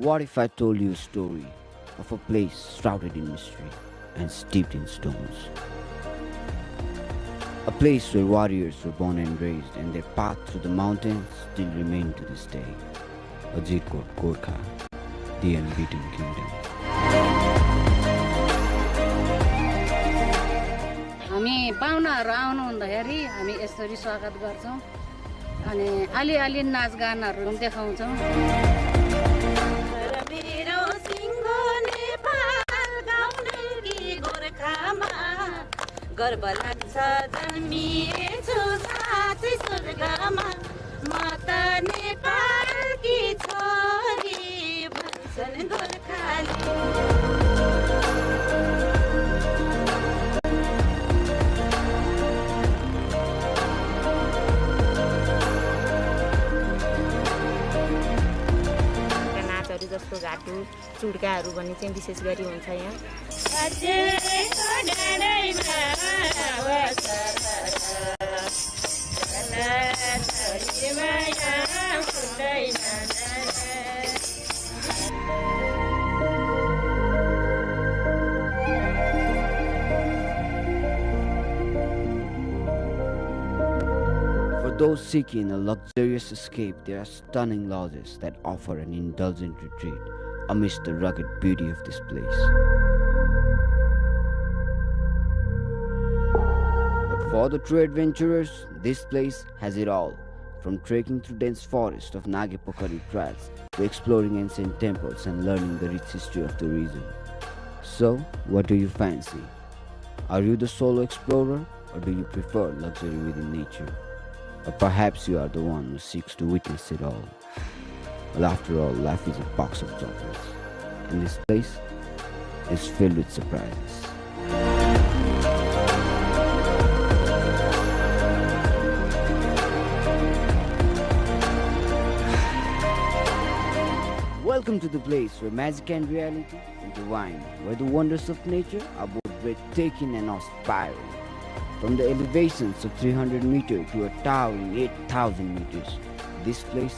What if I told you a story of a place shrouded in mystery and steeped in stones? A place where warriors were born and raised, and their path through the mountains still remain to this day. Ajirkot Gorkha, the unbeaten kingdom. हामी पाहुनाहरू आउनु हुँदाखेरि हामी यसरी स्वागत गर्छौं अनि अलि नाचगानहरू पनि देखाउँछौं। मेरो सिंहो नेपाल गाउँलेकी गोरखामा गर्व लाग्छ जन्मिएछु साँच्चै स्वर्गमा म त नेपालकी छोरी भन्छन् गोर्खाली। जस्तो घाटु चुड्काहरू भन्ने चाहिँ विशेष गरी हुन्छ यहाँ। For those seeking a luxurious escape, there are stunning lodges that offer an indulgent retreat amidst the rugged beauty of this place. But for the true adventurers, this place has it all, from trekking through dense forest of Nagepokari trails to exploring ancient temples and learning the rich history of the region. So, what do you fancy? Are you the solo explorer, or do you prefer luxury within nature? Or perhaps you are the one who seeks to witness it all. Well, after all, life is a box of chocolates, and this place is filled with surprises. Welcome to the place where magic and reality intertwine, where the wonders of nature are both breathtaking and awe-inspiring. From the elevations of 300 meters to a towering 8,000 meters, this place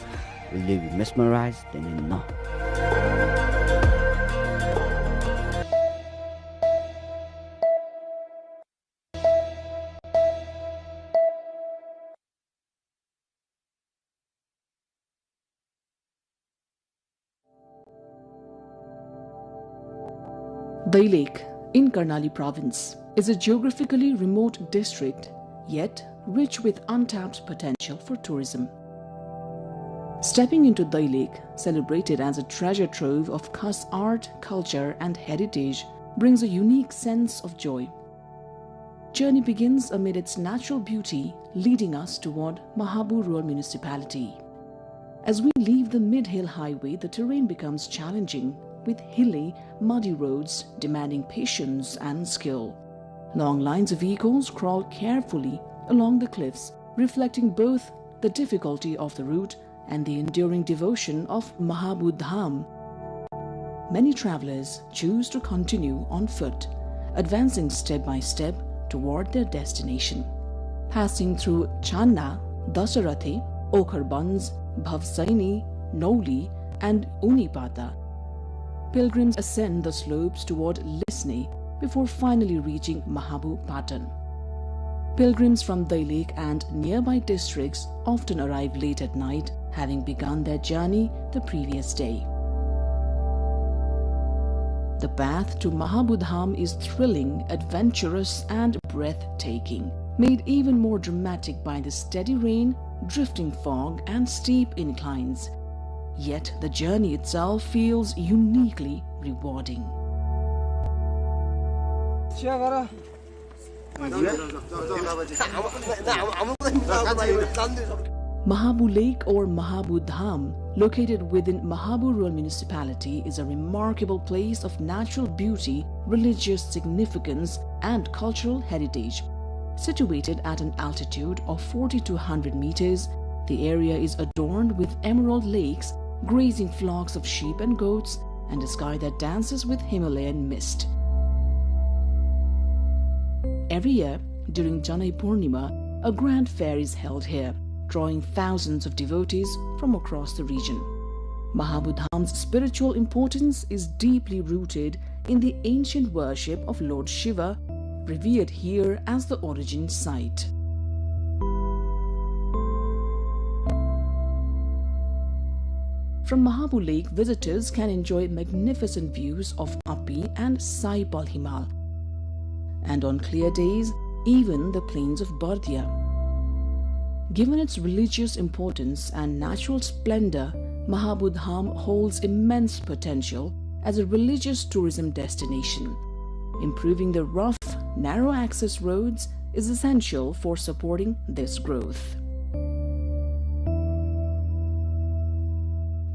will leave you mesmerized and in awe. Dai Lake in Karnali province is a geographically remote district, yet rich with untapped potential for tourism. Stepping into Dai Lake, celebrated as a treasure trove of Khas art, culture and heritage, brings a unique sense of joy. Journey begins amid its natural beauty, leading us toward Mahabur Rural Municipality. As we leave the mid-hill highway, the terrain becomes challenging, with hilly, muddy roads demanding patience and skill. Long lines of vehicles crawl carefully along the cliffs, reflecting both the difficulty of the route and the enduring devotion of Mahabud Dham. Many travelers choose to continue on foot, advancing step by step toward their destination. Passing through Channa, Dasarathi, Okharbanz, Bhavsaini, Noli and Unipata, pilgrims ascend the slopes toward Lisne before finally reaching Mahabu Patan. Pilgrims from Dai Lake and nearby districts often arrive late at night, having begun their journey the previous day. The path to Mahabudham is thrilling, adventurous and breathtaking, made even more dramatic by the steady rain, drifting fog and steep inclines. Yet the journey itself feels uniquely rewarding. Mahabu Lake or Mahabu Dham, located within Mahabu Rural Municipality, is a remarkable place of natural beauty, religious significance and cultural heritage. Situated at an altitude of 4,200 meters, the area is adorned with emerald lakes, grazing flocks of sheep and goats, and a sky that dances with Himalayan mist. Every year, during Janai Purnima, a grand fair is held here, drawing thousands of devotees from across the region. Mahabodham's spiritual importance is deeply rooted in the ancient worship of Lord Shiva, revered here as the origin site. From Mahabod Lake, visitors can enjoy magnificent views of Api and Sai Palhimal, and on clear days, even the plains of Bardia. Given its religious importance and natural splendor, Mahabodham holds immense potential as a religious tourism destination. Improving the rough, narrow access roads is essential for supporting this growth.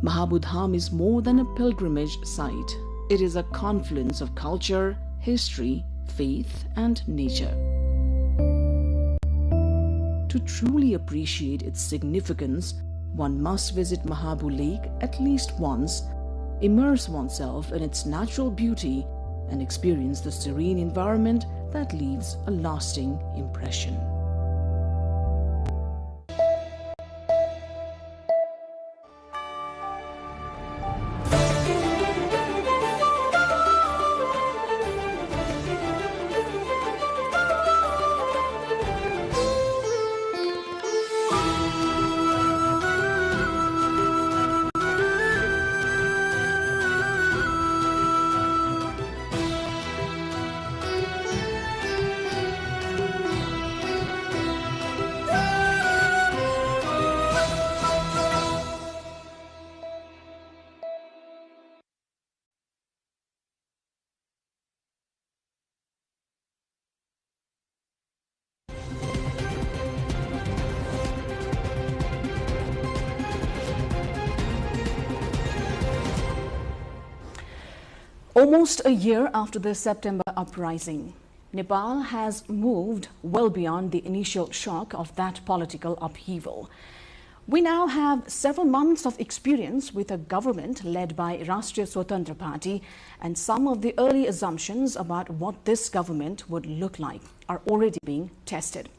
Mahabodham is more than a pilgrimage site. It is a confluence of culture, history, faith, and nature. To truly appreciate its significance, one must visit Mahabod Lake at least once, immerse oneself in its natural beauty, and experience the serene environment that leaves a lasting impression. Almost a year after the September uprising, Nepal has moved well beyond the initial shock of that political upheaval. We now have several months of experience with a government led by Rashtriya Swatantra Party, and some of the early assumptions about what this government would look like are already being tested.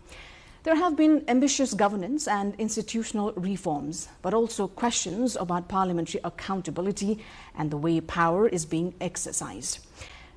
There have been ambitious governance and institutional reforms, but also questions about parliamentary accountability and the way power is being exercised.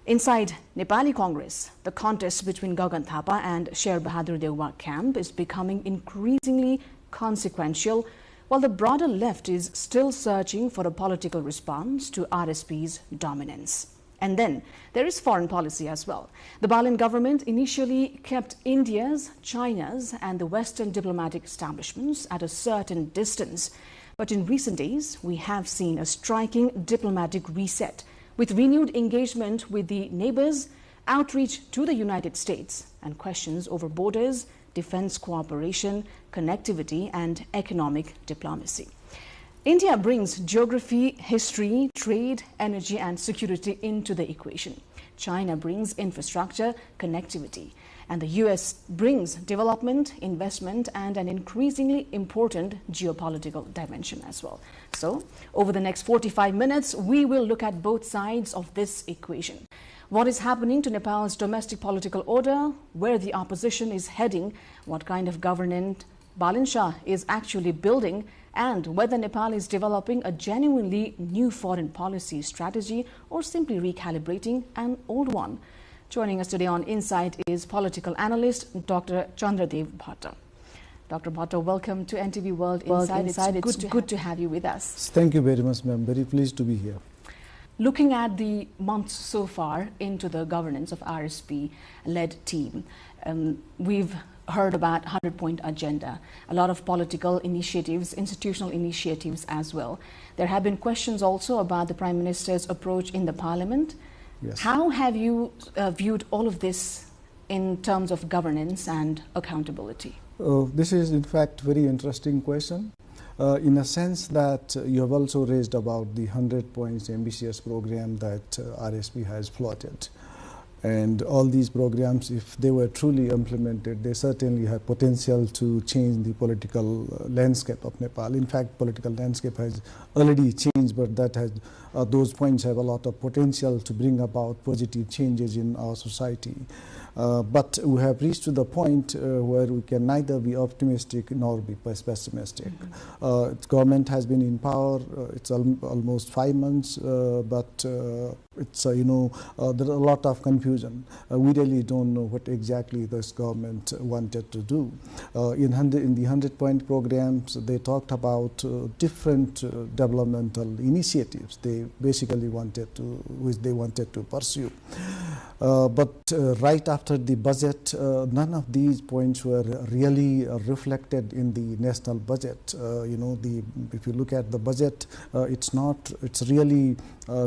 Inside Nepali Congress, the contest between Gagan Thapa and Sher Bahadur Deowa camp is becoming increasingly consequential, while the broader left is still searching for a political response to RSP's dominance. And then there is foreign policy as well. The Balin government initially kept India's, China's and the Western diplomatic establishments at a certain distance. But in recent days, we have seen a striking diplomatic reset with renewed engagement with the neighbors, outreach to the United States, and questions over borders, defense cooperation, connectivity and economic diplomacy. India brings geography, history, trade, energy and security into the equation. China brings infrastructure, connectivity. And the US brings development, investment and an increasingly important geopolitical dimension as well. So, over the next 45 minutes, we will look at both sides of this equation. What is happening to Nepal's domestic political order, where the opposition is heading, what kind of governance Balin Shah is actually building, and whether Nepal is developing a genuinely new foreign policy strategy or simply recalibrating an old one. Joining us today on Insight is political analyst Dr. Chandradev Bhatta. Dr. Bhatta, welcome to NTV World Insight. It's good to have you with us. Thank you very much, ma'am. Very pleased to be here. Looking at the months so far into the governance of RSP-led team, we've heard about 100-point agenda, a lot of political initiatives, institutional initiatives as well. There have been questions also about the Prime Minister's approach in the Parliament. Yes. How have you viewed all of this in terms of governance and accountability? This is in fact very interesting question. In a sense that you have also raised about the 100 points ambitious program that RSP has plotted. And all these programs, if they were truly implemented, they certainly have potential to change the political landscape of Nepal. In fact, political landscape has already changed, but that has, those points have a lot of potential to bring about positive changes in our society. But we have reached to the point where we can neither be optimistic nor be pessimistic. Government has been in power, it's almost 5 months, but it's there are a lot of confusion. We really don't know what exactly this government wanted to do. In the 100-point programs, they talked about different developmental initiatives they basically wanted to pursue. But right after the budget, none of these points were really reflected in the national budget. If you look at the budget, it's really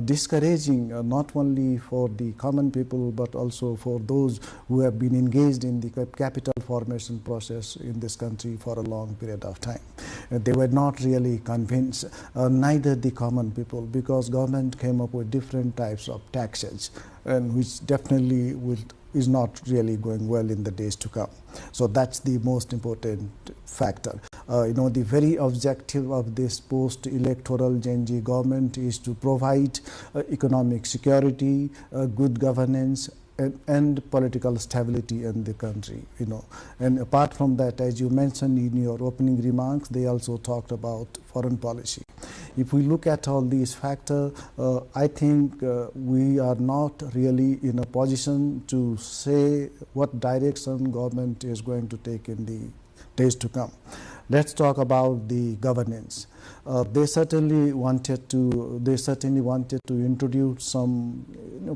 discouraging, not only for the common people but also for those who have been engaged in the capital formation process in this country for a long period of time. They were not really convinced, neither the common people, because government came up with different types of taxes, and which definitely is not really going well in the days to come. So that's the most important factor. The very objective of this post-electoral Gen Z government is to provide economic security, good governance, and political stability in the country. And apart from that, as you mentioned in your opening remarks, they also talked about foreign policy. If we look at all these factors, I think we are not really in a position to say what direction government is going to take in the days to come. Let's talk about the governance. They certainly wanted to introduce some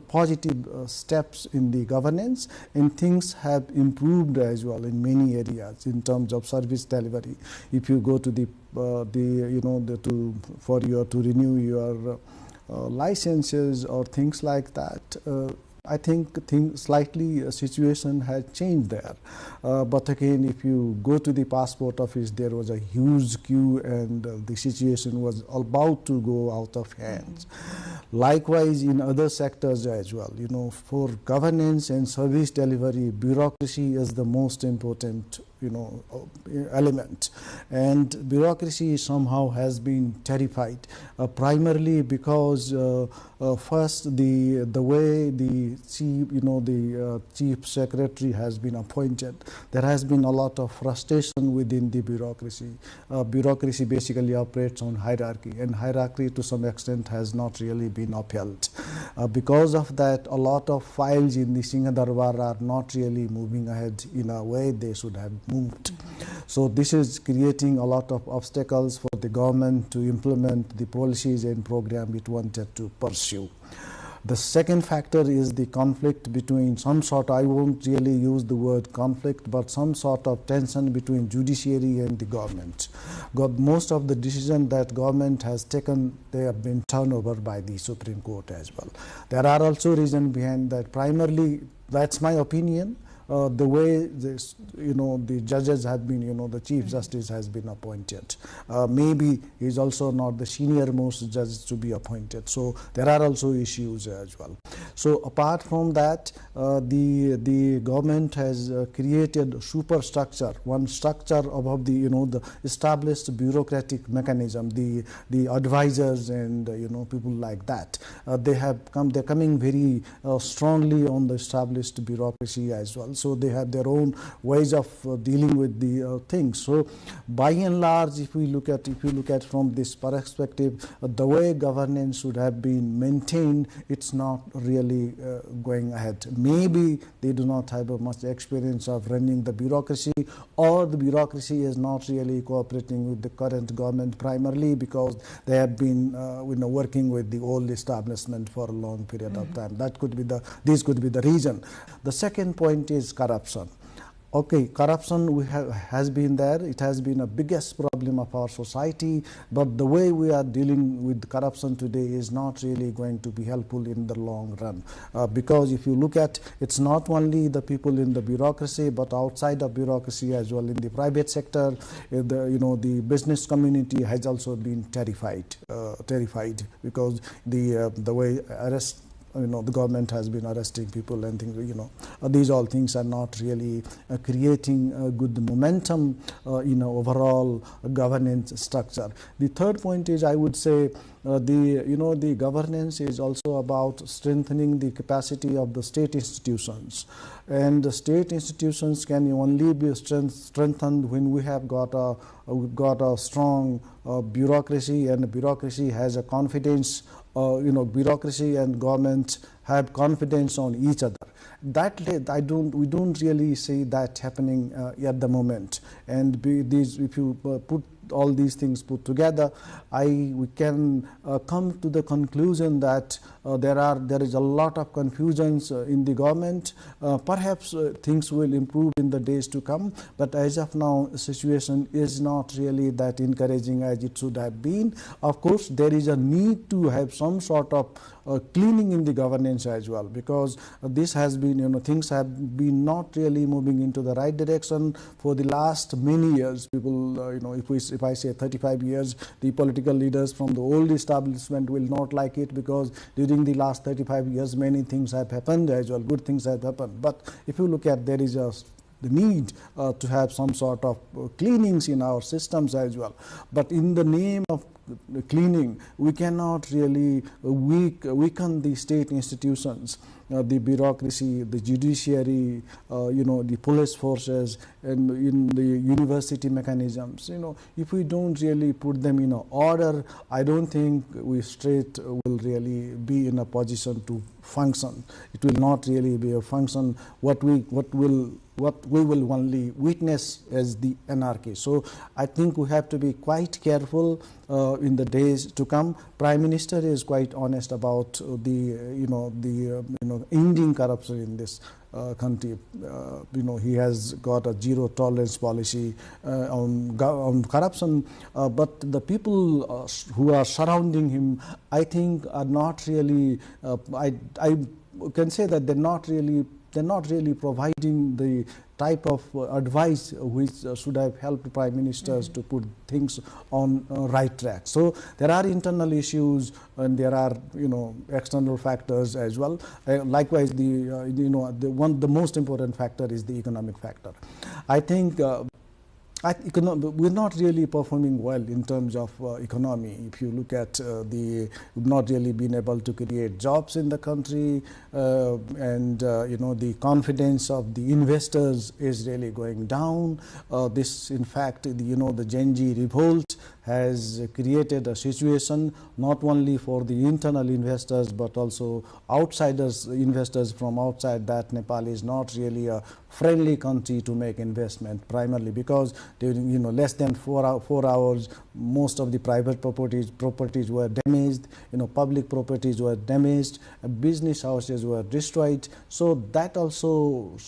positive steps in the governance, and things have improved as well in many areas in terms of service delivery. If you go to to renew your licenses or things like that, I think slightly situation has changed there. But again, if you go to the passport office, there was a huge queue and the situation was about to go out of hands. Likewise, in other sectors as well, for governance and service delivery, bureaucracy is the most important element, and bureaucracy somehow has been terrified, primarily because first the way the chief secretary has been appointed, there has been a lot of frustration within the bureaucracy. Bureaucracy basically operates on hierarchy, and hierarchy to some extent has not really been upheld. Because of that, a lot of files in the Singha Darbar are not really moving ahead in a way they should have moved. So this is creating a lot of obstacles for the government to implement the policies and program it wanted to pursue. The second factor is the conflict between some sort, I won't really use the word conflict, but some sort of tension between judiciary and the government. Most of the decisions that government has taken, they have been turned over by the Supreme Court as well. There are also reasons behind that. Primarily, that's my opinion. The way the judges have been, the Chief Justice has been appointed. Maybe he's also not the senior most judge to be appointed. So there are also issues as well. So apart from that, the government has created superstructure, one structure above the established bureaucratic mechanism, the advisors and people like that. They're coming very strongly on the established bureaucracy as well. So they have their own ways of dealing with the things. So by and large, if you look at from this perspective, the way governance should have been maintained, it's not really going ahead. Maybe they do not have much experience of running the bureaucracy, or the bureaucracy is not really cooperating with the current government, primarily because they have been working with the old establishment for a long period of time. This could be the reason. The second point is corruption. Okay, corruption has been there. It has been a biggest problem of our society, but the way we are dealing with corruption today is not really going to be helpful in the long run. Because if you look at, it's not only the people in the bureaucracy, but outside of bureaucracy as well, in the private sector, the business community has also been terrified because the way the government has been arresting people and things, these all things are not really creating a good momentum, overall governance structure. The third point is, I would say, the governance is also about strengthening the capacity of the state institutions, and the state institutions can only be strengthened when we have got a strong bureaucracy, and bureaucracy has a confidence. Bureaucracy and government have confidence on each other. That we don't really see that happening at the moment. And if you put all these things put together, we can come to the conclusion that there is a lot of confusions in the government. Perhaps things will improve in the days to come, but as of now, the situation is not really that encouraging as it should have been. Of course, there is a need to have some sort of cleaning in the governance as well, because this has been, things have been not really moving into the right direction for the last many years. People, if I say 35 years, the political leaders from the old establishment will not like it, because during the last 35 years, many things have happened as well, good things have happened. But if you look at, there is the need to have some sort of cleanings in our systems as well. But in the name of cleaning, we cannot really weaken the state institutions, the bureaucracy, the judiciary, the police forces, and in the university mechanisms. If we don't really put them in order, I don't think we straight will really be in a position to function. It will not really be a function. What we will only witness as the anarchy. So I think we have to be quite careful in the days to come. Prime Minister is quite honest about ending corruption in this country. He has got a zero tolerance policy on corruption, but the people who are surrounding him, I think, are not really. I can say that they're not really providing the type of advice which should have helped prime ministers to put things on right track. So there are internal issues and there are external factors as well. Likewise, the most important factor is the economic factor. I think we're not really performing well in terms of economy. If you look at we've not really been able to create jobs in the country, and the confidence of the investors is really going down. This, in fact, the Gen Z revolt has created a situation not only for the internal investors but also investors from outside, that Nepal is not really a friendly country to make investment, primarily because during less than 4 hours most of the private properties were damaged, public properties were damaged, business houses were destroyed. So that also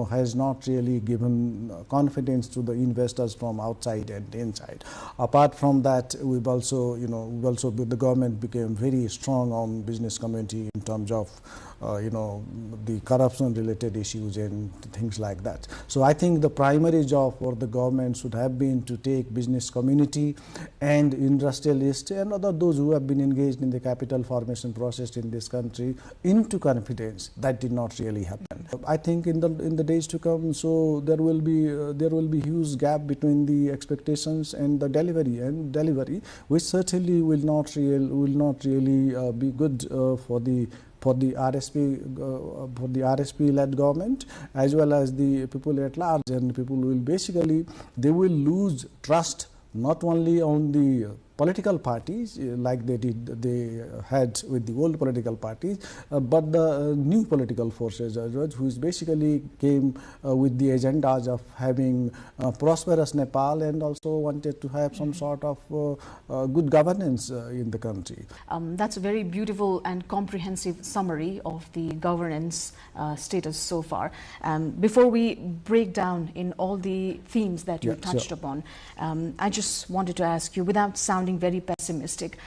has not really given confidence to the investors from outside and inside. Apart from that, we've also the government became very strong on business community in terms of the corruption related issues and things like that. So I think the primary job for the government should have been to take business community and industrialists and those who have been engaged in the capital formation process in this country into confidence. That did not really happen. I think in the days to come, so there will be huge gap between the expectations and the delivery, which certainly will not really be good for the RSP-led government as well as the people at large, and people will they will lose trust not only on the political parties like they had with the old political parties, but the new political forces as well, who basically came with the agendas of having prosperous Nepal and also wanted to have some sort of good governance in the country. That's a very beautiful and comprehensive summary of the governance status so far. Before we break down in all the themes that you touched upon, I just wanted to ask you, without sounding very pessimistic,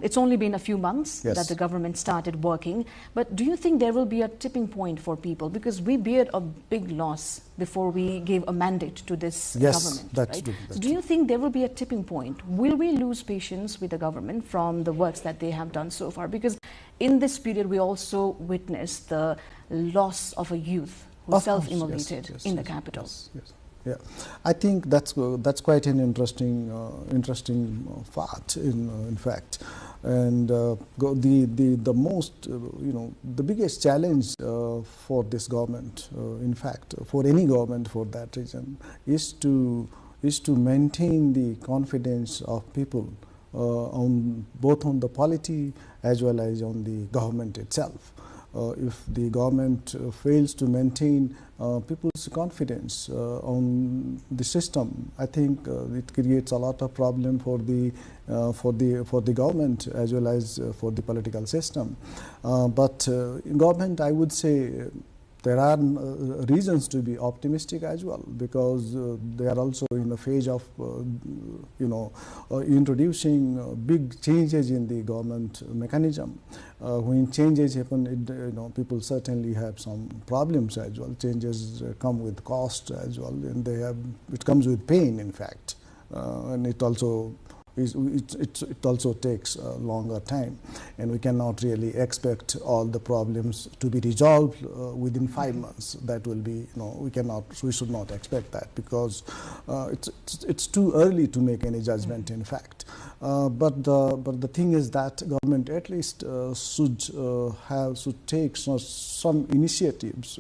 it's only been a few months that the government started working, but do you think there will be a tipping point for people? Because we beared a big loss before we gave a mandate to this government. That's right? true. So do you think there will be a tipping point? Will we lose patience with the government from the works that they have done so far? Because in this period we also witnessed the loss of a youth who self-immolated in the capital. Yeah, I think that's quite an interesting fact in fact, and the most the biggest challenge for this government, in fact, for any government for that reason, is to maintain the confidence of people on both on the polity as well as on the government itself. If the government fails to maintain people's confidence on the system, I think it creates a lot of problem for the government as well as for the political system. But in government, I would say there are reasons to be optimistic as well, because they are also in the phase of introducing big changes in the government mechanism. When changes happen, people certainly have some problems as well. Changes come with cost as well, and it comes with pain, in fact, and it also takes a longer time, and we cannot really expect all the problems to be resolved within 5 months. That will be, we should not expect that, because it's too early to make any judgment, in fact. But the thing is that government at least should take some initiatives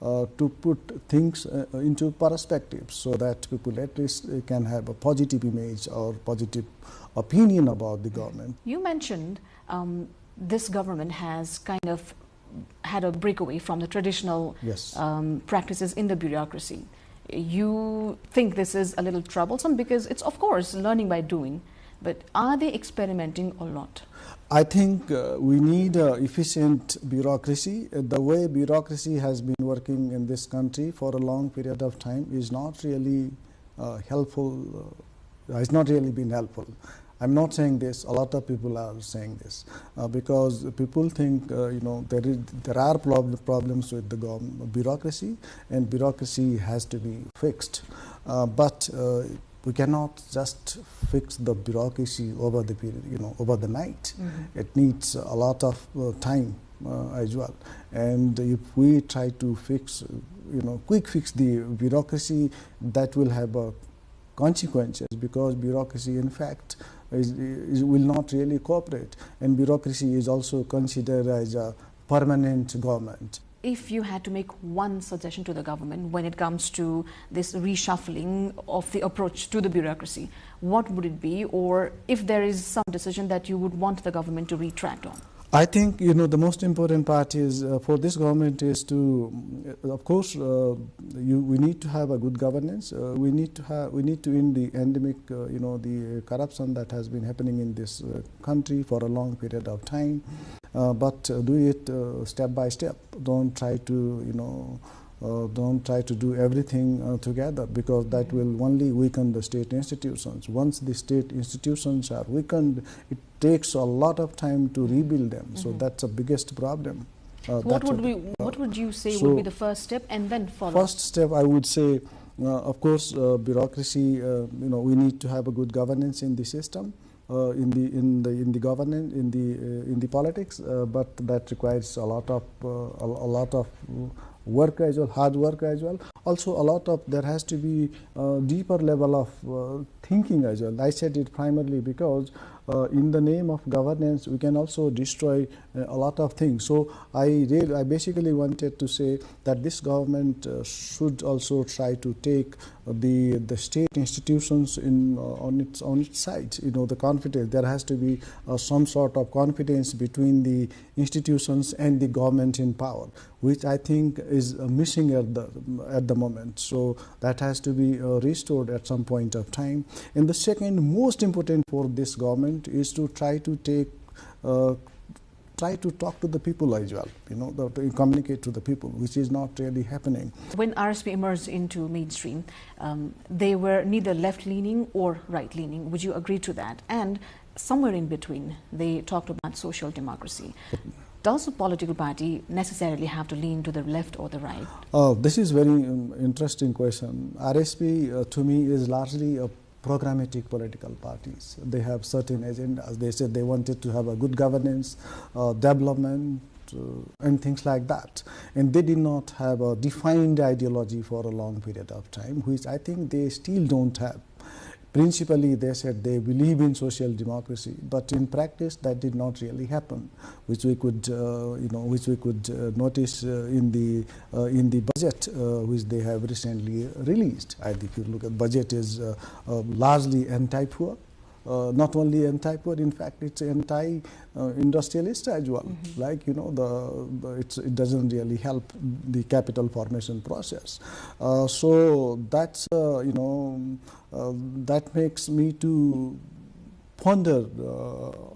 to put things into perspective, so that people at least can have a positive image or positive opinion about the government. You mentioned this government has kind of had a breakaway from the traditional Yes. Practices in the bureaucracy. You think this is a little troublesome, because it's, of course, learning by doing, but are they experimenting or not? I think we need efficient bureaucracy. The way bureaucracy has been working in this country for a long period of time is not really helpful. Has not really been helpful. I'm not saying this. A lot of people are saying this because people think there are problems with the bureaucracy, and bureaucracy has to be fixed. But we cannot just fix the bureaucracy over the period, over the night. Mm-hmm. It needs a lot of time as well. And if we try to quick fix the bureaucracy, that will have consequences, because bureaucracy, in fact, will not really cooperate. And bureaucracy is also considered as a permanent government. If you had to make one suggestion to the government when it comes to this reshuffling of the approach to the bureaucracy, what would it be? Or if there is some decision that you would want the government to retract on? I think the most important part is for this government is to, of course, we need to have a good governance. We need to end the endemic, the corruption that has been happening in this country for a long period of time. But do it step by step. Don't try to do everything together, because that will only weaken the state institutions. Once the state institutions are weakened, it takes a lot of time to rebuild them. So that's the biggest problem. What would you say would be the first step, and then follow? First step, I would say, of course, bureaucracy. We need to have a good governance in the system. In the governance, in the politics, but that requires a lot of work as well, hard work as well. Also, there has to be a deeper level of thinking as well. I said it primarily because in the name of governance, we can also destroy a lot of things. So I basically wanted to say that this government should also try to take the state institutions on its side. The confidence. There has to be some sort of confidence between the institutions and the government in power, which I think is missing at the moment. So that has to be restored at some point of time. And the second most important for this government is to try to talk to the people as well, to communicate to the people, which is not really happening. When RSP emerged into mainstream, they were neither left-leaning or right-leaning. Would you agree to that? And somewhere in between, they talked about social democracy. Does a political party necessarily have to lean to the left or the right? This is very interesting question. RSP, to me, is largely a programmatic political parties. They have certain agendas. They said they wanted to have a good governance, development, and things like that. And they did not have a defined ideology for a long period of time, which I think they still don't have. Principally, they said they believe in social democracy, but in practice, that did not really happen, which we could, notice in the budget which they have recently released. I think if you look at budget, is largely anti-poor. Not only anti-poor, in fact, it's anti-industrialist as well. Like, you know, it doesn't really help the capital formation process. So that's, that makes me to ponder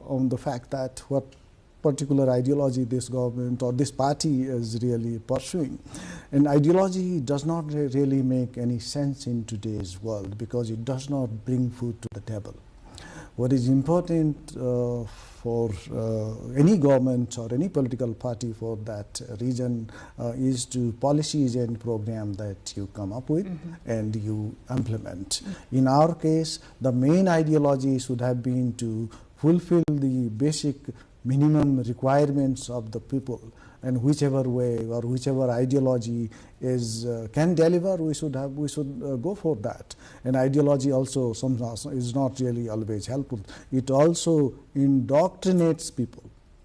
on the fact that what particular ideology this government or this party is really pursuing. And ideology does not really make any sense in today's world because it does not bring food to the table. What is important for any government or any political party for that region is to policies and program that you come up with and you implement. In our case, the main ideology should have been to fulfill the basic minimum requirements of the people, and whichever way or whichever ideology is can deliver, we should go for that. And ideology also sometimes is not really always helpful. It also indoctrinates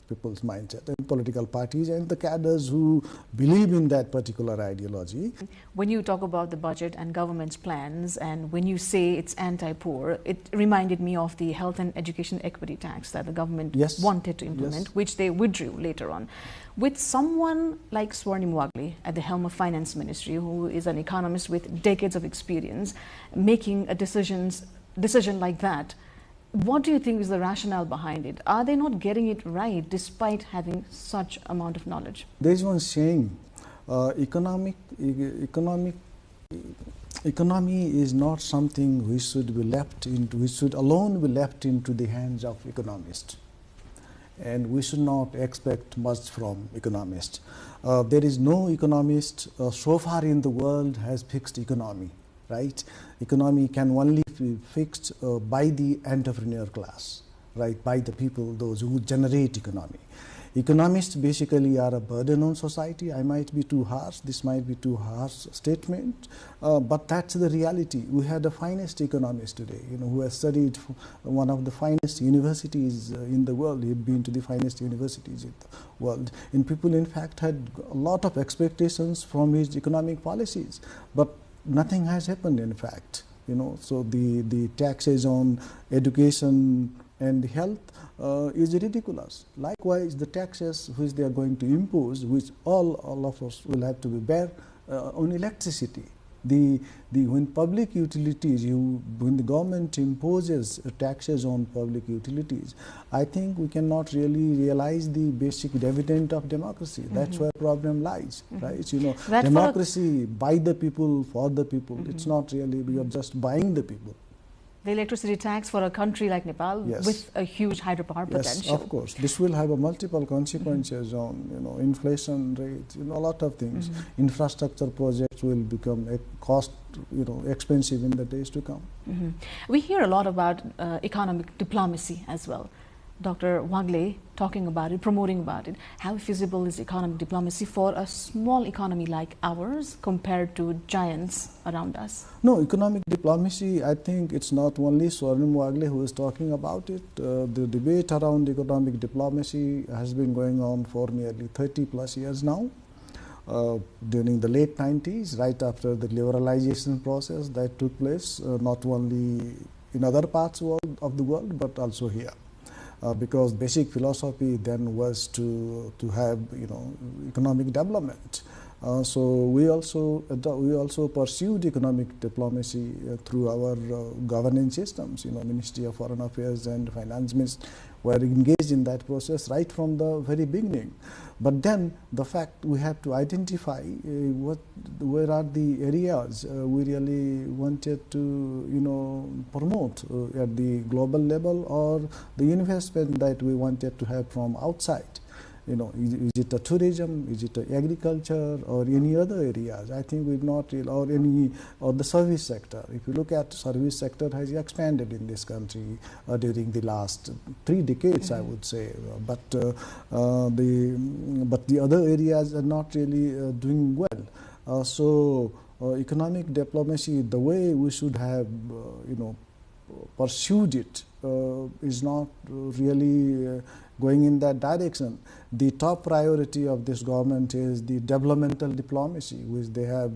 people's mindset, and political parties and the cadres who believe in that particular ideology. When you talk about the budget and government's plans, and when you say it's anti-poor, it reminded me of the health and education equity tax that the government wanted to implement, which they withdrew later on. With someone like Swarnim Wagle at the helm of Finance Ministry, who is an economist with decades of experience, making a decision like that, what do you think is the rationale behind it? Are they not getting it right despite having such amount of knowledge? There is one saying, economy is not something which should alone be left into the hands of economists. And we should not expect much from economists. There is no economist so far in the world has fixed economy, right? Economy can only be fixed by the entrepreneur class, right? By the people, those who generate economy. Economists basically are a burden on society. I might be too harsh, this might be too harsh statement, but that's the reality. We had the finest economist today, who has studied one of the finest universities in the world. He had been to the finest universities in the world. And people, in fact, had a lot of expectations from his economic policies, but nothing has happened, in fact. So the taxes on education and health is ridiculous. Likewise, the taxes which they are going to impose, which all of us will have to bear on electricity. When public utilities, when the government imposes taxes on public utilities, I think we cannot really realize the basic dividend of democracy. That's where problem lies, right? Democracy by the people, for the people. It's not really, we are just buying the people. The electricity tax for a country like Nepal with a huge hydropower potential. Yes, of course. This will have a multiple consequences on inflation rates, a lot of things. Infrastructure projects will become expensive in the days to come. We hear a lot about economic diplomacy as well. Dr. Wagle talking about it, promoting about it. How feasible is economic diplomacy for a small economy like ours compared to giants around us? No, economic diplomacy, I think it's not only Swarnim Wagle who is talking about it. The debate around economic diplomacy has been going on for nearly 30 plus years now. During the late 90s, right after the liberalization process that took place, not only in other parts of the world, but also here. Because basic philosophy then was to have economic development. So we also pursued economic diplomacy through our governance systems. Ministry of Foreign Affairs and Finance Ministry were engaged in that process right from the very beginning. But then the fact we have to identify where are the areas we really wanted to promote at the global level, or the investment that we wanted to have from outside. is it a tourism, is it a agriculture, or any other areas? I think we've not really, or the service sector. If you look at service sector has expanded in this country during the last 3 decades, I would say. But the other areas are not really doing well. So economic diplomacy, the way we should have, pursued it, is not really going in that direction. The top priority of this government is the developmental diplomacy, which they have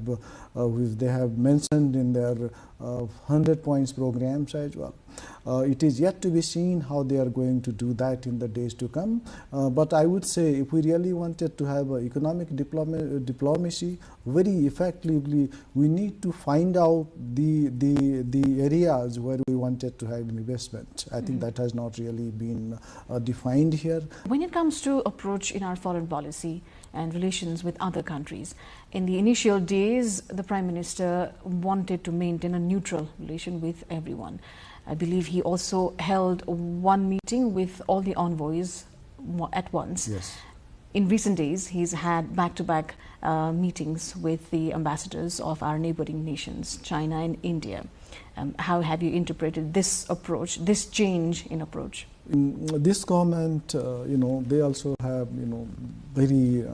mentioned in their 100 points programs as well. It is yet to be seen how they are going to do that in the days to come. But I would say if we really wanted to have economic diplomacy very effectively, we need to find out the areas where we wanted to have investment. I think that has not really been defined here. When it comes to approach in our foreign policy and relations with other countries, in the initial days, the Prime Minister wanted to maintain a neutral relation with everyone. I believe he also held one meeting with all the envoys at once. Yes. In recent days, he's had back-to-back meetings with the ambassadors of our neighboring nations, China and India. How have you interpreted this approach, this change in approach? This government, they also have, very.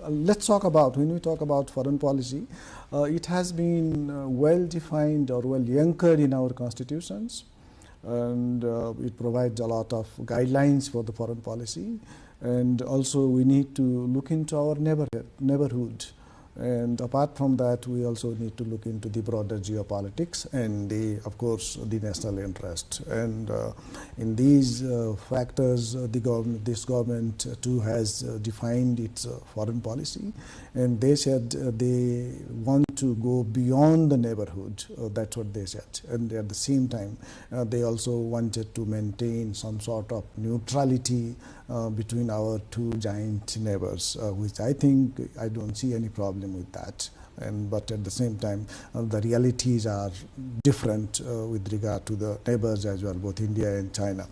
Let's talk about, when we talk about foreign policy, it has been well defined or well anchored in our constitutions, and it provides a lot of guidelines for the foreign policy. And also, we need to look into our neighborhood. And apart from that, we also need to look into the broader geopolitics and, of course, the national interest. And in these factors, this government too has defined its foreign policy. And they said they want to go beyond the neighborhood. That's what they said. And at the same time, they also wanted to maintain some sort of neutrality between our 2 giant neighbors, which I think I don't see any problem with that. But at the same time, the realities are different with regard to the neighbors as well, both India and China.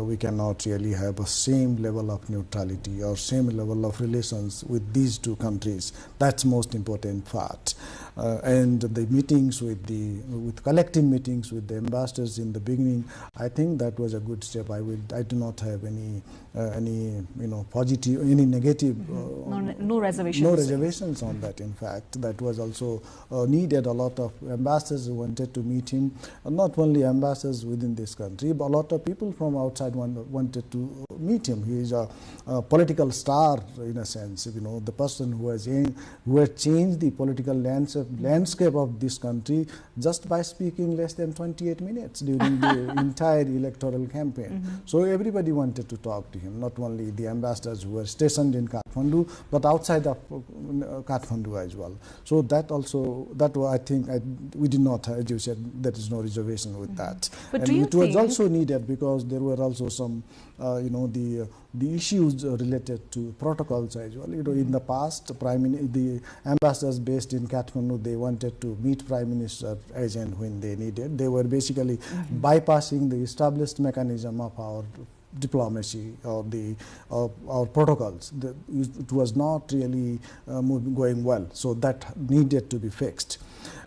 We cannot really have a same level of neutrality or same level of relations with these 2 countries. That's most important part. And the meetings with collective meetings with the ambassadors in the beginning, I think that was a good step. I do not have any positive, any negative. No reservations. No reservations on that. In fact, that was also needed. A lot of ambassadors wanted to meet him. Not only ambassadors within this country, but a lot of people from outside wanted to meet him. He is a political star in a sense. The person who has changed the political landscape of this country just by speaking less than 28 minutes during the entire electoral campaign. So everybody wanted to talk to him, not only the ambassadors who were stationed in Kathmandu, but outside of Kathmandu as well. So I think we did not, as you said, there is no reservation with that. But and it was also needed because there were also some, the issues related to protocols as well. In the past, the ambassadors based in Kathmandu, they wanted to meet Prime Minister as and when they needed. They were basically bypassing the established mechanism of our diplomacy or our protocols. It was not really going well, so that needed to be fixed.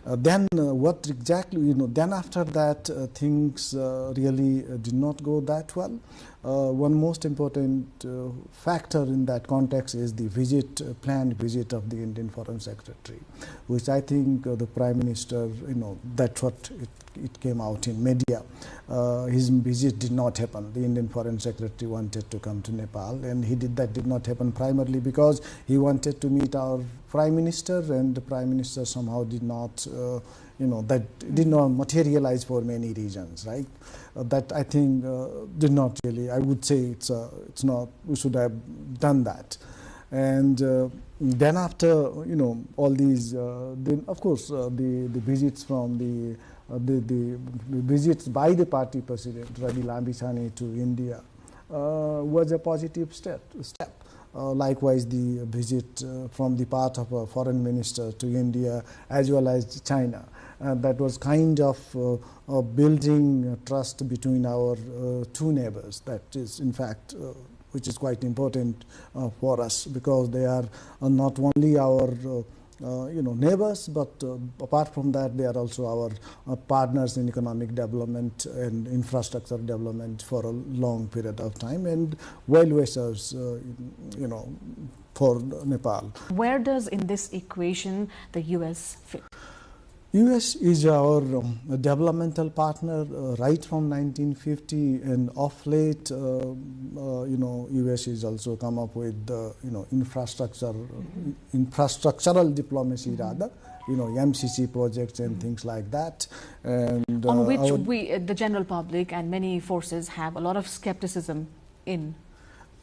Then what exactly, then after that things really did not go that well. One most important factor in that context is the planned visit of the Indian Foreign Secretary, which I think the Prime Minister, that's what it came out in media. His visit did not happen. The Indian Foreign Secretary wanted to come to Nepal, and that did not happen primarily because he wanted to meet our Prime Minister, and the Prime Minister somehow did not, that did not materialize for many reasons, right? That I think did not really, I would say it's not, we should have done that. And then after, all these, then of course the visits from the visits by the party president, Ravi Lambisani, to India was a positive step. Likewise, the visit from the part of a foreign minister to India as well as China. That was kind of building trust between our 2 neighbors. That is, in fact, which is quite important for us, because they are not only our neighbors, but apart from that, they are also our partners in economic development and infrastructure development for a long period of time, and well-wishers, for Nepal. Where does in this equation the US fit? US is our developmental partner right from 1950, and of late, US has also come up with infrastructural diplomacy, rather, MCC projects and things like that. And on which the general public and many forces have a lot of skepticism in.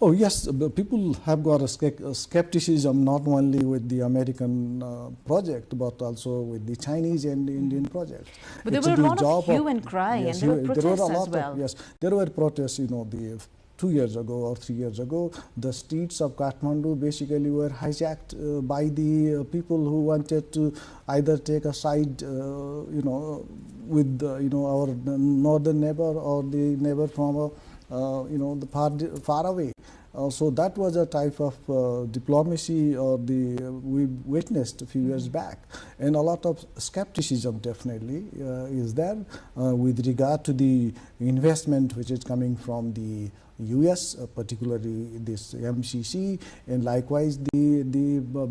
Oh yes, people have got a skepticism not only with the American project, but also with the Chinese and the Indian project. But there were a lot of hue and cry, and there were protests as well. Yes, there were protests, 2 years ago or 3 years ago. The streets of Kathmandu basically were hijacked by the people who wanted to either take a side, with our northern neighbor or the neighbor from the far away. So that was a type of diplomacy we witnessed a few years back, and a lot of skepticism definitely is there with regard to the investment which is coming from the US, particularly this MCC, and likewise the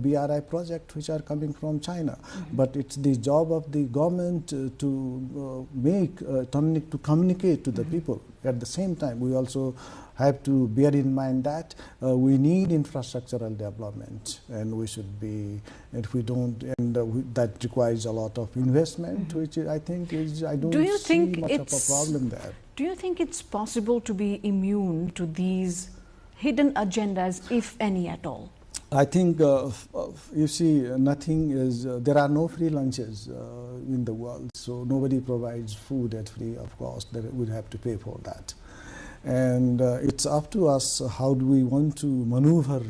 BRI project which are coming from China. But it's the job of the government to communicate to the people. At the same time, we also have to bear in mind that we need infrastructural development, and we should be, if we don't, and that requires a lot of investment, which I think is, I don't see much of a problem there. Do you think it's possible to be immune to these hidden agendas, if any at all? I think, you see, nothing is, there are no free lunches in the world, so nobody provides food at free, of course, we'd have to pay for that. And it's up to us how do we want to maneuver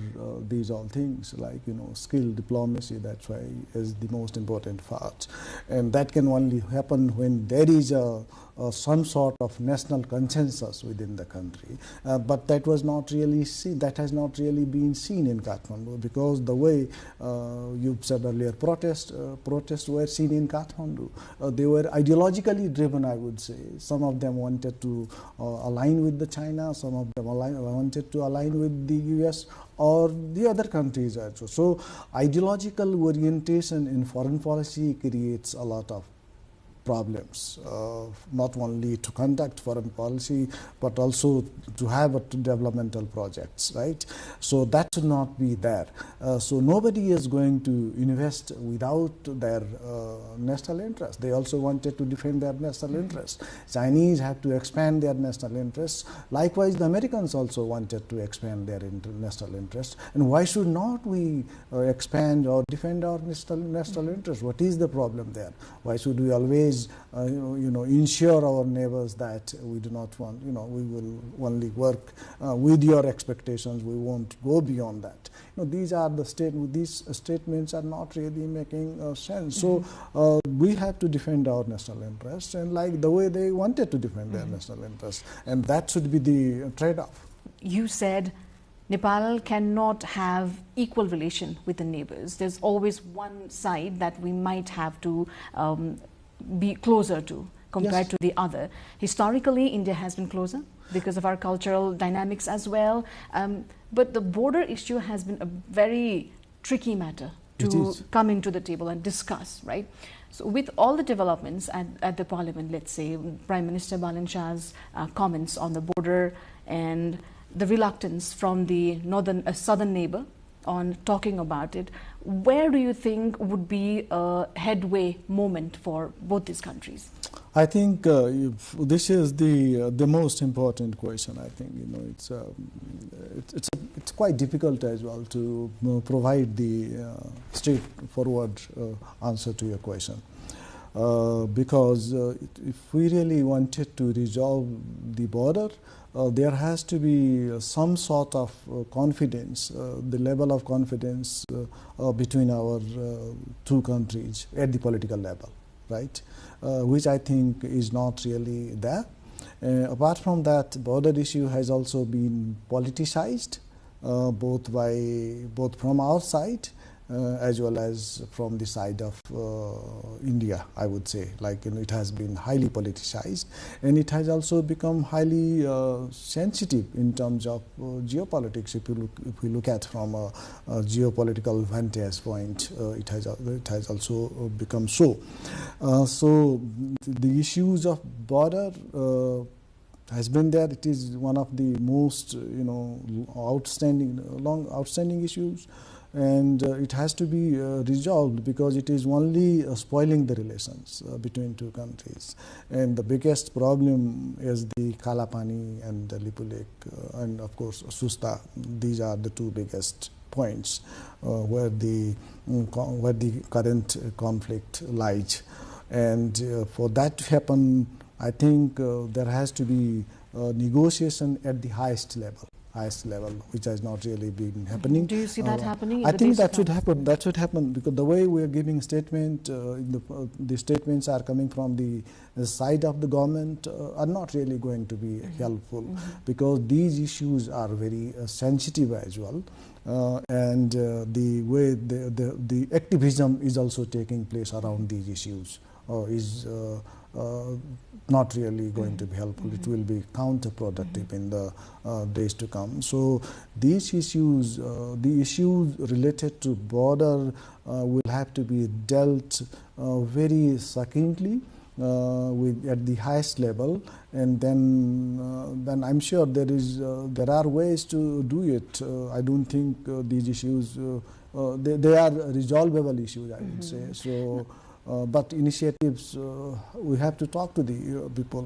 these all things, like skill diplomacy. That's why is the most important part, and that can only happen when there is some sort of national consensus within the country. But that was not really seen. That has not really been seen in Kathmandu, because the way you said earlier, protests were seen in Kathmandu. They were ideologically driven, I would say. Some of them wanted to align with the China, some of them wanted to align with the US or the other countries also. So ideological orientation in foreign policy creates a lot of problems, not only to conduct foreign policy, but also to have developmental projects, right? So that should not be there. So nobody is going to invest without their national interest. They also wanted to defend their national interest. Chinese have to expand their national interests. Likewise, the Americans also wanted to expand their national interest. And why should not we expand or defend our national interest? What is the problem there? Why should we always ensure our neighbors that we do not want, we will only work with your expectations, we won't go beyond that. These are these statements are not really making sense. So we have to defend our national interests, and like the way they wanted to defend their national interests, and that should be the trade-off. You said Nepal cannot have equal relation with the neighbors. There's always one side that we might have to be closer to compared to the other. Historically, India has been closer because of our cultural dynamics as well. But the border issue has been a very tricky matter to come into the table and discuss, right? So with all the developments at the parliament, let's say Prime Minister Balan Shah's comments on the border and the reluctance from the southern neighbor on talking about it, where do you think would be a headway moment for both these countries? I think this is the most important question. I think it's quite difficult as well to provide the straightforward answer to your question, because if we really wanted to resolve the border, there has to be some sort of confidence, the level of confidence between our two countries at the political level, right? Which I think is not really there. Apart from that, border issue has also been politicized, both from our side as well as from the side of India, I would say. Like, it has been highly politicized, and it has also become highly sensitive in terms of geopolitics. If we look at from a geopolitical vantage point, it has also become so. So the issues of border has been there. It is one of the most outstanding issues, and it has to be resolved, because it is only spoiling the relations between two countries. And the biggest problem is the Kalapani and the Lipu Lake, and of course Susta. These are the two biggest points where the current conflict lies. And for that to happen, I think there has to be negotiation at the highest level, which has not really been happening. Do you see that happening? I think that should happen. That should happen, because the way we are giving statement, the statements are coming from the side of the government are not really going to be helpful, because these issues are very sensitive as well. And the way the activism is also taking place around these issues is not really going to be helpful. It will be counterproductive in the days to come. So these issues, the issues related to border will have to be dealt very succinctly at the highest level, and then I'm sure there are ways to do it. I don't think these issues they are resolvable issues, I would say. So. But initiatives, we have to talk to the people.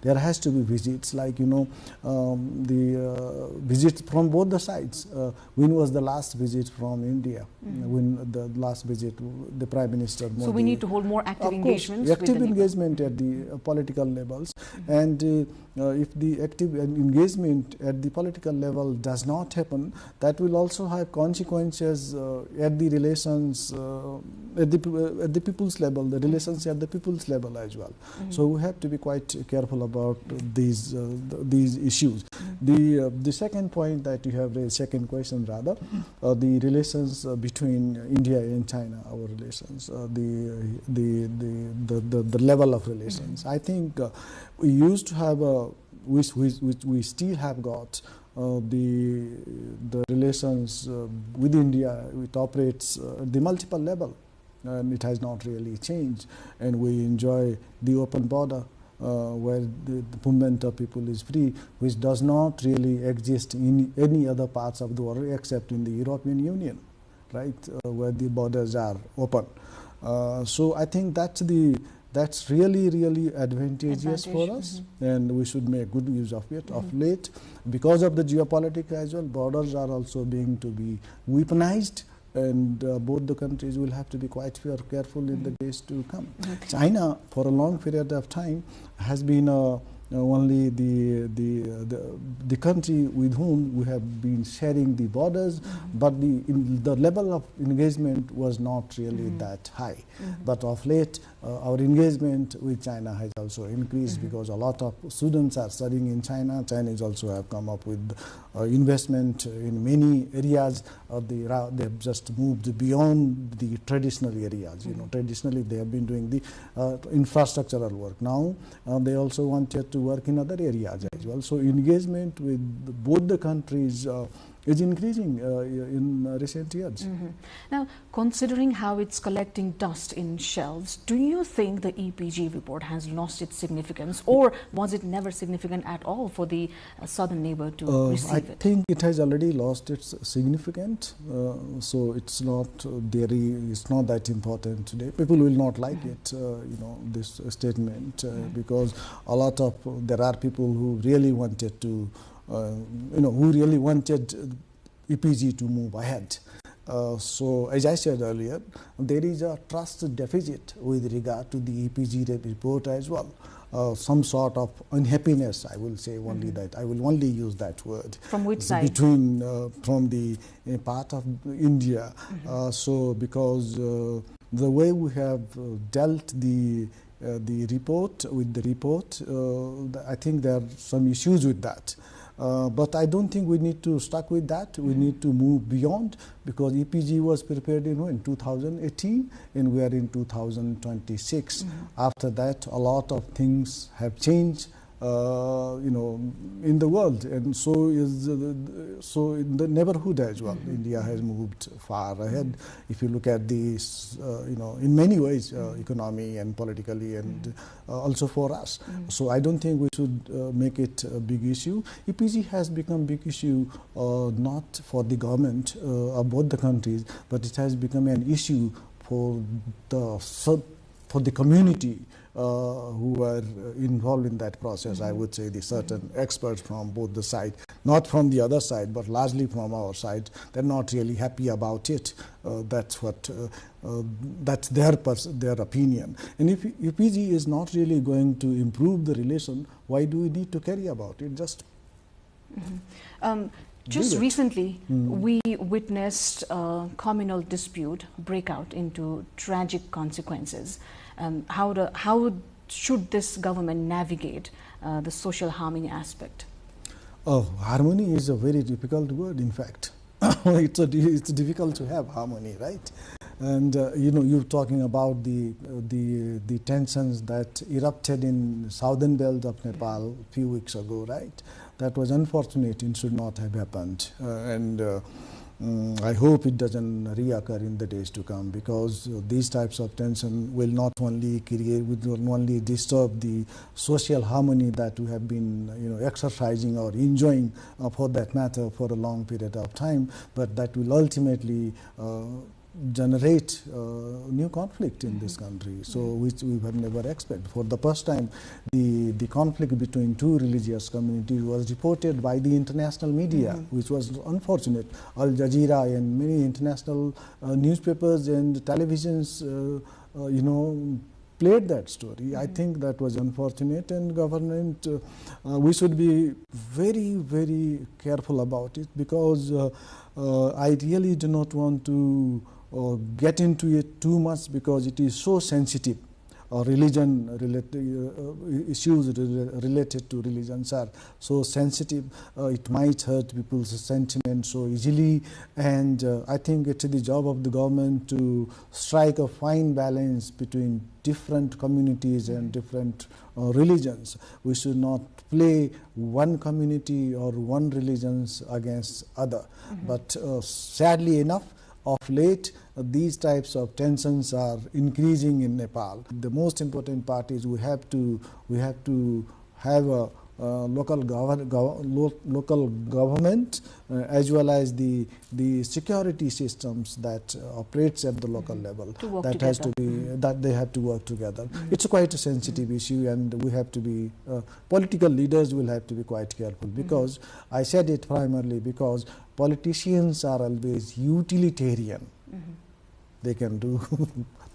There has to be visits, like the visits from both the sides. When was the last visit from India? When the last visit, the Prime Minister Modi. So we need to hold more active engagements. Active engagement at the political levels, and if the active engagement at the political level does not happen, that will also have consequences at the relations at the people's level, the relations at the people's level as well. So we have to be quite careful about these issues. The second point that you have raised, second question rather, the relations between India and China, our relations, the level of relations. I think we used to have we still have got the relations with India. It operates at the multiple level, and it has not really changed. And we enjoy the open border where the movement of people is free, which does not really exist in any other parts of the world except in the European Union, right, where the borders are open. So I think that's really advantageous for us, and we should make good use of it. Of late, because of the geopolitics as well, borders are also being to be weaponized, and both the countries will have to be quite careful in the days to come. China, for a long period of time, has been only the country with whom we have been sharing the borders, but the level of engagement was not really that high. But of late, our engagement with China has also increased, because a lot of students are studying in China. Chinese also have come up with investment in many areas. They have just moved beyond the traditional areas. Traditionally they have been doing the infrastructural work. Now they also wanted to work in other areas as well. So engagement with both the countries is increasing in recent years. Now, considering how it's collecting dust in shelves, do you think the EPG report has lost its significance, or was it never significant at all for the southern neighbor to receive it? I think it has already lost its significance, so it's not it's not that important today. People will not like it, this statement, because there are people who really wanted to who really wanted EPG to move ahead. So, as I said earlier, there is a trust deficit with regard to the EPG report as well. Some sort of unhappiness, I will say only that. I will only use that word. From which side? From the part of India. So, because the way we have dealt the the report, I think there are some issues with that. But I don't think we need to stuck with that. We need to move beyond, because EPG was prepared, in 2018, and we are in 2026. After that, a lot of things have changed, in the world, and so in the neighborhood as well. India has moved far ahead. If you look at this, in many ways, economy and politically, and also for us. So I don't think we should make it a big issue. EPG has become big issue not for the government of both the countries, but it has become an issue for the community who are involved in that process. I would say the certain experts from both the side, not from the other side, but largely from our side, they're not really happy about it. That's their opinion. And if UPG is not really going to improve the relation, why do we need to carry about it? Just recently, we witnessed a communal dispute break out into tragic consequences. How should this government navigate the social harmony aspect? Harmony is a very difficult word, in fact. It's difficult to have harmony, right? And you're talking about the tensions that erupted in southern belt of Nepal a few weeks ago, right? That was unfortunate. It should not have happened. I hope it doesn't reoccur in the days to come, because these types of tension will not only disturb the social harmony that we have been exercising or enjoying for that matter for a long period of time, but that will ultimately generate new conflict in this country, so which we have never expected. For the first time, the conflict between two religious communities was reported by the international media, which was unfortunate. Al Jazeera and many international newspapers and televisions, played that story. I think that was unfortunate, and government, we should be very, very careful about it, because I really do not want to get into it too much, because it is so sensitive. Issues related to religions are so sensitive. It might hurt people's sentiments so easily, and I think it's the job of the government to strike a fine balance between different communities and different religions. We should not play one community or one religions against other. But sadly enough, of late, these types of tensions are increasing in Nepal. The most important part is we have to have a local government as well as the security systems that operates at the local level. That they have to work together. It's quite a sensitive issue, and we have to be political leaders will have to be quite careful, because I said it primarily because politicians are always utilitarian. They can do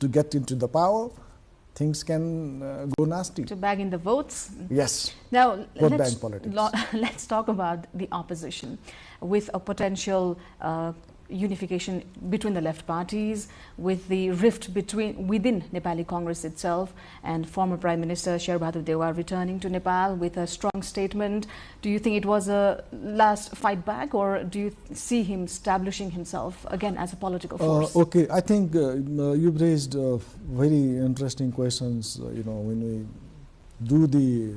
to get into the power. Things can go nasty. To bag in the votes? Yes. Now, let's talk about the opposition, with a potential unification between the left parties, with the rift within Nepali Congress itself, and former Prime Minister Sher Bahadur Dewa returning to Nepal with a strong statement. Do you think it was a last fight back, or do you see him establishing himself again as a political force? Okay, I think you've raised very interesting questions. When we do the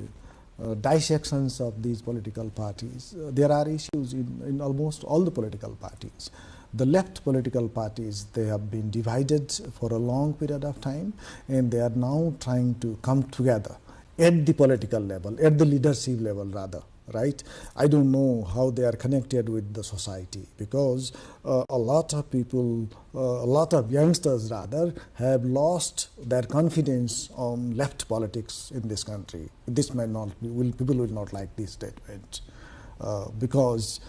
dissections of these political parties, there are issues in almost all the political parties. The left political parties, they have been divided for a long period of time, and they are now trying to come together at the political level, at the leadership level rather, right? I don't know how they are connected with the society, because a lot of people, a lot of youngsters rather, have lost their confidence on left politics in this country. This might not be, people will not like this statement, because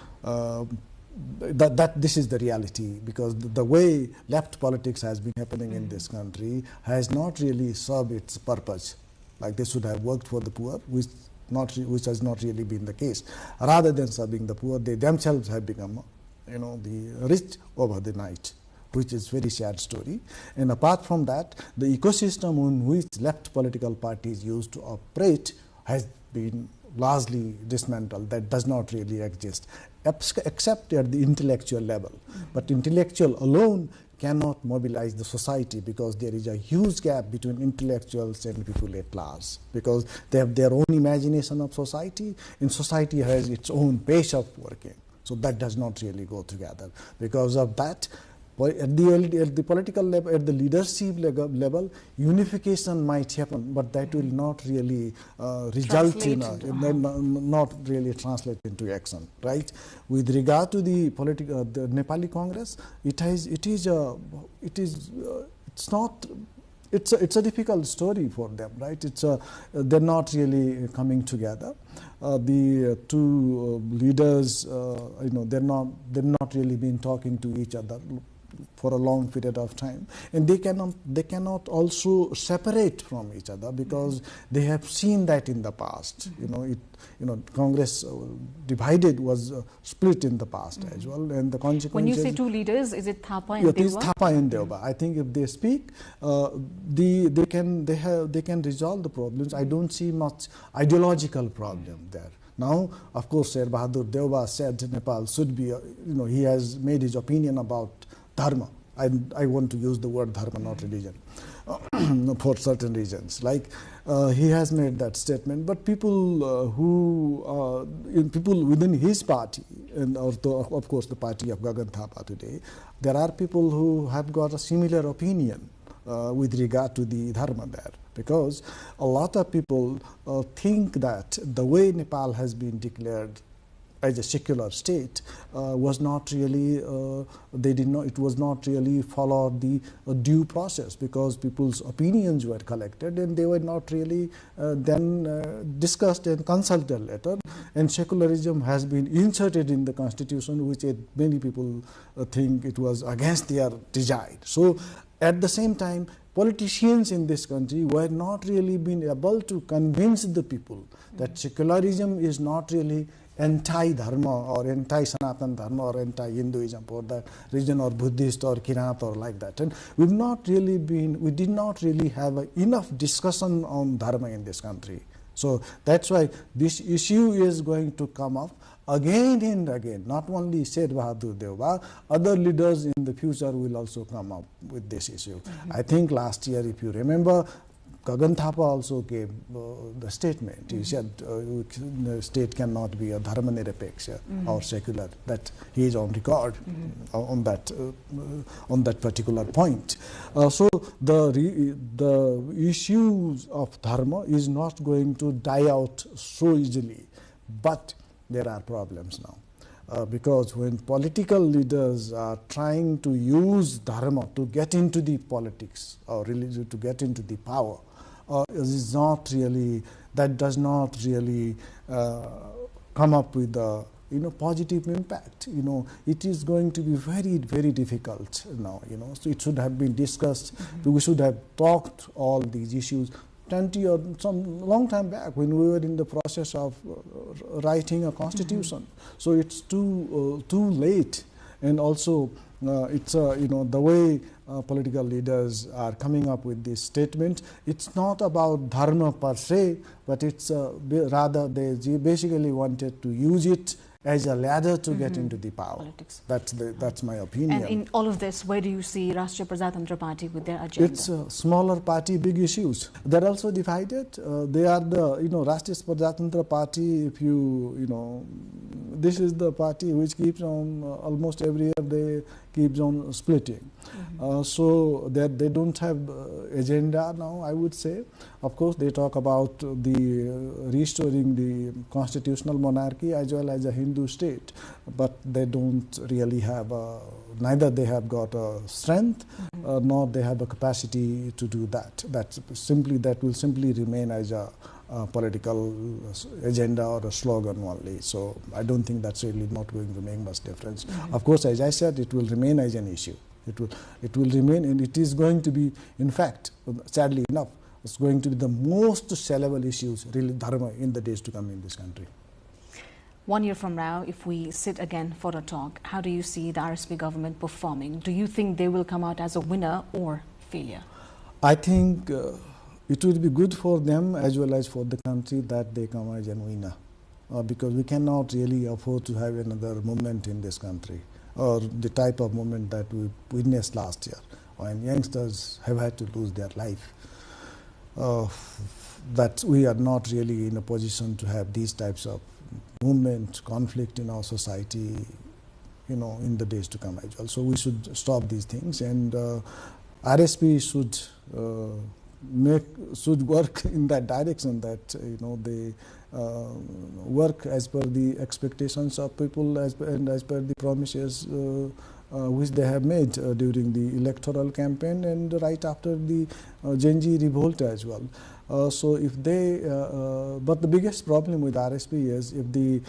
this is the reality, because the way left politics has been happening in this country has not really served its purpose. Like they should have worked for the poor, which has not really been the case. Rather than serving the poor, they themselves have become, the rich over the night. which is very sad story. And apart from that, the ecosystem in which left political parties used to operate has been largely dismantled. That does not really exist, except at the intellectual level. But intellectual alone cannot mobilize the society, because there is a huge gap between intellectuals and people at large, because they have their own imagination of society, and society has its own pace of working. So that does not really go together. Because of that, at the political level, at the leadership level, unification might happen, but that will not really result in not really translate into action, right? With regard to the the Nepali Congress, it's a difficult story for them, right? They're not really coming together. The two leaders, they're not really been talking to each other for a long period of time, and they cannot also separate from each other, because they have seen that in the past. Congress divided was split in the past as well, and the consequences. When you say two leaders, is it Thapa and Deuba? Deuba? It is Thapa and Deuba. I think if they speak, they can resolve the problems. I don't see much ideological problem there. Now, of course, Sher Bahadur Deuba said Nepal should be, he has made his opinion about dharma. I want to use the word dharma, not religion, for certain reasons. Like he has made that statement, but people people within his party, and of course the party of Gagan Thapa today, there are people who have got a similar opinion with regard to the dharma there, because a lot of people think that the way Nepal has been declared as a secular state was not really, it was not really followed the due process, because people's opinions were collected and they were not really then discussed and consulted later, and secularism has been inserted in the constitution, which many people think it was against their desire. So at the same time, politicians in this country were not really being able to convince the people that secularism is not really anti-dharma or anti-Sanatan Dharma or anti-Hinduism for that region, or Buddhist or Kirat or like that. And we did not really have enough discussion on dharma in this country. So that's why this issue is going to come up again and again. Not only Sher Bahadur Deuba, other leaders in the future will also come up with this issue. I think last year, if you remember, Gagan Thapa also gave the statement. He said the state cannot be a dharma nirapeksha or secular. That he is on record on that particular point. So the issues of dharma is not going to die out so easily, but there are problems now. Because when political leaders are trying to use dharma to get into the politics or religion to get into the power, is not really, that does not really come up with a positive impact. It is going to be very, very difficult now. So it should have been discussed. We should have talked all these issues 20 or some long time back when we were in the process of writing a constitution. So it's too late, and also it's the way political leaders are coming up with this statement. It's not about dharma per se, but it's rather they basically wanted to use it as a ladder to get into the power. Politics. That's my opinion. And in all of this, where do you see Rashtriya Prajatantra Party with their agenda? It's a smaller party, big issues. They're also divided. They are the, Rashtriya Prajatantra Party, if this is the party which keeps on, almost every year they keeps on splitting. So that they don't have agenda now, I would say. Of course, they talk about the restoring the constitutional monarchy as well as a Hindu state, but they don't really have neither they have got a strength nor they have a capacity to do that. That will simply remain as a political agenda or a slogan only. So I don't think that's really not going to make much difference. Of course, as I said, it will remain as an issue. It will remain, and it is going to be, in fact, sadly enough, it's going to be the most sellable issues, really, dharma, in the days to come in this country. 1 year from now, if we sit again for a talk, how do you see the RSP government performing? Do you think they will come out as a winner or failure? I think it would be good for them as well as for the country that they come as a winner, because we cannot really afford to have another movement in this country, or the type of movement that we witnessed last year when youngsters have had to lose their life. That we are not really in a position to have these types of movement, conflict in our society, in the days to come as well. So we should stop these things, and RSP should work in that direction, that they work as per the expectations of people and as per the promises which they have made during the electoral campaign and right after the Gen Z revolt as well. So if they, but the biggest problem with RSP is if the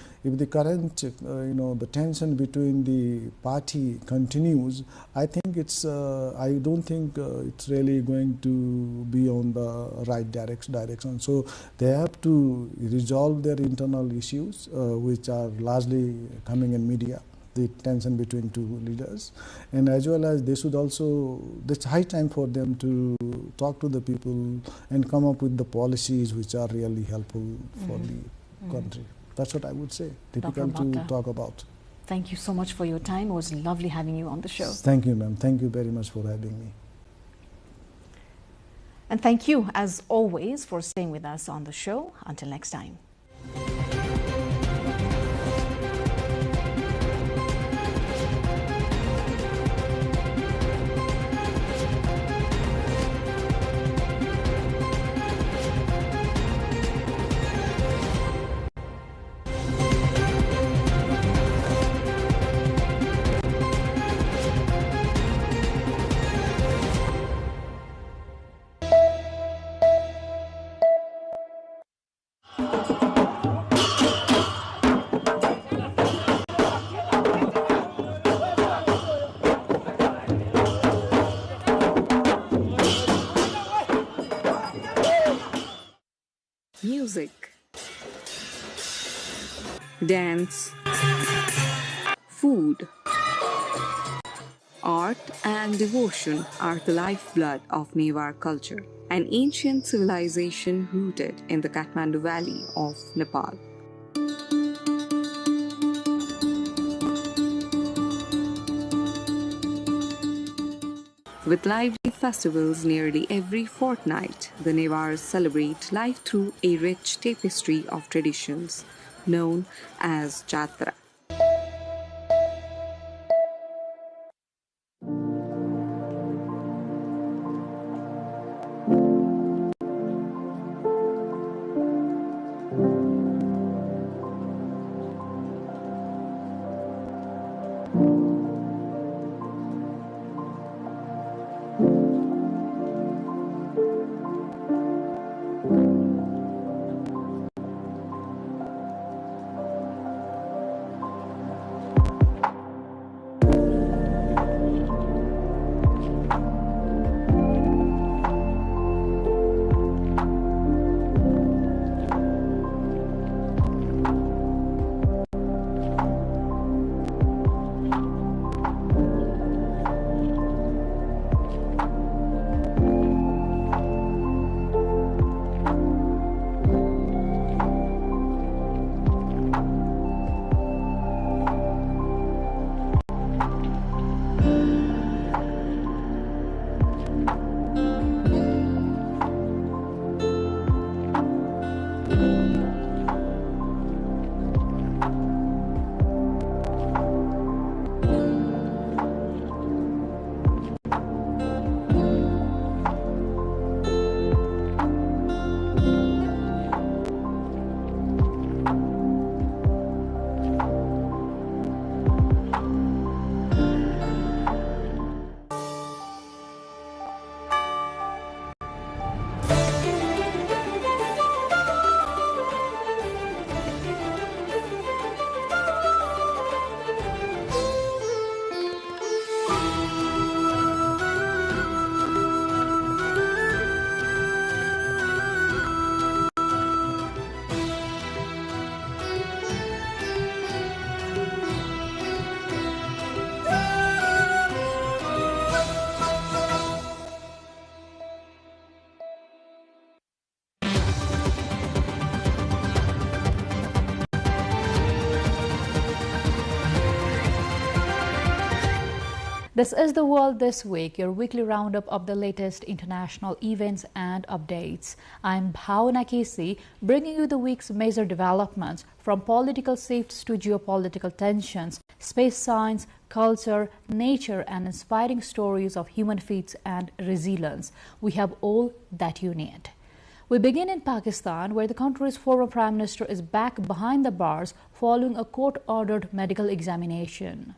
current, the tension between the party continues, I think I don't think it's really going to be on the right direction. So they have to resolve their internal issues, which are largely coming in media, the tension between two leaders, and as well as they should also, it's high time for them to talk to the people and come up with the policies which are really helpful for the country. That's what I would say. Difficult to talk about. Thank you so much for your time. It was lovely having you on the show. Thank you, ma'am. Thank you very much for having me. And thank you, as always, for staying with us on the show. Until next time. Music, dance, food, art and devotion are the lifeblood of Newar culture, an ancient civilization rooted in the Kathmandu Valley of Nepal. With lively festivals nearly every fortnight, the Newars celebrate life through a rich tapestry of traditions known as Jatra. This is The World This Week, your weekly roundup of the latest international events and updates. I'm Bhavana Kesi, bringing you the week's major developments, from political shifts to geopolitical tensions, space science, culture, nature, and inspiring stories of human feats and resilience. We have all that you need. We begin in Pakistan, where the country's former Prime Minister is back behind the bars following a court-ordered medical examination.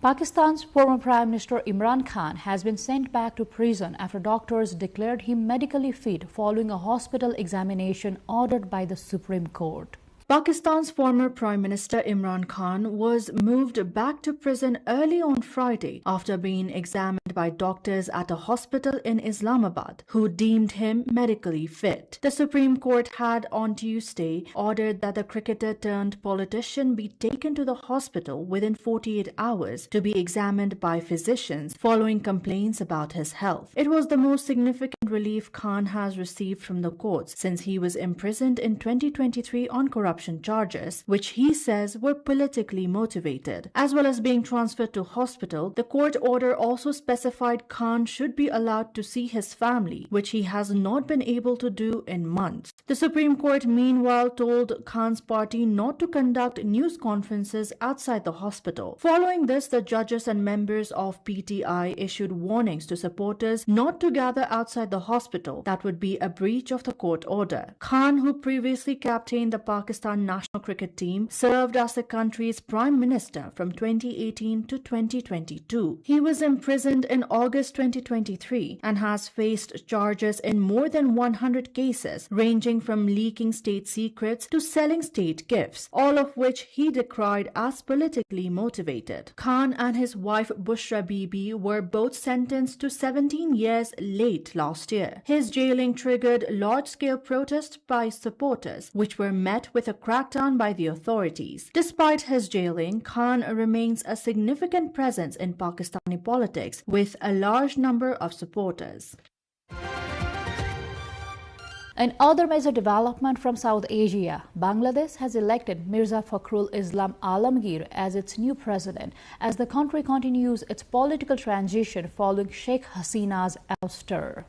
Pakistan's former Prime Minister Imran Khan has been sent back to prison after doctors declared him medically fit following a hospital examination ordered by the Supreme Court. Pakistan's former Prime Minister Imran Khan was moved back to prison early on Friday after being examined by doctors at a hospital in Islamabad, who deemed him medically fit. The Supreme Court had on Tuesday ordered that the cricketer turned politician be taken to the hospital within 48 hours to be examined by physicians following complaints about his health. It was the most significant relief Khan has received from the courts since he was imprisoned in 2023 on corruption charges, which he says were politically motivated. As well as being transferred to hospital, the court order also specified Khan should be allowed to see his family, which he has not been able to do in months. The Supreme Court meanwhile told Khan's party not to conduct news conferences outside the hospital. Following this, the judges and members of PTI issued warnings to supporters not to gather outside the hospital. That would be a breach of the court order. Khan, who previously captained the Pakistan national cricket team, served as the country's prime minister from 2018 to 2022. He was imprisoned in August 2023 and has faced charges in more than 100 cases, ranging from leaking state secrets to selling state gifts, all of which he decried as politically motivated. Khan and his wife Bushra Bibi were both sentenced to 17 years late last year. His jailing triggered large-scale protests by supporters, which were met with a crackdown by the authorities. Despite his jailing, Khan remains a significant presence in Pakistani politics with a large number of supporters. An other major development from South Asia, Bangladesh has elected Mirza Fakhrul Islam Alamgir as its new president as the country continues its political transition following Sheikh Hasina's ouster.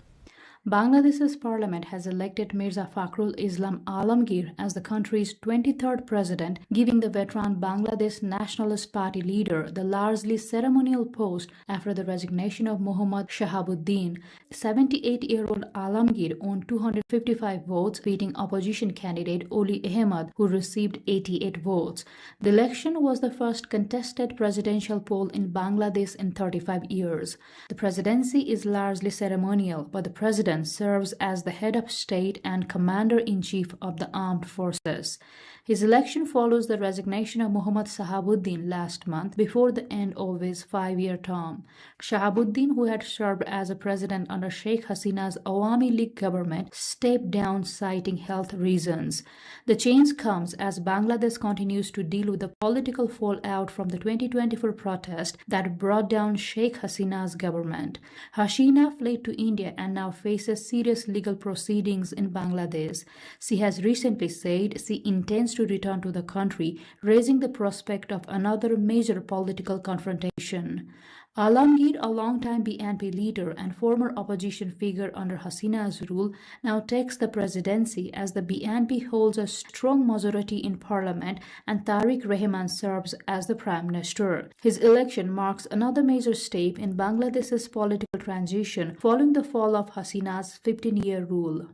Bangladesh's parliament has elected Mirza Fakhrul Islam Alamgir as the country's 23rd president, giving the veteran Bangladesh Nationalist Party leader the largely ceremonial post after the resignation of Muhammad Shahabuddin. 78-year-old Alamgir won 255 votes, beating opposition candidate Oli Ahmed, who received 88 votes. The election was the first contested presidential poll in Bangladesh in 35 years. The presidency is largely ceremonial, but the president serves as the head of state and commander-in-chief of the armed forces. His election follows the resignation of Muhammad Shahabuddin last month before the end of his 5-year term. Shahabuddin, who had served as a president under Sheikh Hasina's Awami League government, stepped down citing health reasons. The change comes as Bangladesh continues to deal with the political fallout from the 2024 protest that brought down Sheikh Hasina's government. Hasina fled to India and now faces serious legal proceedings in Bangladesh. She has recently said she intends to return to the country, raising the prospect of another major political confrontation. Alamgir, a longtime BNP leader and former opposition figure under Hasina's rule, now takes the presidency as the BNP holds a strong majority in parliament and Tariq Rahman serves as the prime minister. His election marks another major step in Bangladesh's political transition following the fall of Hasina's 15-year rule.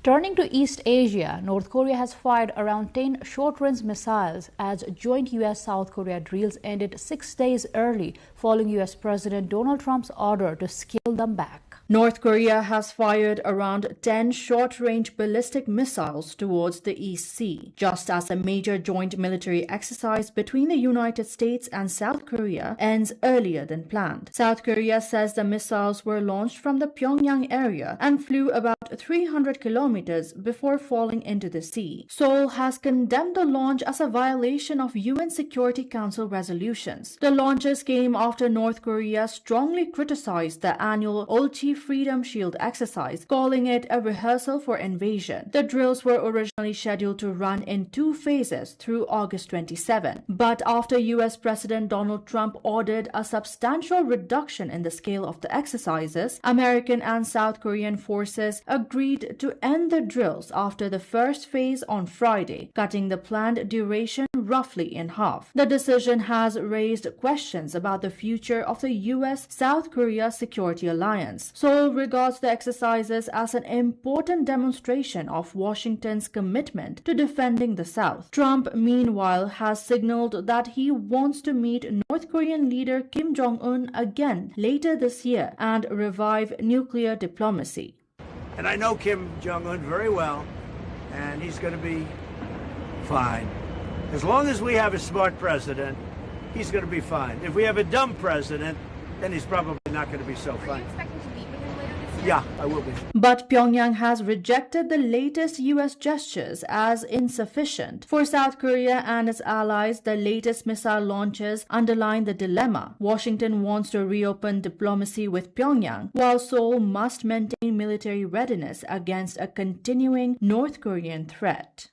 Turning to East Asia, North Korea has fired around 10 short-range missiles as joint U.S.-South Korea drills ended 6 days early following U.S. President Donald Trump's order to scale them back. North Korea has fired around 10 short-range ballistic missiles towards the East Sea, just as a major joint military exercise between the United States and South Korea ends earlier than planned. South Korea says the missiles were launched from the Pyongyang area and flew about 300 kilometers before falling into the sea. Seoul has condemned the launch as a violation of UN Security Council resolutions. The launches came after North Korea strongly criticized the annual Olchi Turkey Freedom Shield exercise, calling it a rehearsal for invasion. The drills were originally scheduled to run in 2 phases through August 27, but after US President Donald Trump ordered a substantial reduction in the scale of the exercises, American and South Korean forces agreed to end the drills after the first phase on Friday, cutting the planned duration roughly in half. The decision has raised questions about the future of the US-South Korea security alliance. Seoul regards the exercises as an important demonstration of Washington's commitment to defending the South. Trump, meanwhile, has signaled that he wants to meet North Korean leader Kim Jong-un again later this year and revive nuclear diplomacy. And I know Kim Jong-un very well, and he's going to be fine. As long as we have a smart president, he's going to be fine. If we have a dumb president, then he's probably not going to be so fine. Yeah, I will be. But Pyongyang has rejected the latest U.S. gestures as insufficient. For South Korea and its allies, the latest missile launches underline the dilemma. Washington wants to reopen diplomacy with Pyongyang, while Seoul must maintain military readiness against a continuing North Korean threat.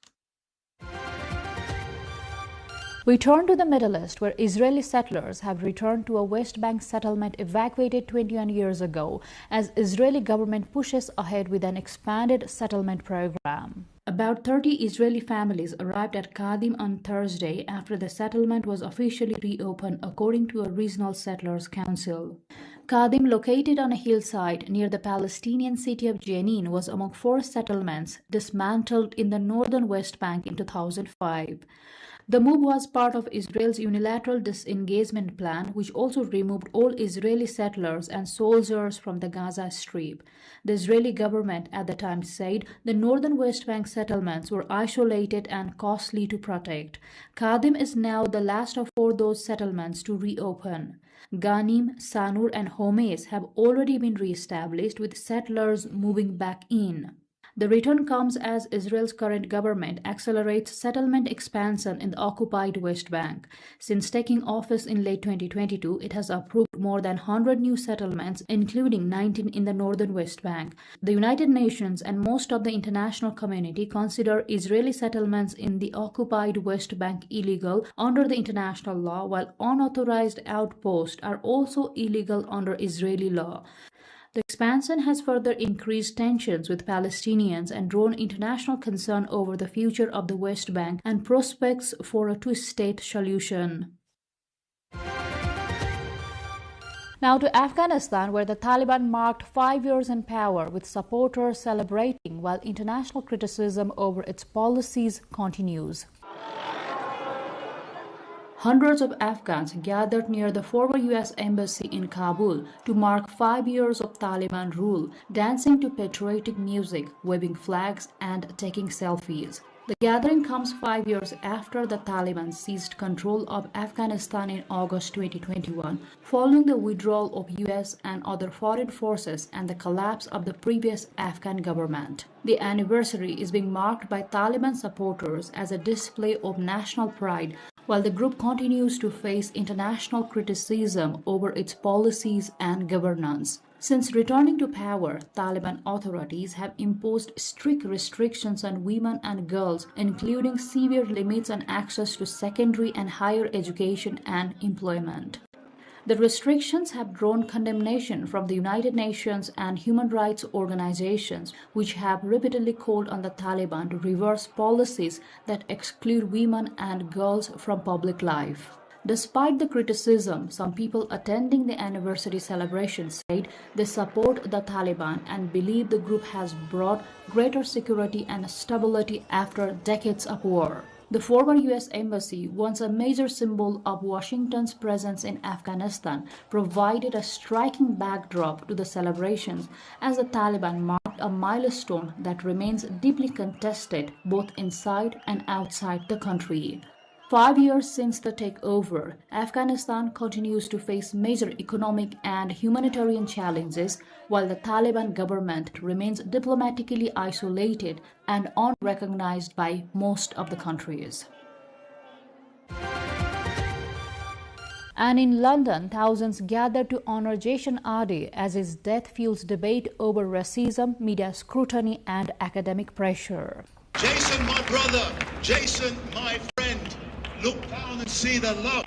We turn to the Middle East, where Israeli settlers have returned to a West Bank settlement evacuated 21 years ago as Israeli government pushes ahead with an expanded settlement program. About 30 Israeli families arrived at Kadim on Thursday after the settlement was officially reopened, according to a regional settlers council. Kadim, located on a hillside near the Palestinian city of Jenin, was among 4 settlements dismantled in the northern West Bank in 2005. The move was part of Israel's unilateral disengagement plan, which also removed all Israeli settlers and soldiers from the Gaza Strip. The Israeli government at the time said the northern West Bank settlements were isolated and costly to protect. Kadim is now the last of 4 those settlements to reopen. Ghanim, Sanur, and Homes have already been re-established, with settlers moving back in. The return comes as Israel's current government accelerates settlement expansion in the occupied West Bank. Since taking office in late 2022, it has approved more than 100 new settlements, including 19 in the northern West Bank. The United Nations and most of the international community consider Israeli settlements in the occupied West Bank illegal under the international law, while unauthorized outposts are also illegal under Israeli law. The expansion has further increased tensions with Palestinians and drawn international concern over the future of the West Bank and prospects for a two-state solution. Now to Afghanistan, where the Taliban marked 5 years in power, with supporters celebrating while international criticism over its policies continues. Hundreds of Afghans gathered near the former U.S. Embassy in Kabul to mark 5 years of Taliban rule, dancing to patriotic music, waving flags, and taking selfies. The gathering comes 5 years after the Taliban seized control of Afghanistan in August 2021, following the withdrawal of U.S. and other foreign forces and the collapse of the previous Afghan government. The anniversary is being marked by Taliban supporters as a display of national pride, while the group continues to face international criticism over its policies and governance. Since returning to power, Taliban authorities have imposed strict restrictions on women and girls, including severe limits on access to secondary and higher education and employment. The restrictions have drawn condemnation from the United Nations and human rights organizations, which have repeatedly called on the Taliban to reverse policies that exclude women and girls from public life. Despite the criticism, some people attending the anniversary celebration said they support the Taliban and believe the group has brought greater security and stability after decades of war. The former U.S. Embassy, once a major symbol of Washington's presence in Afghanistan, provided a striking backdrop to the celebrations as the Taliban marked a milestone that remains deeply contested both inside and outside the country. 5 years since the takeover, Afghanistan continues to face major economic and humanitarian challenges, while the Taliban government remains diplomatically isolated and unrecognized by most of the countries. And in London, thousands gathered to honor Jason Ardai as his death fuels debate over racism, media scrutiny and academic pressure. Jason, my brother, Jason, my friend, look down and see the love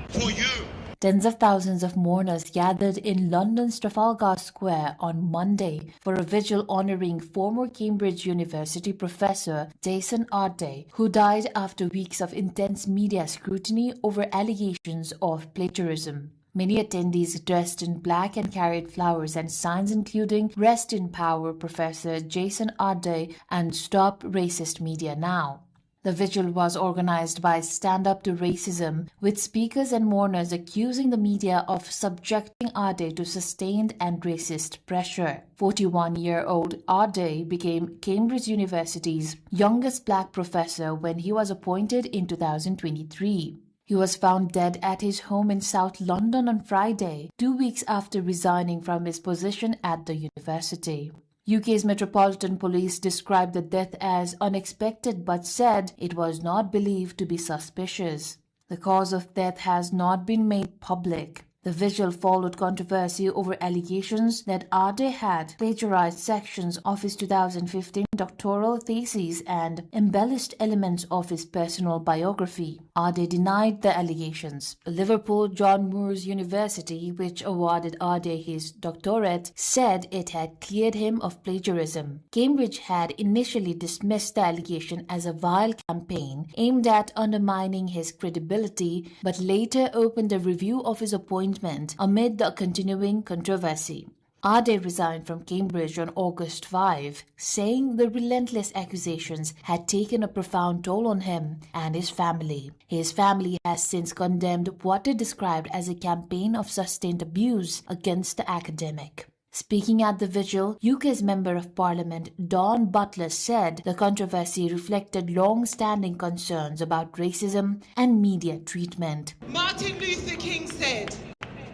for you. Tens of thousands of mourners gathered in London's Trafalgar Square on Monday for a vigil honoring former Cambridge University professor Jason Ardai, who died after weeks of intense media scrutiny over allegations of plagiarism. Many attendees dressed in black and carried flowers and signs including "Rest in Power, Professor Jason Ardai" and "Stop Racist Media Now." The vigil was organized by Stand Up to Racism, with speakers and mourners accusing the media of subjecting Ardai to sustained and racist pressure. 41-year-old Ardai became Cambridge University's youngest black professor when he was appointed in 2023. He was found dead at his home in South London on Friday, 2 weeks after resigning from his position at the university. UK's Metropolitan Police described the death as unexpected but said it was not believed to be suspicious. The cause of death has not been made public. The vigil followed controversy over allegations that Ardai had plagiarized sections of his 2015 doctoral thesis and embellished elements of his personal biography. Ardai denied the allegations. Liverpool John Moores University, which awarded Ardai his doctorate, said it had cleared him of plagiarism. Cambridge had initially dismissed the allegation as a vile campaign aimed at undermining his credibility, but later opened a review of his appointment amid the continuing controversy. Ardai resigned from Cambridge on August 5, saying the relentless accusations had taken a profound toll on him and his family. His family has since condemned what it described as a campaign of sustained abuse against the academic. Speaking at the vigil, UK's Member of Parliament Dawn Butler said the controversy reflected long-standing concerns about racism and media treatment. Martin Luther King said,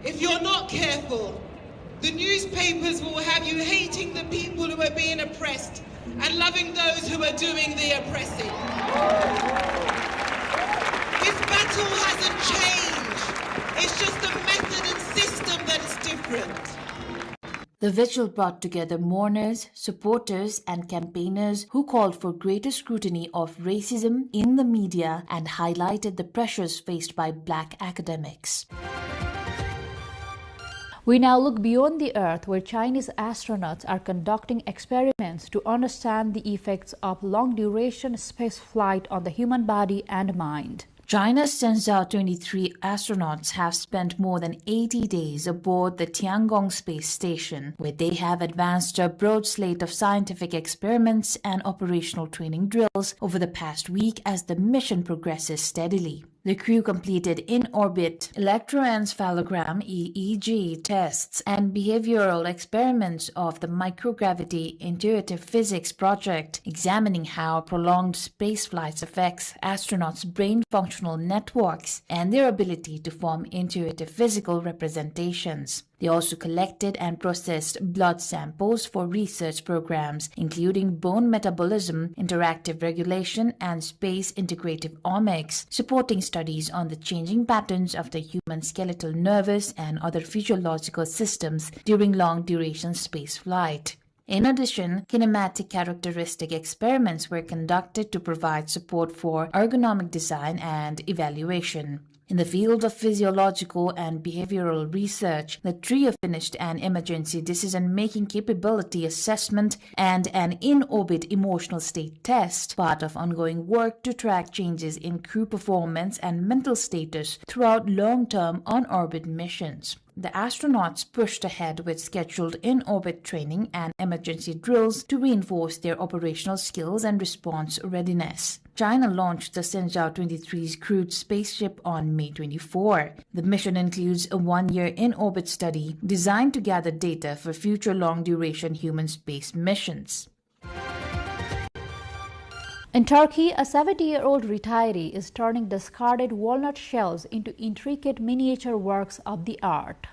"If you're not careful, the newspapers will have you hating the people who are being oppressed and loving those who are doing the oppressing." This battle hasn't changed. It's just the method and system that is different. The vigil brought together mourners, supporters, and campaigners who called for greater scrutiny of racism in the media and highlighted the pressures faced by black academics. We now look beyond the Earth, where Chinese astronauts are conducting experiments to understand the effects of long-duration space flight on the human body and mind. China's Shenzhou 23 astronauts have spent more than 80 days aboard the Tiangong space station, where they have advanced a broad slate of scientific experiments and operational training drills over the past week as the mission progresses steadily. The crew completed in-orbit electroencephalogram (EEG) tests and behavioral experiments of the microgravity intuitive physics project, examining how prolonged space flights affects astronauts' brain functional networks and their ability to form intuitive physical representations. They also collected and processed blood samples for research programs, including bone metabolism, interactive regulation, and space integrative omics, supporting studies on the changing patterns of the human skeletal nervous and other physiological systems during long-duration spaceflight. In addition, kinematic characteristic experiments were conducted to provide support for ergonomic design and evaluation. In the field of physiological and behavioral research, the trio finished an emergency decision-making capability assessment and an in-orbit emotional state test, part of ongoing work to track changes in crew performance and mental status throughout long-term on-orbit missions. The astronauts pushed ahead with scheduled in-orbit training and emergency drills to reinforce their operational skills and response readiness. China launched the Shenzhou 23's crewed spaceship on May 24. The mission includes a one-year in-orbit study designed to gather data for future long-duration human space missions. In Turkey, a 70-year-old retiree is turning discarded walnut shells into intricate miniature works of the art.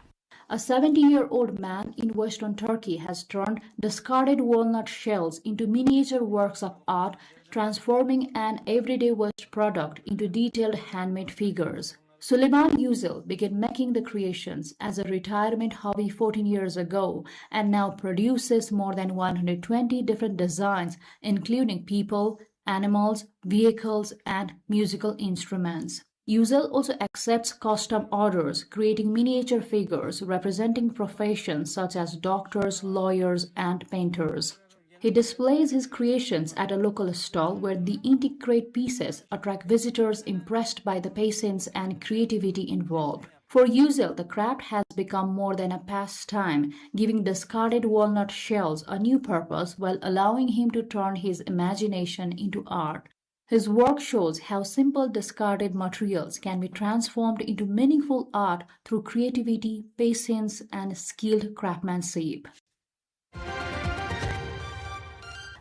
A 70-year-old man in western Turkey has turned discarded walnut shells into miniature works of art, transforming an everyday waste product into detailed handmade figures. Suleiman Yücel began making the creations as a retirement hobby 14 years ago and now produces more than 120 different designs, including people, animals, vehicles, and musical instruments. Yücel also accepts custom orders, creating miniature figures representing professions such as doctors, lawyers, and painters. He displays his creations at a local stall where the intricate pieces attract visitors impressed by the patience and creativity involved. For Yücel, the craft has become more than a pastime, giving discarded walnut shells a new purpose while allowing him to turn his imagination into art. His work shows how simple discarded materials can be transformed into meaningful art through creativity, patience, and skilled craftsmanship.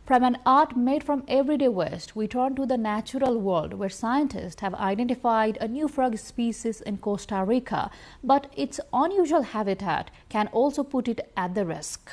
From an art made from everyday waste, we turn to the natural world, where scientists have identified a new frog species in Costa Rica, but its unusual habitat can also put it at the risk.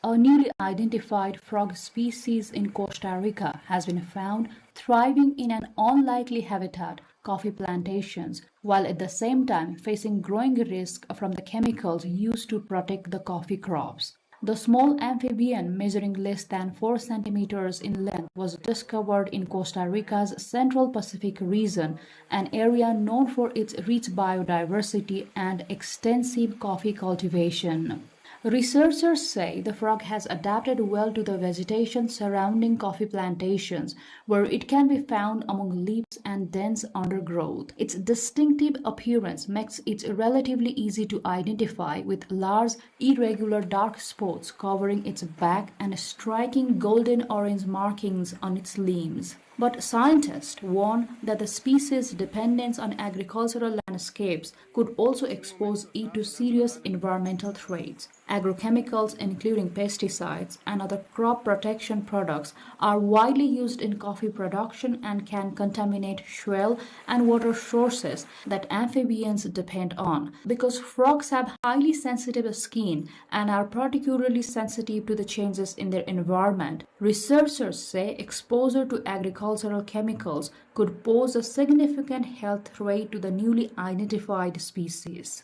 A newly identified frog species in Costa Rica has been found thriving in an unlikely habitat, coffee plantations, while at the same time facing growing risk from the chemicals used to protect the coffee crops. The small amphibian, measuring less than 4 centimeters in length, was discovered in Costa Rica's Central Pacific region, an area known for its rich biodiversity and extensive coffee cultivation. Researchers say the frog has adapted well to the vegetation surrounding coffee plantations, where it can be found among leaves and dense undergrowth. Its distinctive appearance makes it relatively easy to identify, with large, irregular dark spots covering its back and striking golden-orange markings on its limbs. But scientists warn that the species' dependence on agricultural landscapes could also expose it to serious environmental threats. Agrochemicals, including pesticides and other crop protection products, are widely used in coffee production and can contaminate soil and water sources that amphibians depend on. Because frogs have highly sensitive skin and are particularly sensitive to the changes in their environment, researchers say exposure to agricultural chemicals could pose a significant health threat to the newly identified species.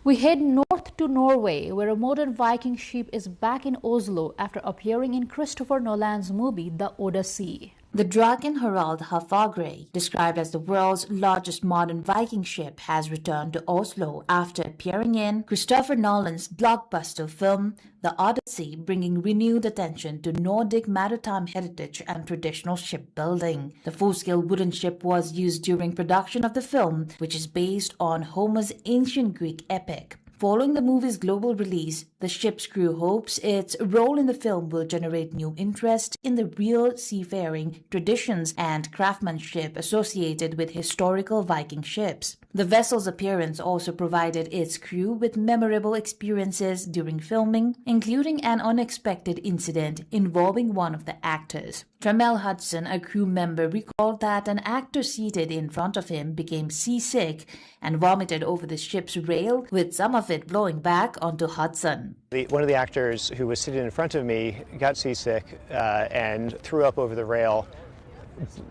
We head north to Norway, where a modern Viking ship is back in Oslo after appearing in Christopher Nolan's movie The Odyssey. The Draken Harald Hafagre, described as the world's largest modern Viking ship, has returned to Oslo after appearing in Christopher Nolan's blockbuster film The Odyssey, bringing renewed attention to Nordic maritime heritage and traditional shipbuilding. The full-scale wooden ship was used during production of the film, which is based on Homer's ancient Greek epic. Following the movie's global release, the ship's crew hopes its role in the film will generate new interest in the real seafaring traditions and craftsmanship associated with historical Viking ships. The vessel's appearance also provided its crew with memorable experiences during filming, including an unexpected incident involving one of the actors. Tramell Hudson, a crew member, recalled that an actor seated in front of him became seasick and vomited over the ship's rail, with some of it blowing back onto Hudson. One of the actors who was sitting in front of me got seasick and threw up over the rail.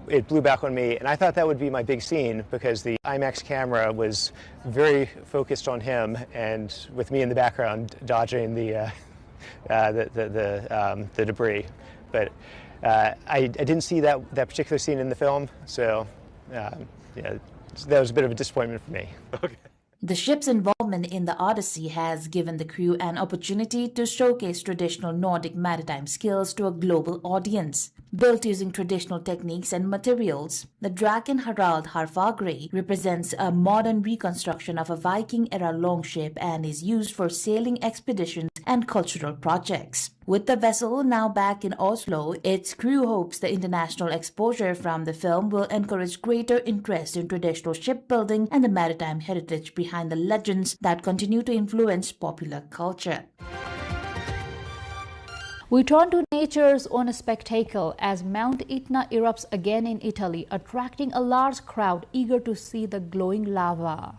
It blew back on me, and I thought that would be my big scene because the IMAX camera was very focused on him, and with me in the background dodging the debris. But I didn't see that particular scene in the film, so yeah, that was a bit of a disappointment for me. Okay. The ship's involvement in the Odyssey has given the crew an opportunity to showcase traditional Nordic maritime skills to a global audience. Built using traditional techniques and materials, the Draken Harald Hafagre represents a modern reconstruction of a Viking-era longship and is used for sailing expeditions and cultural projects. With the vessel now back in Oslo, its crew hopes the international exposure from the film will encourage greater interest in traditional shipbuilding and the maritime heritage behind the legends that continue to influence popular culture. We turn to nature's own spectacle as Mount Etna erupts again in Italy, attracting a large crowd eager to see the glowing lava.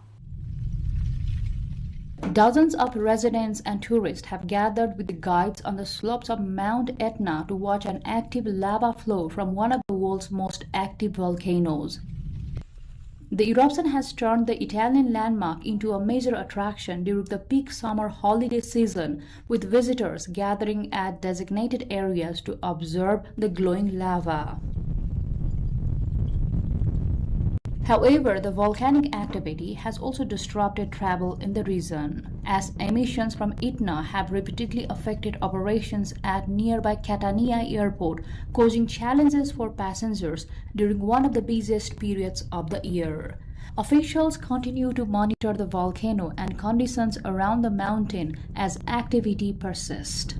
Dozens of residents and tourists have gathered with the guides on the slopes of Mount Etna to watch an active lava flow from one of the world's most active volcanoes. The eruption has turned the Italian landmark into a major attraction during the peak summer holiday season, with visitors gathering at designated areas to observe the glowing lava. However, the volcanic activity has also disrupted travel in the region, as emissions from Etna have repeatedly affected operations at nearby Catania airport, causing challenges for passengers during one of the busiest periods of the year. Officials continue to monitor the volcano and conditions around the mountain as activity persists.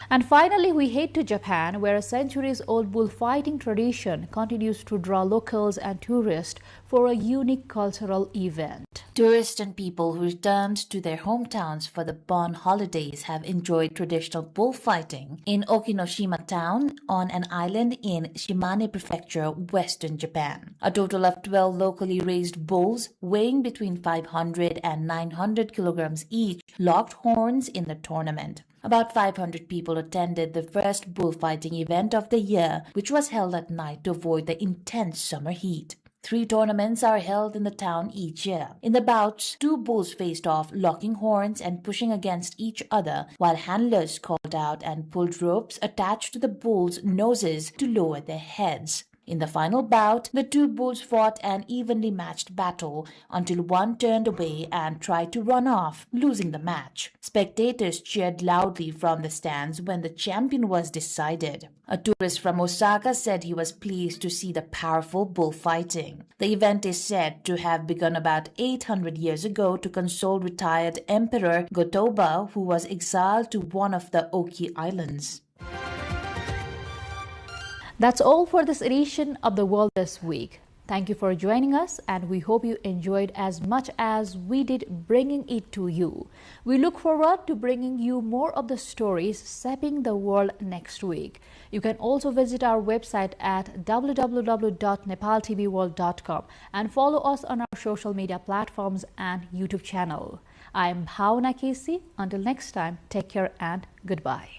And finally, we head to Japan, where a centuries-old bullfighting tradition continues to draw locals and tourists for a unique cultural event. Tourists and people who returned to their hometowns for the Bon holidays have enjoyed traditional bullfighting in Okinoshima town on an island in Shimane Prefecture, western Japan. A total of 12 locally raised bulls, weighing between 500 and 900 kilograms each, locked horns in the tournament. About 500 people attended the first bullfighting event of the year, which was held at night to avoid the intense summer heat. 3 tournaments are held in the town each year. In the bouts, 2 bulls faced off, locking horns and pushing against each other, while handlers called out and pulled ropes attached to the bulls' noses to lower their heads. In the final bout, the 2 bulls fought an evenly matched battle until one turned away and tried to run off, losing the match. Spectators cheered loudly from the stands when the champion was decided. A tourist from Osaka said he was pleased to see the powerful bullfighting. The event is said to have begun about 800 years ago to console retired Emperor Go-Toba, who was exiled to one of the Oki Islands. That's all for this edition of The World This Week. Thank you for joining us, and we hope you enjoyed as much as we did bringing it to you. We look forward to bringing you more of the stories shaping the world next week. You can also visit our website at www.nepaltelevision.com and follow us on our social media platforms and YouTube channel. I am Bhavna Casey. Until next time, take care and goodbye.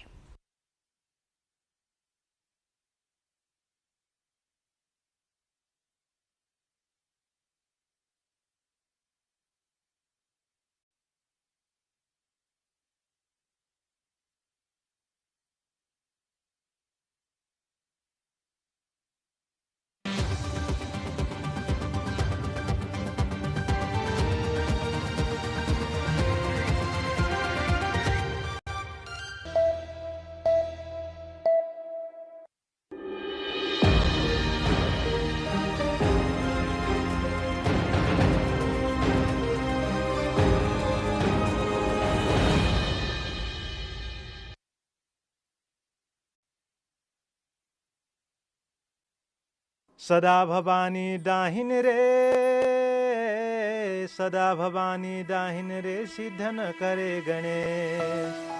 सदा भवानी दाहिन रे, सदा भवानी दाहिन रे, सिद्ध न करे Ganesh.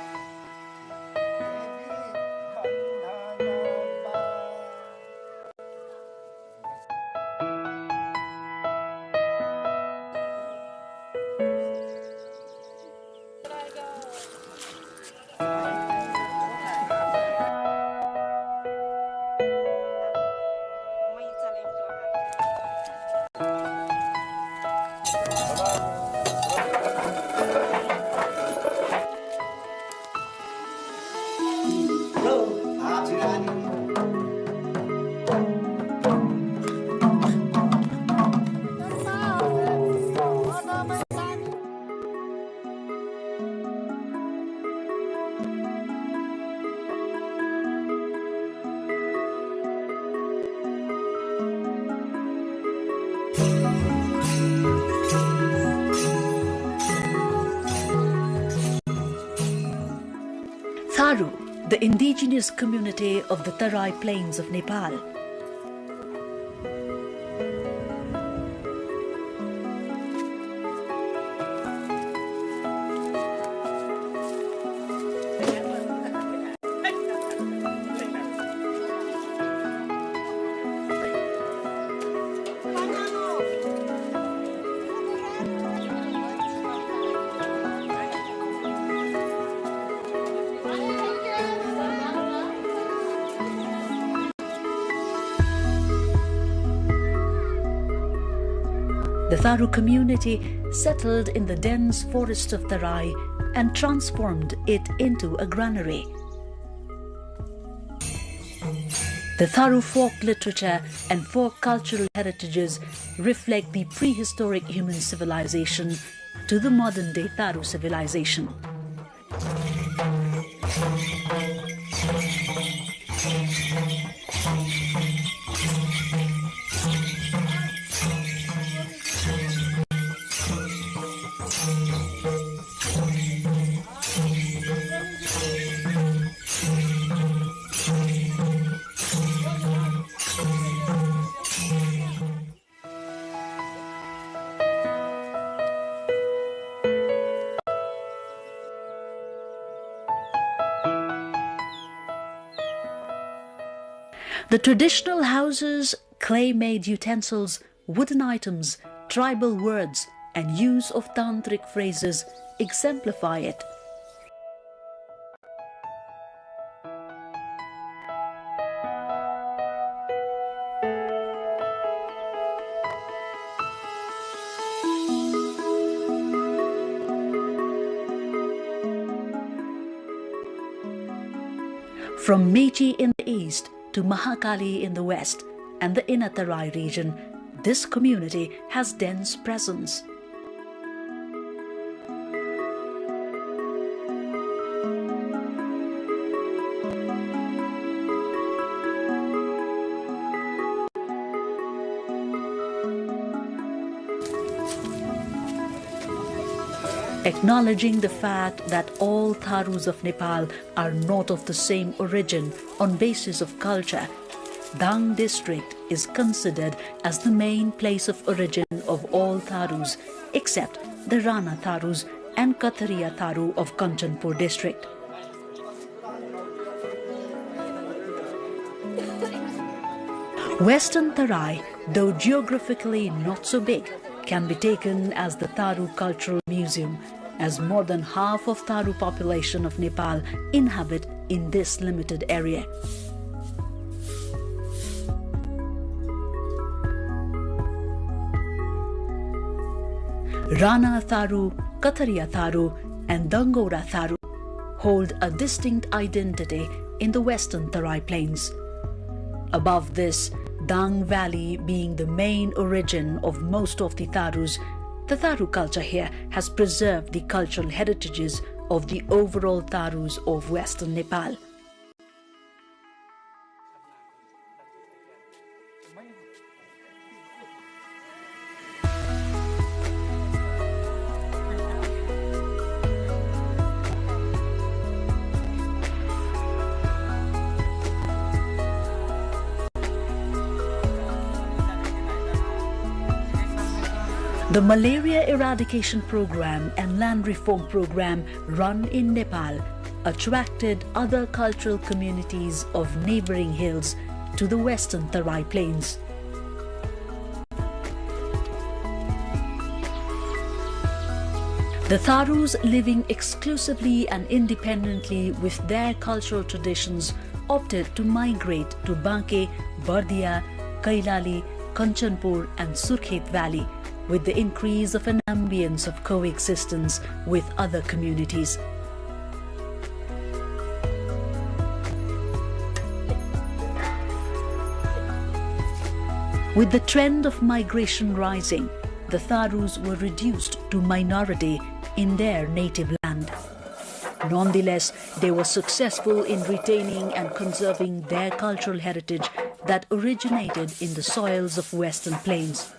Tharu, the indigenous community of the Tarai Plains of Nepal. The Tharu community settled in the dense forest of Tarai and transformed it into a granary. The Tharu folk literature and folk cultural heritages reflect the prehistoric human civilization to the modern-day Tharu civilization. The traditional houses, clay-made utensils, wooden items, tribal words and use of tantric phrases exemplify it. From Meiji in the east to Mahakali in the west and the inner Tarai region, this community has dense presence. Acknowledging the fact that all Tharus of Nepal are not of the same origin on basis of culture, Dang district is considered as the main place of origin of all Tharus except the Rana Tharus and Kataria Tharu of Kanchanpur district. Western Tarai, though geographically not so big, can be taken as the Tharu Cultural Museum, as more than half of Tharu population of Nepal inhabit in this limited area. Rana Tharu, Kataria Tharu and Dangora Tharu hold a distinct identity in the Western Tarai Plains. Above this, Dang Valley being the main origin of most of the Tharus, the Tharu culture here has preserved the cultural heritages of the overall Tharus of Western Nepal. The malaria eradication program and land reform program run in Nepal attracted other cultural communities of neighboring hills to the Western Tarai Plains. The Tharus living exclusively and independently with their cultural traditions opted to migrate to Banke, Bardia, Kailali, Kanchanpur and Surkhet Valley, with the increase of an ambience of coexistence with other communities. With the trend of migration rising, the Tharus were reduced to minority in their native land. Nonetheless, they were successful in retaining and conserving their cultural heritage that originated in the soils of Western Plains.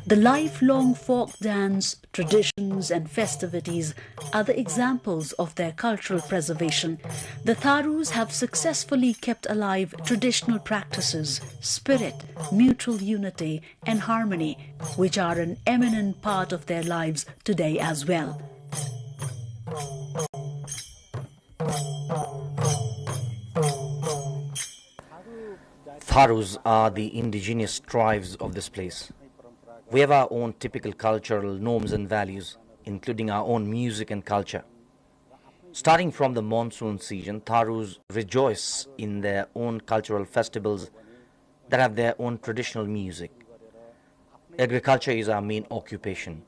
The lifelong folk dance, traditions and festivities are the examples of their cultural preservation. The Tharus have successfully kept alive traditional practices, spirit, mutual unity and harmony, which are an eminent part of their lives today as well. Tharus are the indigenous tribes of this place. We have our own typical cultural norms and values, including our own music and culture. Starting from the monsoon season, Tharus rejoice in their own cultural festivals that have their own traditional music. Agriculture is our main occupation,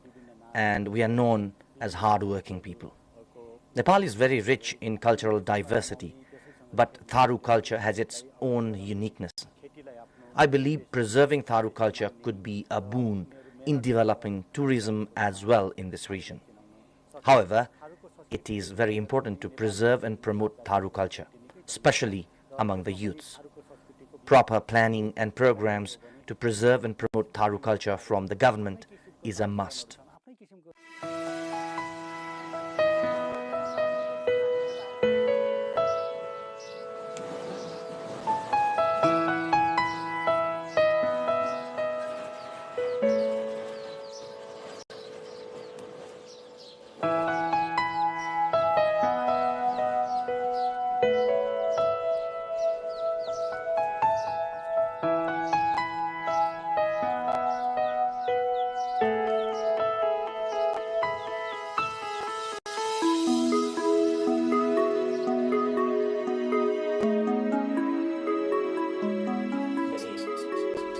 and we are known as hard-working people. Nepal is very rich in cultural diversity, but Tharu culture has its own uniqueness. I believe preserving Tharu culture could be a boon in developing tourism as well in this region. However, it is very important to preserve and promote Tharu culture, especially among the youths. Proper planning and programs to preserve and promote Tharu culture from the government is a must.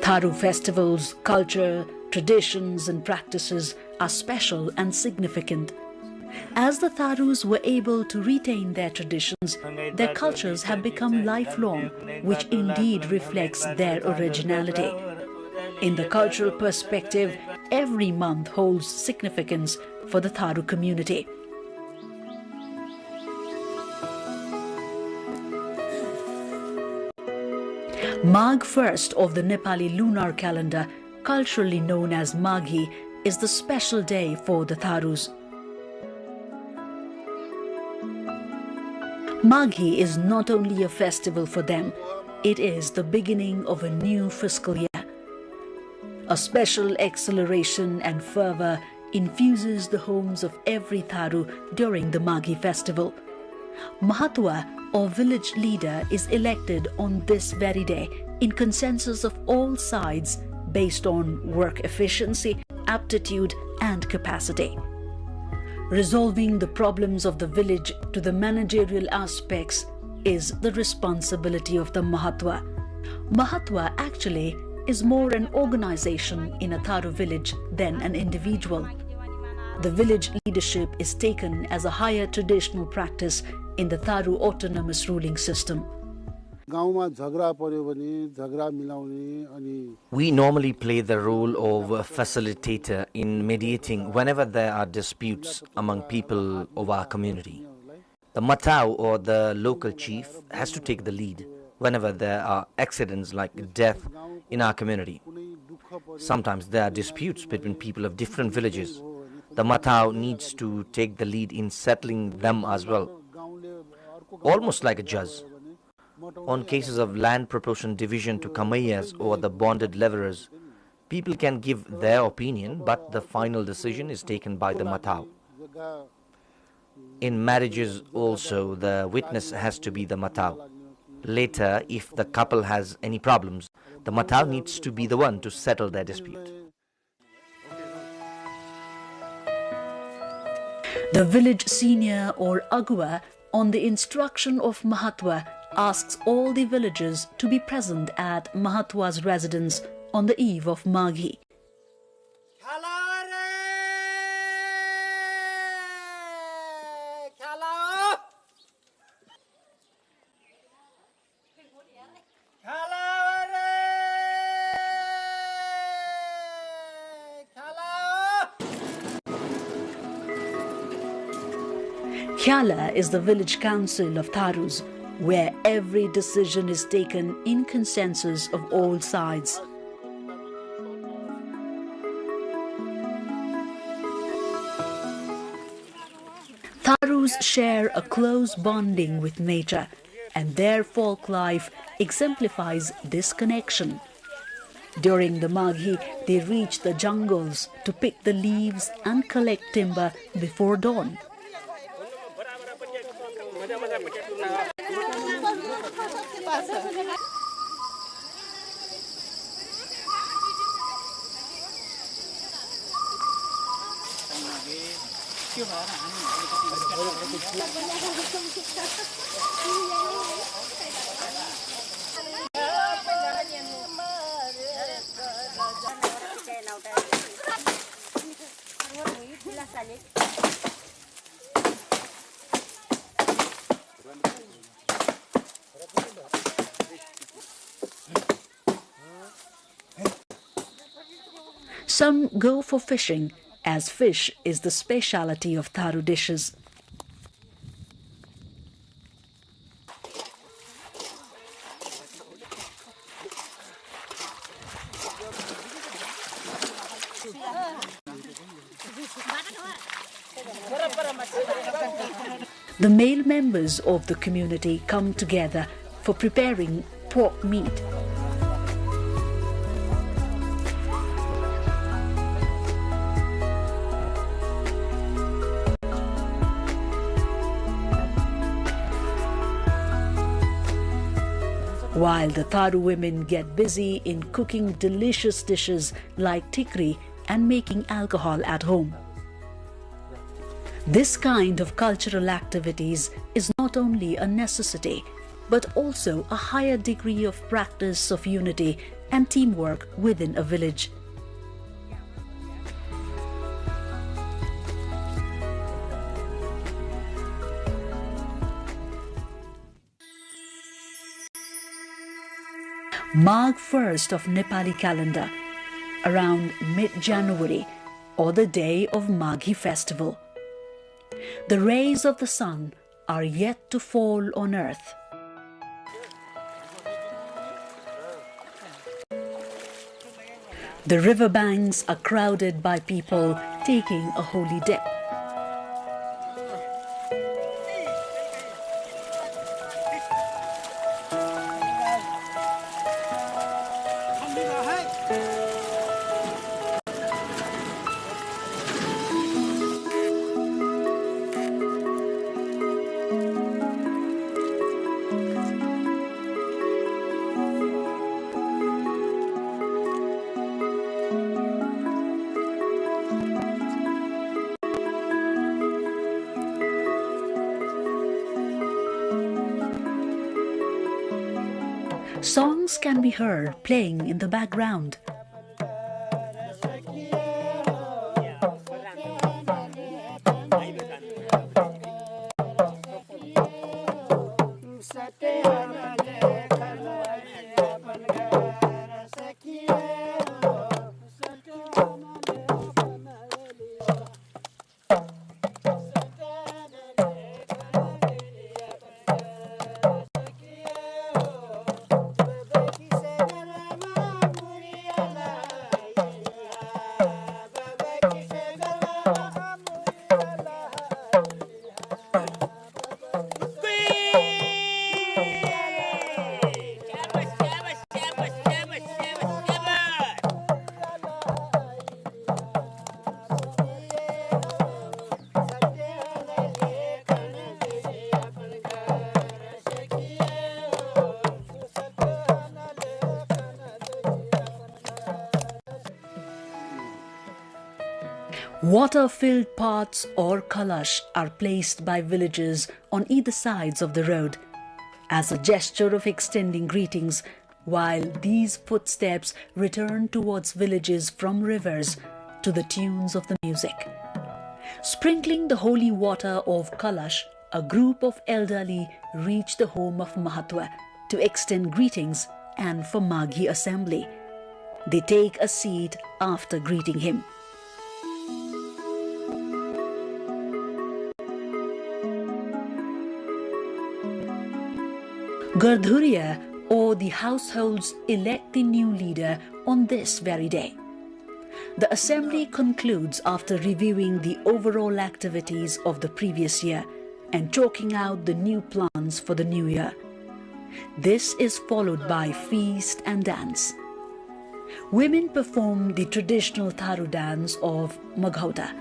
Tharu festivals, culture, traditions and practices are special and significant. As the Tharus were able to retain their traditions, their cultures have become lifelong, which indeed reflects their originality. In the cultural perspective, every month holds significance for the Tharu community. Magh 1st of the Nepali lunar calendar, culturally known as Maghi, is the special day for the Tharus. Maghi is not only a festival for them, it is the beginning of a new fiscal year. A special acceleration and fervour infuses the homes of every Tharu during the Maghi festival. Mahatwa, or village leader, is elected on this very day in consensus of all sides based on work efficiency, aptitude and capacity. Resolving the problems of the village to the managerial aspects is the responsibility of the Mahatwa. Mahatwa actually is more an organization in a Tharu village than an individual. The village leadership is taken as a higher traditional practice in the Tharu autonomous ruling system. We normally play the role of a facilitator in mediating whenever there are disputes among people of our community. The Matau, or the local chief, has to take the lead whenever there are accidents like death in our community. Sometimes there are disputes between people of different villages. The Matau needs to take the lead in settling them as well, almost like a judge. On cases of land proportion division to Kamayas or the bonded leverers, people can give their opinion, but the final decision is taken by the Matau. In marriages also, the witness has to be the Matau. Later, if the couple has any problems, the Matau needs to be the one to settle their dispute. The village senior or Agua, on the instruction of Mahatwa, asks all the villagers to be present at Mahatwa's residence on the eve of Maghi. Khyala is the village council of Tharus, where every decision is taken in consensus of all sides. Tharus share a close bonding with nature, and their folk life exemplifies this connection. During the Maghi, they reach the jungles to pick the leaves and collect timber before dawn. Some go for fishing, as fish is the speciality of Tharu dishes. The male members of the community come together for preparing pork meat. While the Tharu women get busy in cooking delicious dishes like tikri and making alcohol at home. This kind of cultural activities is not only a necessity, but also a higher degree of practice of unity and teamwork within a village. Magh 1st of Nepali calendar, around mid-January, or the day of Maghi festival. The rays of the sun are yet to fall on earth. The riverbanks are crowded by people taking a holy dip. Songs can be heard playing in the background. Water-filled pots or kalash are placed by villagers on either sides of the road as a gesture of extending greetings, while these footsteps return towards villages from rivers to the tunes of the music. Sprinkling the holy water of kalash, a group of elderly reach the home of Mahatwa to extend greetings and for Maghi assembly. They take a seat after greeting him. Gardhuria, or the households, elect the new leader on this very day. The assembly concludes after reviewing the overall activities of the previous year and chalking out the new plans for the new year. This is followed by feast and dance. Women perform the traditional Tharu dance of Maghota.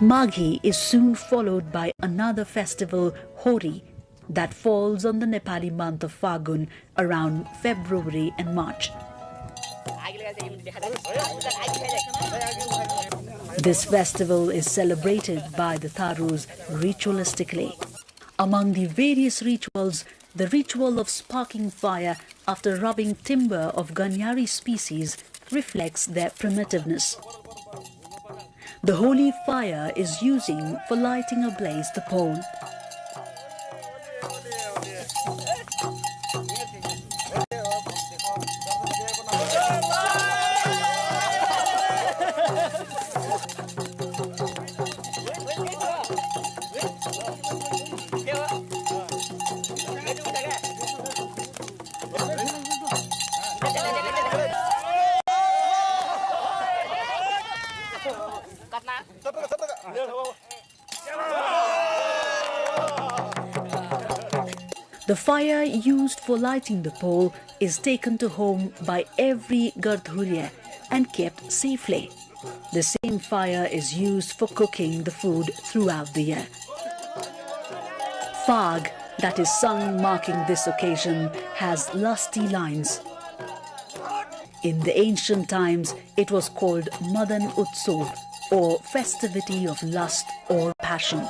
Maghi is soon followed by another festival, Hori, that falls on the Nepali month of Fagun around February and March. This festival is celebrated by the Tharus ritualistically. Among the various rituals, the ritual of sparking fire after rubbing timber of Ganyari species reflects their primitiveness. The holy fire is using for lighting ablaze the pole. The fire used for lighting the pole is taken to home by every Gardhurya and kept safely. The same fire is used for cooking the food throughout the year. Fag, that is sung marking this occasion, has lusty lines. In the ancient times, it was called Madan Utsov, or festivity of lust or passion.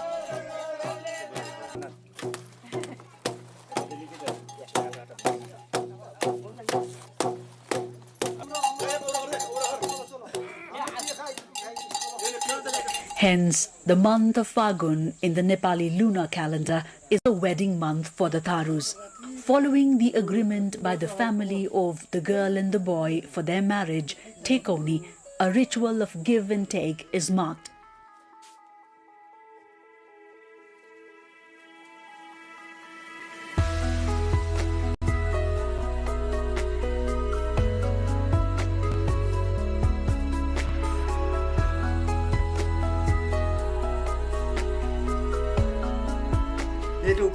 Hence, the month of Fagun in the Nepali lunar calendar is a wedding month for the Tharus. Following the agreement by the family of the girl and the boy for their marriage, Tekoni, a ritual of give and take, is marked.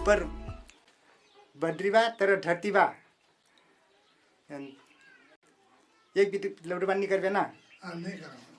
ऊपर बद्रीबा तर धरतीबा एक भी लौटबान नहीं कर ना नहीं कर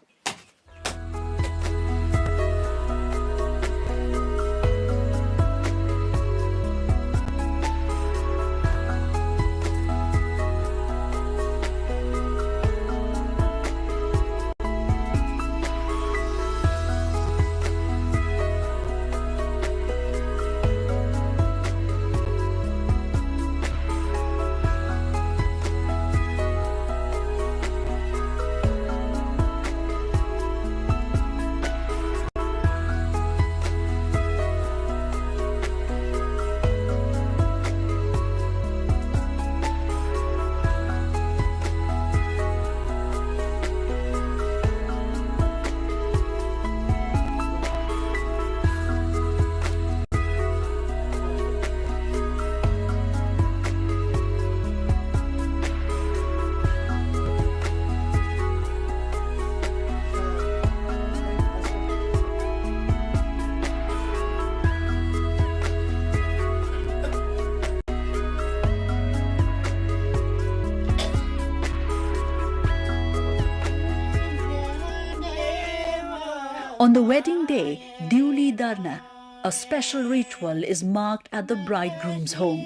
On the wedding day, Diuli Darna, a special ritual is marked at the bridegroom's home.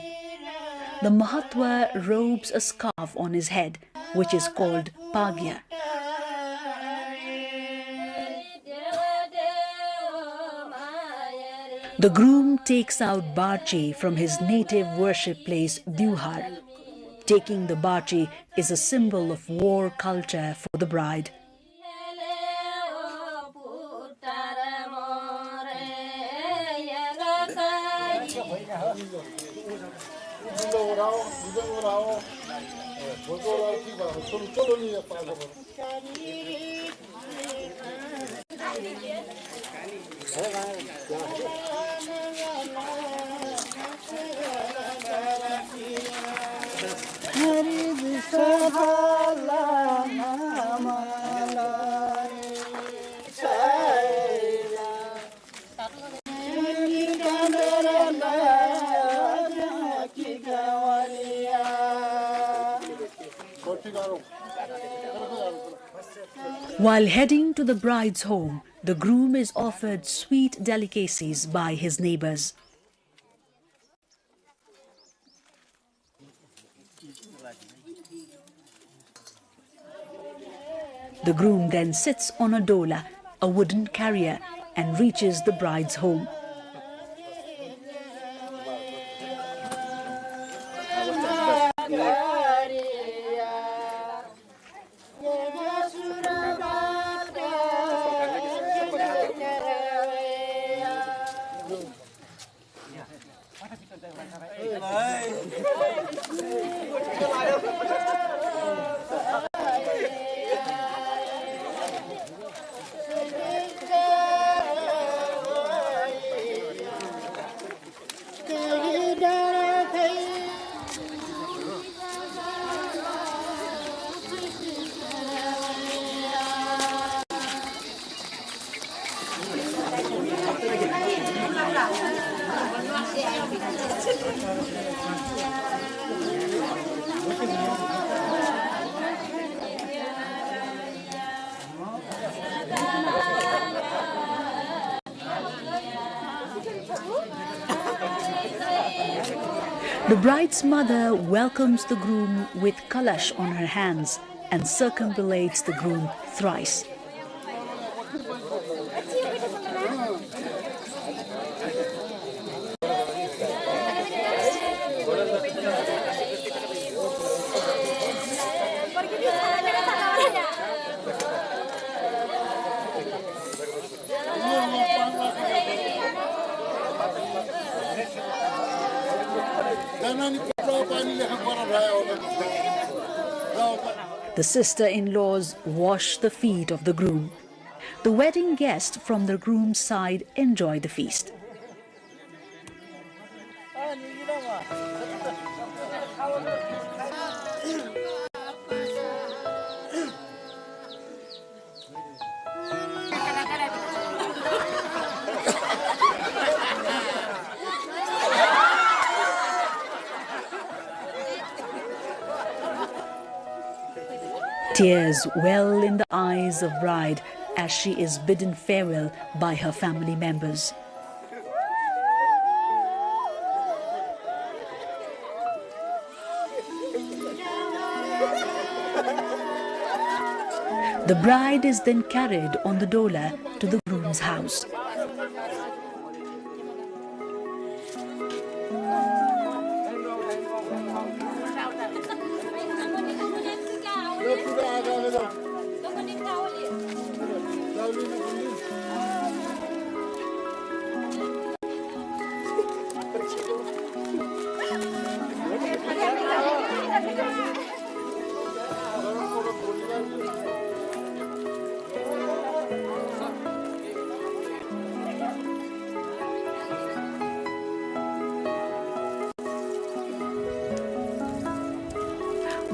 The Mahatwa robes a scarf on his head, which is called Pagya. The groom takes out Barchi from his native worship place, Duhar. Taking the Barchi is a symbol of war culture for the bride. While heading to the bride's home, the groom is offered sweet delicacies by his neighbors. The groom then sits on a dola, a wooden carrier, and reaches the bride's home. The bride's mother welcomes the groom with kalash on her hands and circumambulates the groom thrice. The sister-in-laws wash the feet of the groom. The wedding guests from the groom's side enjoy the feast. Tears well in the eyes of bride as she is bidden farewell by her family members. The bride is then carried on the dola to the groom's house.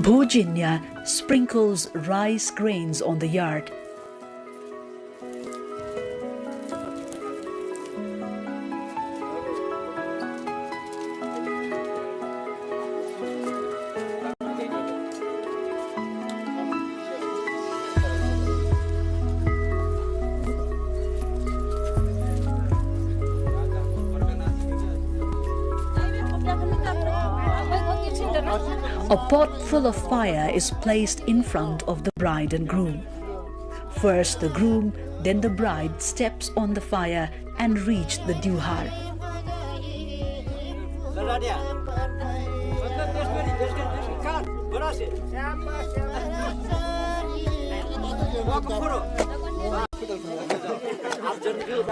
Bhojinya sprinkles rice grains on the yard. A pot full of fire is placed in front of the bride and groom. First the groom, then the bride steps on the fire and reach the duhar.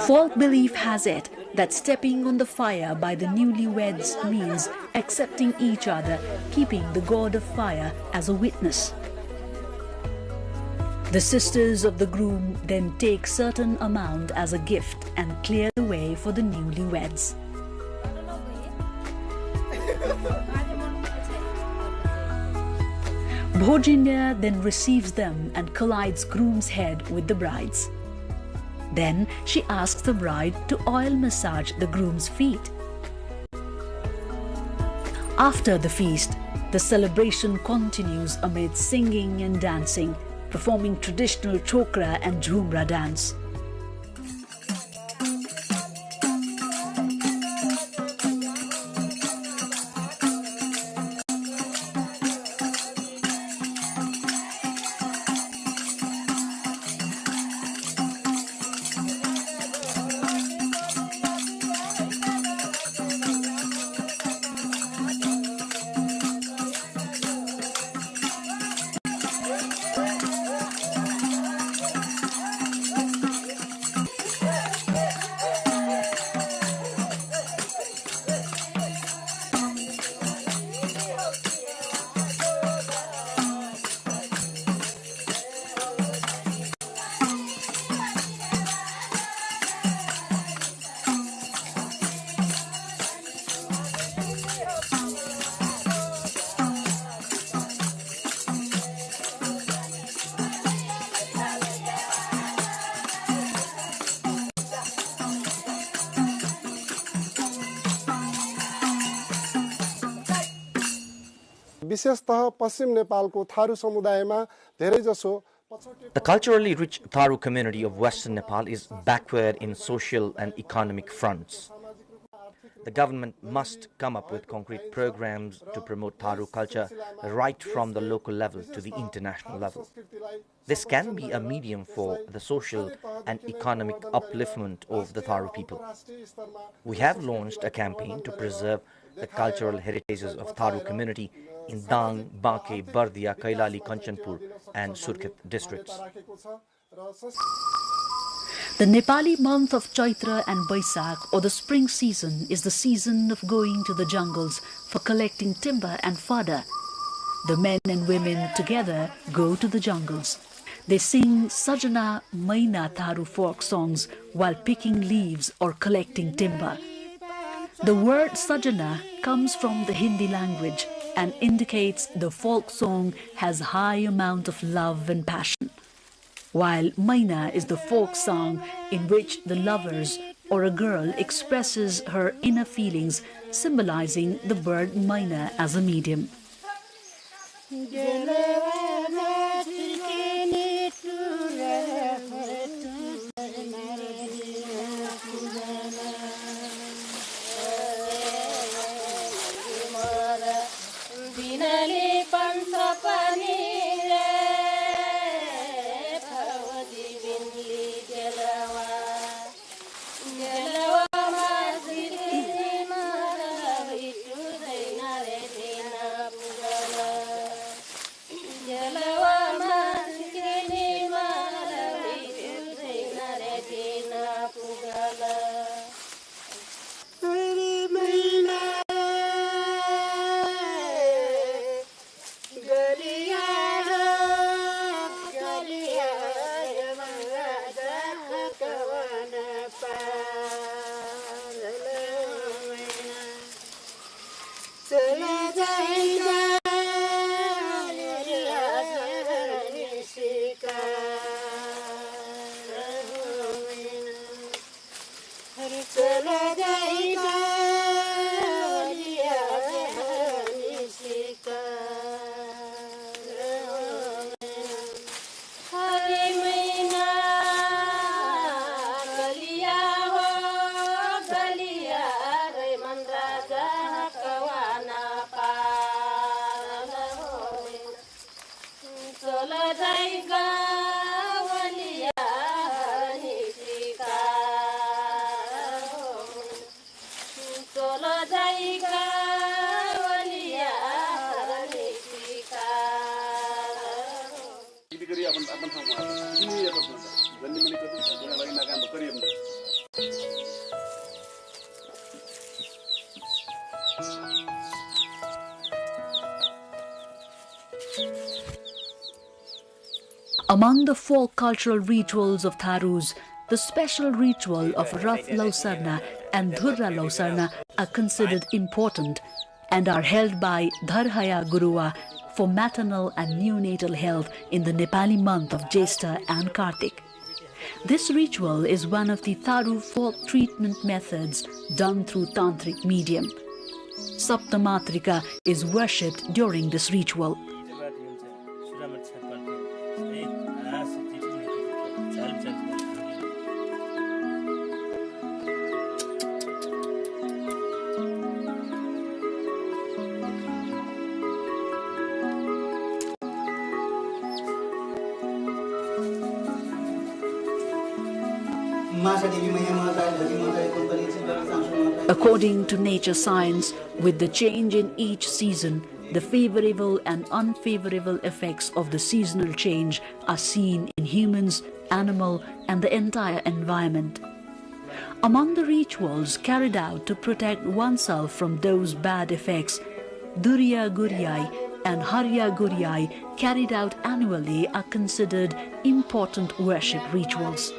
Folk belief has it that stepping on the fire by the newlyweds means accepting each other, keeping the god of fire as a witness. The sisters of the groom then take certain amount as a gift and clear the way for the newlyweds. Bhojinya then receives them and collides groom's head with the bride's. Then she asks the bride to oil massage the groom's feet. After the feast, the celebration continues amid singing and dancing, performing traditional chokra and jhumra dance. विशेषतः पश्चिम नेपालको थारू समुदायमा धेरैजसो The culturally rich Tharu community of Western Nepal is backward in social and economic fronts. The government must come up with concrete programs to promote Tharu culture right from the local level to the international level. This can be a medium for the social and economic upliftment of the Tharu people. We have launched a campaign to preserve the cultural heritages of Tharu community in Dang, Banke, Bardia, Kailali, Kanchanpur and Surkhet districts. The Nepali month of Chaitra and Baisakh, or the spring season, is the season of going to the jungles for collecting timber and fodder. The men and women together go to the jungles. They sing Sajana Maina Tharu folk songs while picking leaves or collecting timber. The word Sajana comes from the Hindi language and indicates the folk song has high amount of love and passion, while Maina is the folk song in which the lovers or a girl expresses her inner feelings, symbolizing the bird Maina as a medium. Among the folk cultural rituals of Tharus, the special ritual of Rath Lausarna and Dhurra Lausarna are considered important and are held by Dharhaya Gurua for maternal and neonatal health in the Nepali month of Jesta and Kartik. This ritual is one of the Tharu folk treatment methods done through tantric medium. Saptamatrika is worshipped during this ritual. According to nature science, with the change in each season, the favorable and unfavorable effects of the seasonal change are seen in humans, animal, and the entire environment. Among the rituals carried out to protect oneself from those bad effects, Durya Guryai and Harya Guryai, carried out annually, are considered important worship rituals.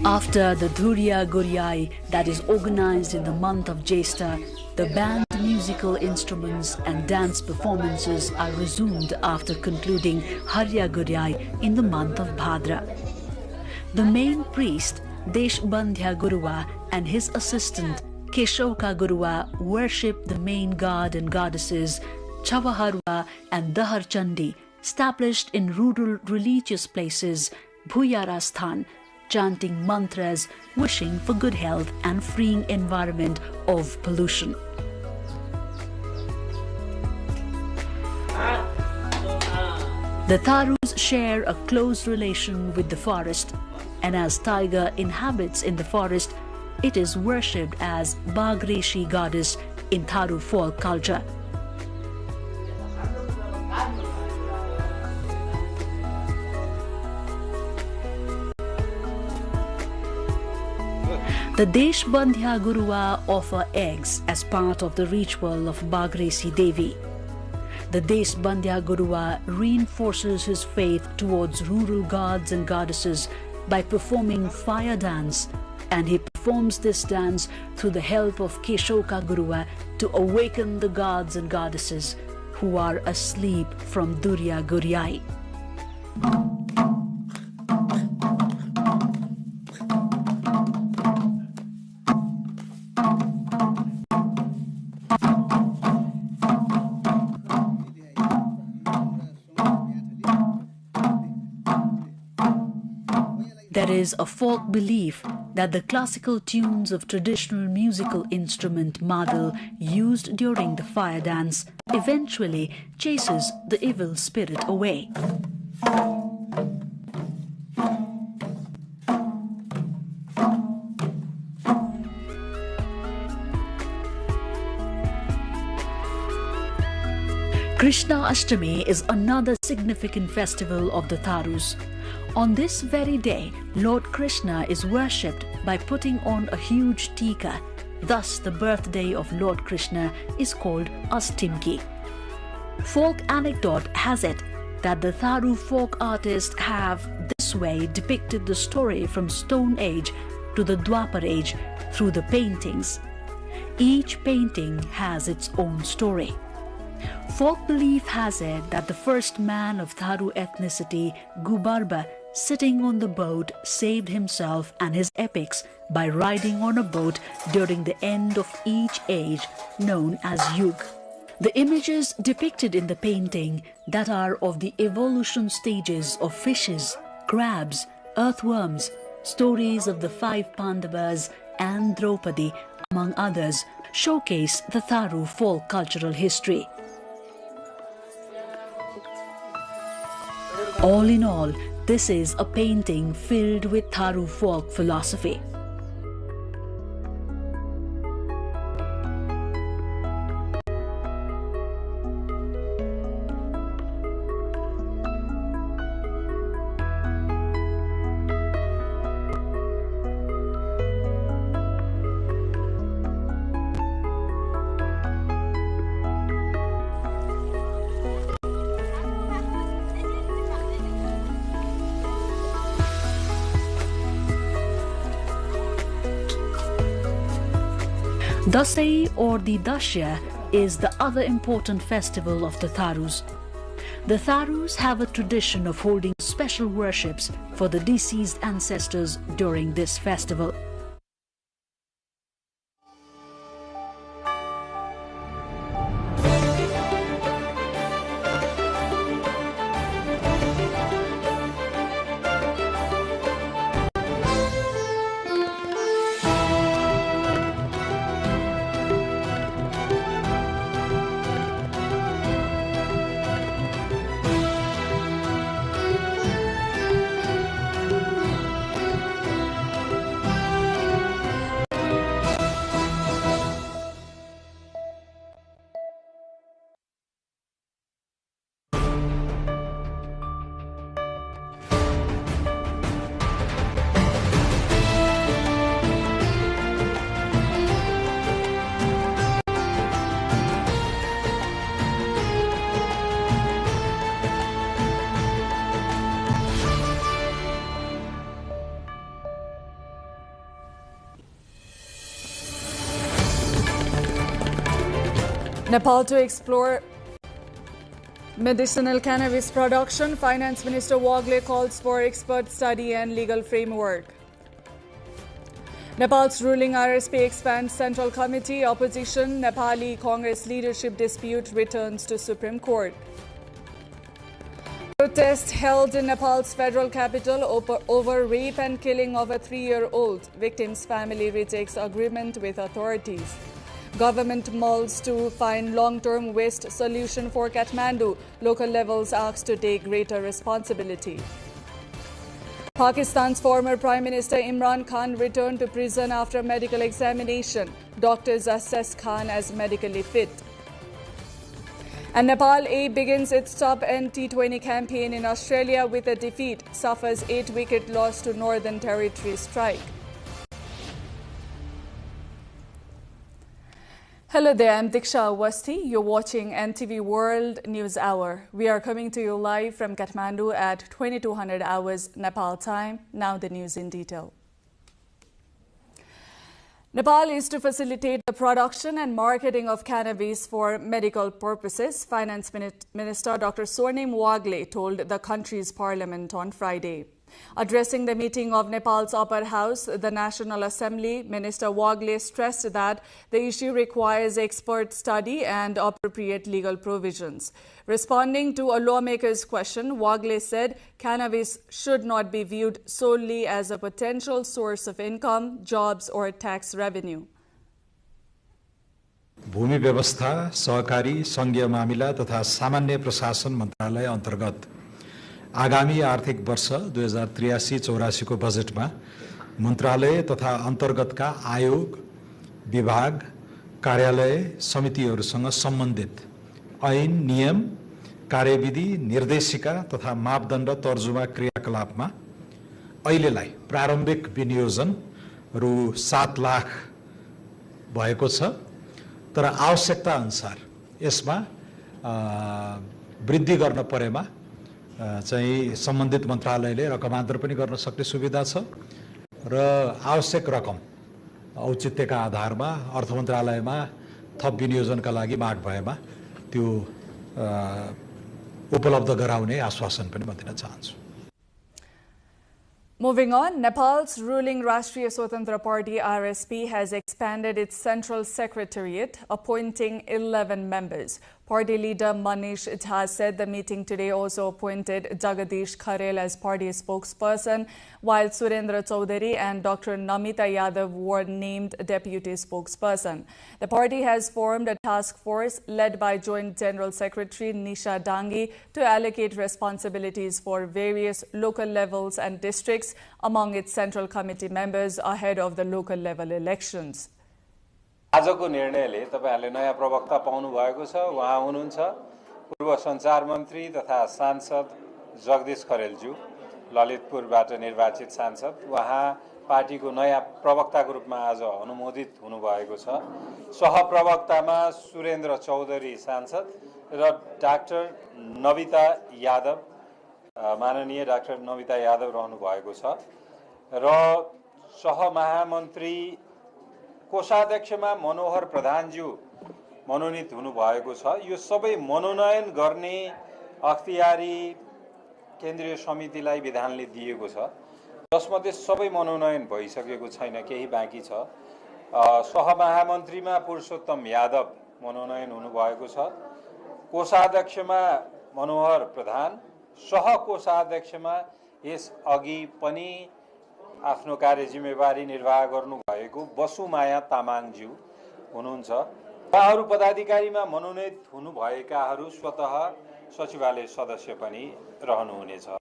After the Dhurya Guryai that is organized in the month of Jesta, the band musical instruments and dance performances are resumed after concluding Harya Guryai in the month of Bhadra. The main priest, Deshbandhya Gurua, and his assistant, Keshoka Gurua, worship the main god and goddesses, Chavaharwa and Dahar Chandi, established in rural religious places, Bhuyarasthan, chanting mantras, wishing for good health and freeing environment of pollution. The Tharus share a close relation with the forest, and as tiger inhabits in the forest, it is worshipped as Bagreshi goddess in Tharu folk culture. The Deshbandhya Gurua offer eggs as part of the ritual of Bagresi Devi. The Deshbandhya Gurua reinforces his faith towards rural gods and goddesses by performing fire dance, and he performs this dance through the help of Keshoka Gurua to awaken the gods and goddesses who are asleep from Durya Guryai. There is a folk belief that the classical tunes of traditional musical instrument madal used during the fire dance eventually chases the evil spirit away. Krishna Ashtami is another significant festival of the Tharus. On this very day, Lord Krishna is worshipped by putting on a huge tika. Thus, the birthday of Lord Krishna is called Astimki. Folk anecdote has it that the Tharu folk artists have this way depicted the story from Stone Age to the Dwapar Age through the paintings. Each painting has its own story. Folk belief has it that the first man of Tharu ethnicity, Gubarba, sitting on the boat, saved himself and his epics by riding on a boat during the end of each age, known as Yug. The images depicted in the painting that are of the evolution stages of fishes, crabs, earthworms, stories of the 5 Pandavas and Draupadi, among others, showcase the Tharu folk cultural history. All in all, this is a painting filled with Tharu folk philosophy. Dasai or the Dashya is the other important festival of the Tharus. The Tharus have a tradition of holding special worships for the deceased ancestors during this festival. Nepal to explore medicinal cannabis production. Finance Minister Wagle calls for expert study and legal framework. Nepal's ruling RSP expands Central Committee. Opposition Nepali Congress leadership dispute returns to Supreme Court. Protest held in Nepal's federal capital over rape and killing of a 3-year-old. Victim's family rejects agreement with authorities. Government mulls to find long-term waste solution for Kathmandu. Local levels asked to take greater responsibility. Pakistan's former Prime Minister Imran Khan returned to prison after medical examination. Doctors assess Khan as medically fit. And Nepal A begins its top-end T20 campaign in Australia with a defeat. Suffers 8-wicket loss to Northern Territory strike. Hello there, I'm Diksha Awasthi. You're watching NTV World News Hour. We are coming to you live from Kathmandu at 2200 hours Nepal time. Now the news in detail. Nepal is to facilitate the production and marketing of cannabis for medical purposes, Finance Minister Dr. Swarnim Wagle told the country's parliament on Friday. Addressing the meeting of Nepal's upper house, the National Assembly, Minister Wagle stressed that the issue requires expert study and appropriate legal provisions. Responding to a lawmaker's question, Wagle said cannabis should not be viewed solely as a potential source of income, jobs or tax revenue. भूमि व्यवस्था, सहकारी, संघीय मामिला तथा सामान्य प्रशासन मन्त्रालय अन्तर्गत आगामी आर्थिक वर्ष 2083-84 को बजेटमा मन्त्रालय तथा अन्तर्गतका आयोग, विभाग, कार्यालय, समितिहरूसँग सम्बन्धित ऐन, नियम, कार्यविधि, निर्देशिका तथा मापदण्ड तर्जुमा क्रियाकलापमा अहिलेलाई प्रारम्भिक विनियोजन रु 7 लाख भएको छ, तर आवश्यकता अनुसार यसमा वृद्धि गर्न परेमा चाहिँ सम्बन्धित मन्त्रालयले रकमान्तर पनि गर्न सक्ने सुविधा छ र आवश्यक रकम औचित्यका आधारमा अर्थ मन्त्रालयमा थप विनियोजनका लागि माग भएमा त्यो उपलब्ध गराउने आश्वासन पनि म दिन चाहन्छु. Moving on, Nepal's ruling Rashtriya Swatantra Party RSP has expanded its central secretariat, appointing 11 members. Party leader Manish Jha said the meeting today also appointed Jagadish Kharel as party spokesperson, while Surendra Chaudhary and Dr. Namita Yadav were named deputy spokesperson. The party has formed a task force led by Joint General Secretary Nisha Dangi to allocate responsibilities for various local levels and districts among its central committee members ahead of the local level elections. आजको निर्णयले तपाईहरुले नयाँ प्रवक्ता पाउनु भएको छ. उहाँ हुनुहुन्छ पूर्व सञ्चार मन्त्री तथा सांसद जगदीश खरेलज्यू, ललितपुरबाट निर्वाचित सांसद. उहाँ पार्टीको नयाँ प्रवक्ताको रूपमा आज अनुमोदित हुनुभएको छ. सहप्रवक्तामा सुरेन्द्र चौधरी सांसद र डाक्टर नविता यादव, माननीय डाक्टर नविता यादव रहनु भएको छ र सहमहामन्त्री कोषाध्यक्षमा मनोहर प्रधानज्यू मनोनित हुनुभएको छ. यो सबै मनोनयन गर्ने अख्तियारी केन्द्रीय समितिलाई विधानले दिएको छ, जसमध्ये सबै मनोनयन भइसकेको छैन, केही बाँकी छ. सहमहामन्त्रीमा पुरुषोत्तम यादव मनोनयन हुनुभएको छ. कोषाध्यक्षमा मनोहर प्रधान, सहकोषाध्यक्षमा यस अघि पनि आफ्नो कार्य जिम्मेवारी निर्वाह गर्नुभएको बसुमाया तामाङज्यू हुनुहुन्छ. उहाँहरू पदाधिकारीमा मनोनित हुनुभएकाहरू स्वतः सचिवालय सदस्य पनि रहनुहुनेछ.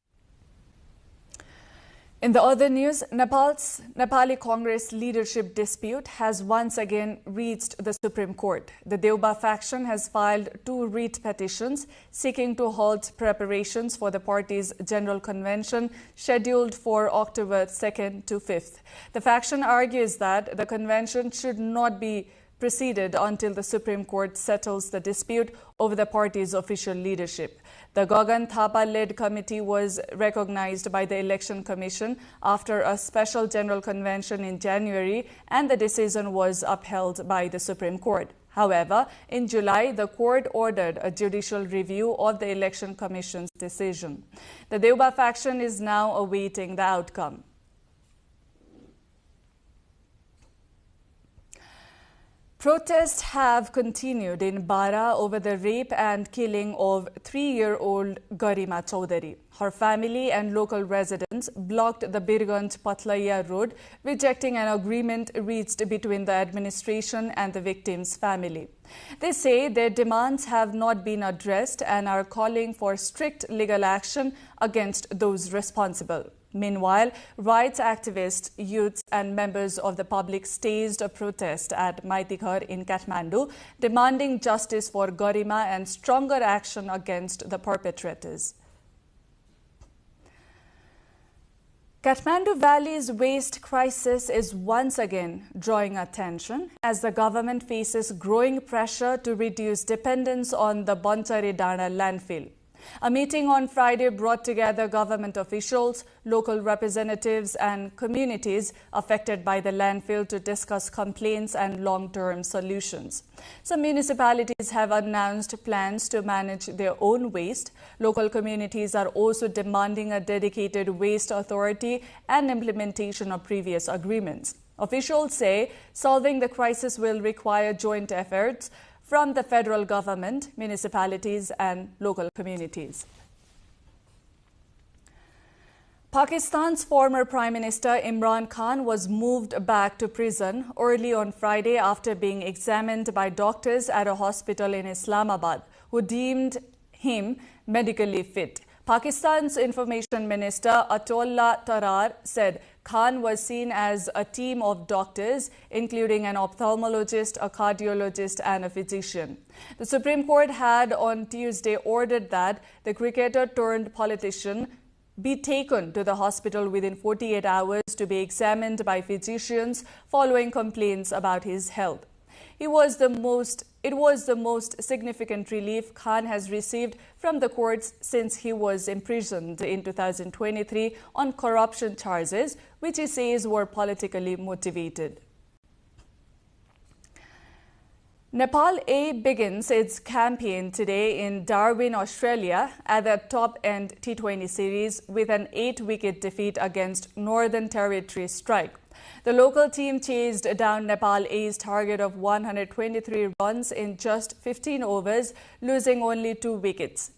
In the other news, Nepal's Nepali Congress leadership dispute has once again reached the Supreme Court. The Deoba faction has filed 2 writ petitions seeking to halt preparations for the party's General Convention scheduled for October 2nd to 5th. The faction argues that the convention should not be preceded until the Supreme Court settles the dispute over the party's official leadership. The Gagan Thapa-led committee was recognized by the Election Commission after a special General Convention in January, and the decision was upheld by the Supreme Court. However, in July, the court ordered a judicial review of the Election Commission's decision. The Deuba faction is now awaiting the outcome. Protests have continued in Bara over the rape and killing of 3-year-old Garima Chaudhary. Her family and local residents blocked the Birganj Patlaiya road, rejecting an agreement reached between the administration and the victim's family. They say their demands have not been addressed and are calling for strict legal action against those responsible. Meanwhile, rights activists, youths and members of the public staged a protest at Maitighar in Kathmandu, demanding justice for Garima and stronger action against the perpetrators. Kathmandu Valley's waste crisis is once again drawing attention as the government faces growing pressure to reduce dependence on the Banchari Dana landfill. A meeting on Friday brought together government officials, local representatives and communities affected by the landfill to discuss complaints and long-term solutions. Some municipalities have announced plans to manage their own waste. Local communities are also demanding a dedicated waste authority and implementation of previous agreements. Officials say solving the crisis will require joint efforts from the federal government, municipalities and local communities. Pakistan's former Prime Minister Imran Khan was moved back to prison early on Friday after being examined by doctors at a hospital in Islamabad, who deemed him medically fit. Pakistan's Information Minister Atullah Tarar said Khan was seen as a team of doctors, including an ophthalmologist, a cardiologist and a physician. The Supreme Court had on Tuesday ordered that the cricketer turned politician be taken to the hospital within 48 hours to be examined by physicians following complaints about his health. It was the most significant relief Khan has received from the courts since he was imprisoned in 2023 on corruption charges, which he says were politically motivated. Nepal A begins its campaign today in Darwin, Australia at the top-end T20 series with an 8-wicket defeat against Northern Territory strike. The local team chased down Nepal A's target of 123 runs in just 15 overs, losing only 2 wickets.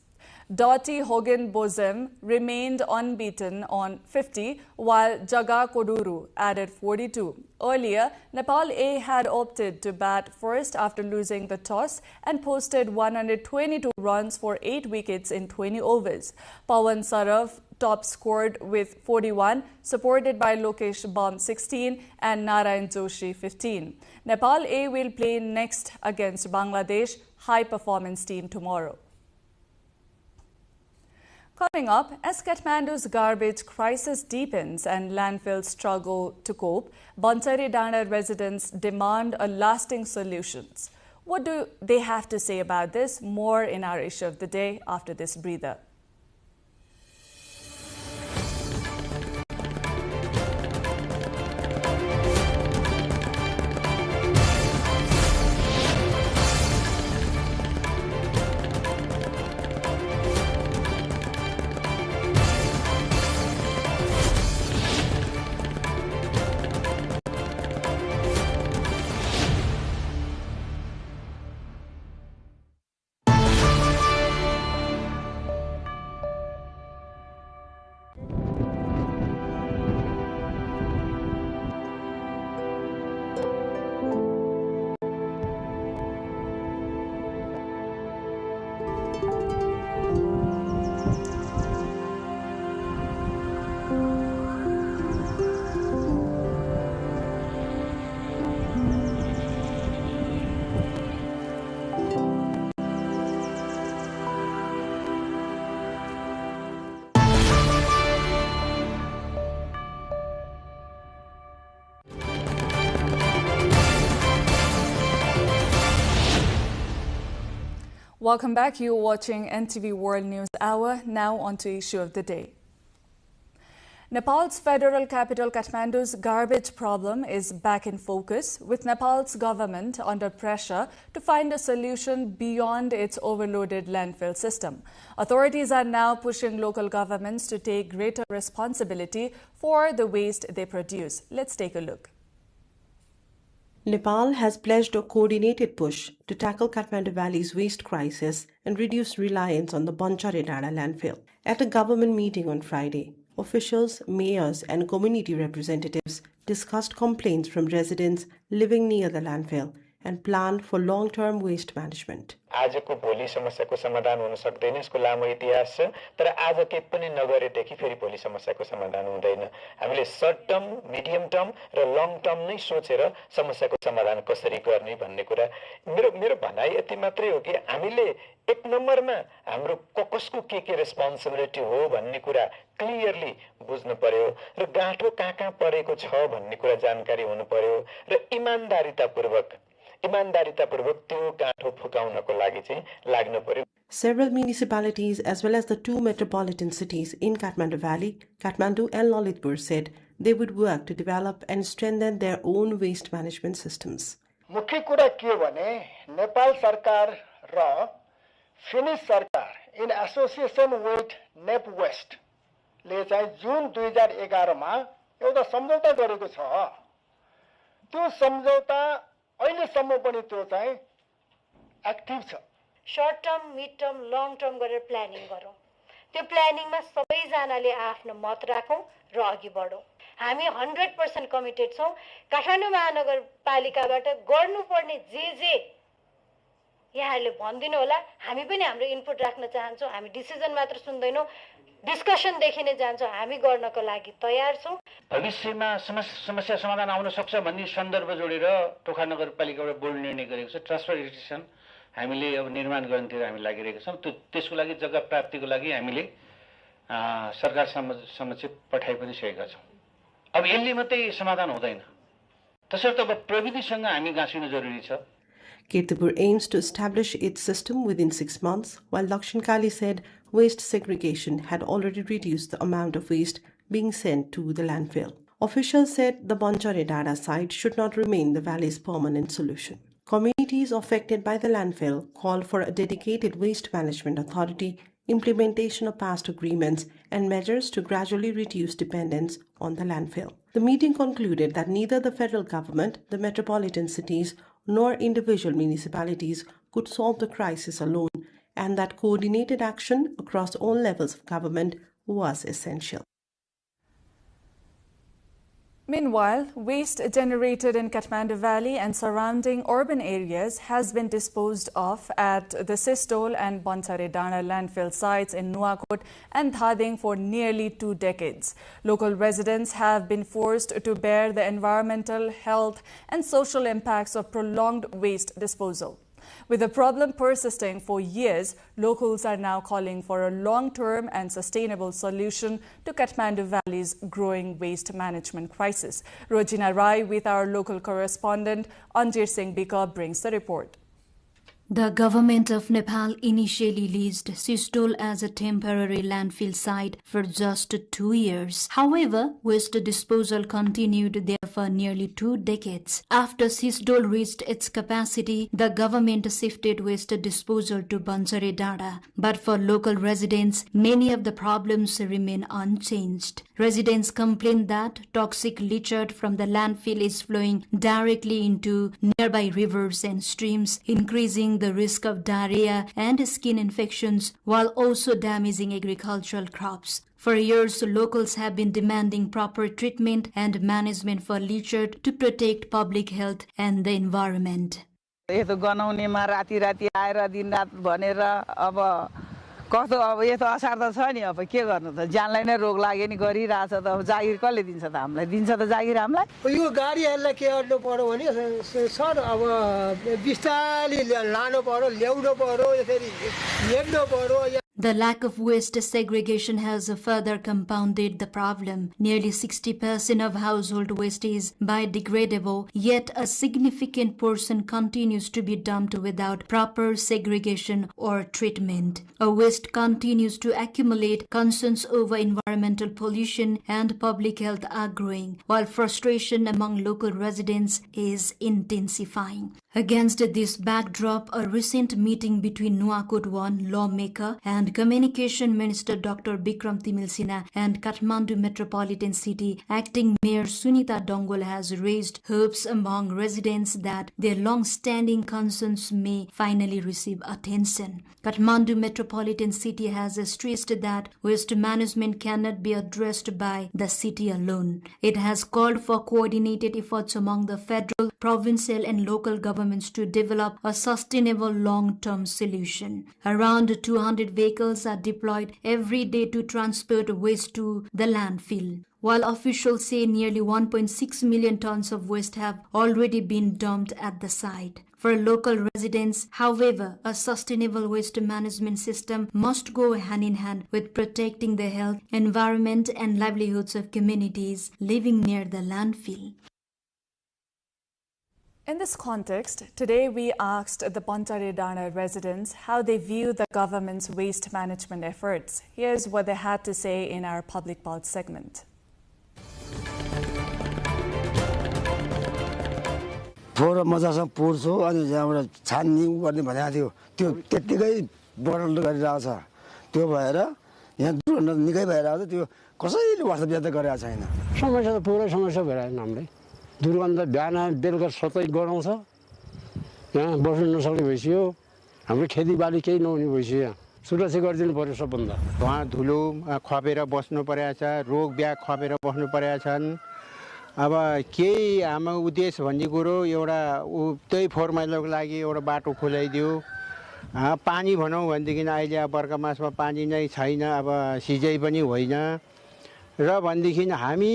Dottie Hogan Bozem remained unbeaten on 50, while Jaga Koduru added 42. Earlier, Nepal A had opted to bat first after losing the toss and posted 122 runs for 8 wickets in 20 overs. Pawan Saraf top scored with 41, supported by Lokesh Baum 16 and Narayan Joshi 15. Nepal A will play next against Bangladesh high-performance team tomorrow. Coming up, as Kathmandu's garbage crisis deepens and landfills struggle to cope, Banchari Dana residents demand a lasting solutions. What do they have to say about this? More in our issue of the day after this breather. Welcome back. You're watching NTV World News Hour. Now on to issue of the day. Nepal's federal capital Kathmandu's garbage problem is back in focus, with Nepal's government under pressure to find a solution beyond its overloaded landfill system. Authorities are now pushing local governments to take greater responsibility for the waste they produce. Let's take a look. Nepal has pledged a coordinated push to tackle Kathmandu Valley's waste crisis and reduce reliance on the Banchare Dada landfill. At a government meeting on Friday, officials, mayors and community representatives discussed complaints from residents living near the landfill and planned for long-term waste management. आजको भोलि समस्याको समाधान हुन सक्दैन, यसको लामो इतिहास छ, तर आज केही पनि नगरेदेखि फेरि भोलि समस्याको समाधान हुँदैन। हामीले सर्ट टर्म, मिडियम टर्म र लङ टर्म नै सोचेर समस्याको समाधान कसरी गर्ने भन्ने कुरा मेरो भनाइ यति मात्रै हो कि हामीले एक नम्बरमा हाम्रो कसको के रेस्पोन्सिबिलिटी हो भन्ने कुरा क्लियरली बुझ्नु पर्यो र गाँठो कहाँ परेको छ भन्ने कुरा जानकारी हुनु पर्यो र इमानदारीतापूर्वक त्यो गाँठो फुकाउनको लागि चाहिँ लाग्नु पर्यो। Several municipalities as well as the two metropolitan cities in Kathmandu Valley, Kathmandu and Lalitpur said they would work to develop and strengthen their own waste management systems. मुख्य कुरा के हो भने नेपाल सरकार र फिनिश सरकार इन एसोसिएसन विथ नेप वेस्ट ले चाहिँ जुन 2011 मा एउटा सम्झौता गरेको छ। त्यो सम्झौता अहिलेसम्म पनि त्यो चाहिँ एक्टिभ छ। Short term, mid term, long term गरेर प्लानिङ गरौँ। त्यो प्लानिङमा सबैजनाले आफ्नो मत राखौँ र अघि बढौँ। हामी 100% कमिटेड छौँ। काठमाडौँ महानगरपालिकाबाट गर्नुपर्ने जे यहाँहरूले भनिदिनु होला, हामी पनि हाम्रो इनपुट राख्न चाहन्छौँ। हामी डिसिजन मात्र सुन्दैनौँ, डिस्कसनदेखि नै जान्छौँ। हामी गर्नको लागि तयार छौँ। भविष्यमा समस्या समाधान आउन सक्छ भन्ने सन्दर्भ जोडेर टोखा नगरपालिकाबाट बोर्ड निर्णय गरेको छ। ट्रान्सफर स्टेसन हामीले अब निर्माण गर्नतिर हामी लागिरहेका छौँ। त्यसको लागि जग्गा प्राप्तिको लागि हामीले सरकार समक्ष पठाइ पनि सकेका छौँ। अब यसले मात्रै समाधान हुँदैन, त्यसर्थ अब प्रविधिसँग हामी गाँसिनु जरुरी छ। Kirtipur aims to establish its system within 6 months, while Lakshankali said waste segregation had already reduced the amount of waste being sent to the landfill. Officials said the Banchare Dada site should not remain the valley's permanent solution. Communities affected by the landfill called for a dedicated waste management authority, implementation of past agreements, and measures to gradually reduce dependence on the landfill. The meeting concluded that neither the federal government, the metropolitan cities, nor individual municipalities could solve the crisis alone, and that coordinated action across all levels of government was essential. Meanwhile, waste generated in Kathmandu Valley and surrounding urban areas has been disposed of at the Sistol and Banchare Dana landfill sites in Nuwakot and Thading for nearly 2 decades. Local residents have been forced to bear the environmental, health and social impacts of prolonged waste disposal. With the problem persisting for years, locals are now calling for a long-term and sustainable solution to Kathmandu Valley's growing waste management crisis. Rojina Rai with our local correspondent Anjir Singh Bika brings the report. The government of Nepal initially leased Sistol as a temporary landfill site for just 2 years. However, waste disposal continued there for nearly 2 decades. After Sistol reached its capacity, the government shifted waste disposal to Banchare Dada. But for local residents, many of the problems remain unchanged. Residents complain that toxic litter from the landfill is flowing directly into nearby rivers and streams, increasing the risk of diarrhea and skin infections while also damaging agricultural crops. For years, locals have been demanding proper treatment and management for litter to protect public health and the environment. कस्तो अब यस्तो असार त छ नि, अब के गर्नु त, जानलाई नै रोग लाग्यो नि, गरिरहेछ त, अब जागिर कसले दिन्छ त हामीलाई, दिन्छ त जागिर हामीलाई। यो गाडीहरुलाई के गर्नु पर्यो भने सर अब बिस्तारै लानु पर्यो, ल्याउनु पर्यो, यसरी हेर्नु पर्यो। The lack of waste segregation has further compounded the problem. Nearly 60% of household waste is biodegradable, yet a significant portion continues to be dumped without proper segregation or treatment. A waste continues to accumulate. Concerns over environmental pollution and public health are growing, while frustration among local residents is intensifying. Against this backdrop, a recent meeting between Nuwakot 1 lawmaker and Communication Minister Dr. Bikram Timil Sinha and Kathmandu Metropolitan City Acting Mayor Sunita Dongol has raised hopes among residents that their long-standing concerns may finally receive attention. Kathmandu Metropolitan City has stressed that waste management cannot be addressed by the city alone. It has called for coordinated efforts among the federal, provincial and local governments to develop a sustainable long-term solution. Around 200 vehicles are deployed every day to transport waste to the landfill, while officials say nearly 1.6 million tons of waste have already been dumped at the site. For local residents, however, a sustainable waste management system must go hand in hand with protecting the health, environment and livelihoods of communities living near the landfill. In this context, today we asked the Pantaredana residents how they view the government's waste management efforts. Here's what they had to say in our Public Pulse segment. फोहोर मजासँग पुर्छौ अनि त्यहाँबाट छान्नी गर्ने भनेको थियो त्यो त्यतिकै बडल गरिरहेछ त्यो भएर यहाँ दुर्घटना निकै भइरहेछ त्यो कसैले वास्तव गरेको छैन समस्या त पुरै समस्या भइरहेछ हामीलाई दुर्गन्ध बिहान बेलुका सतै गराउँछ यहाँ बस्नु नसक्ने भइसक्यो हाम्रो खेतीबाली केही नहुने भइसक्यो सुरक्षा गरिदिनु पर्यो सबभन्दा वहाँ धुलो खपेर बस्नु परेको छ रोग ब्याग खपेर बस्नु परेका छन् अब केही हाम्रो उद्देश्य भन्ने कुरो एउटा त्यही फोहोर मैलाको लागि एउटा बाटो खोलाइदियो पानी भनौँ भनेदेखि अहिले अब बर्खा मासमा पानी नै छैन अब सिँचाइ पनि होइन र भनेदेखि हामी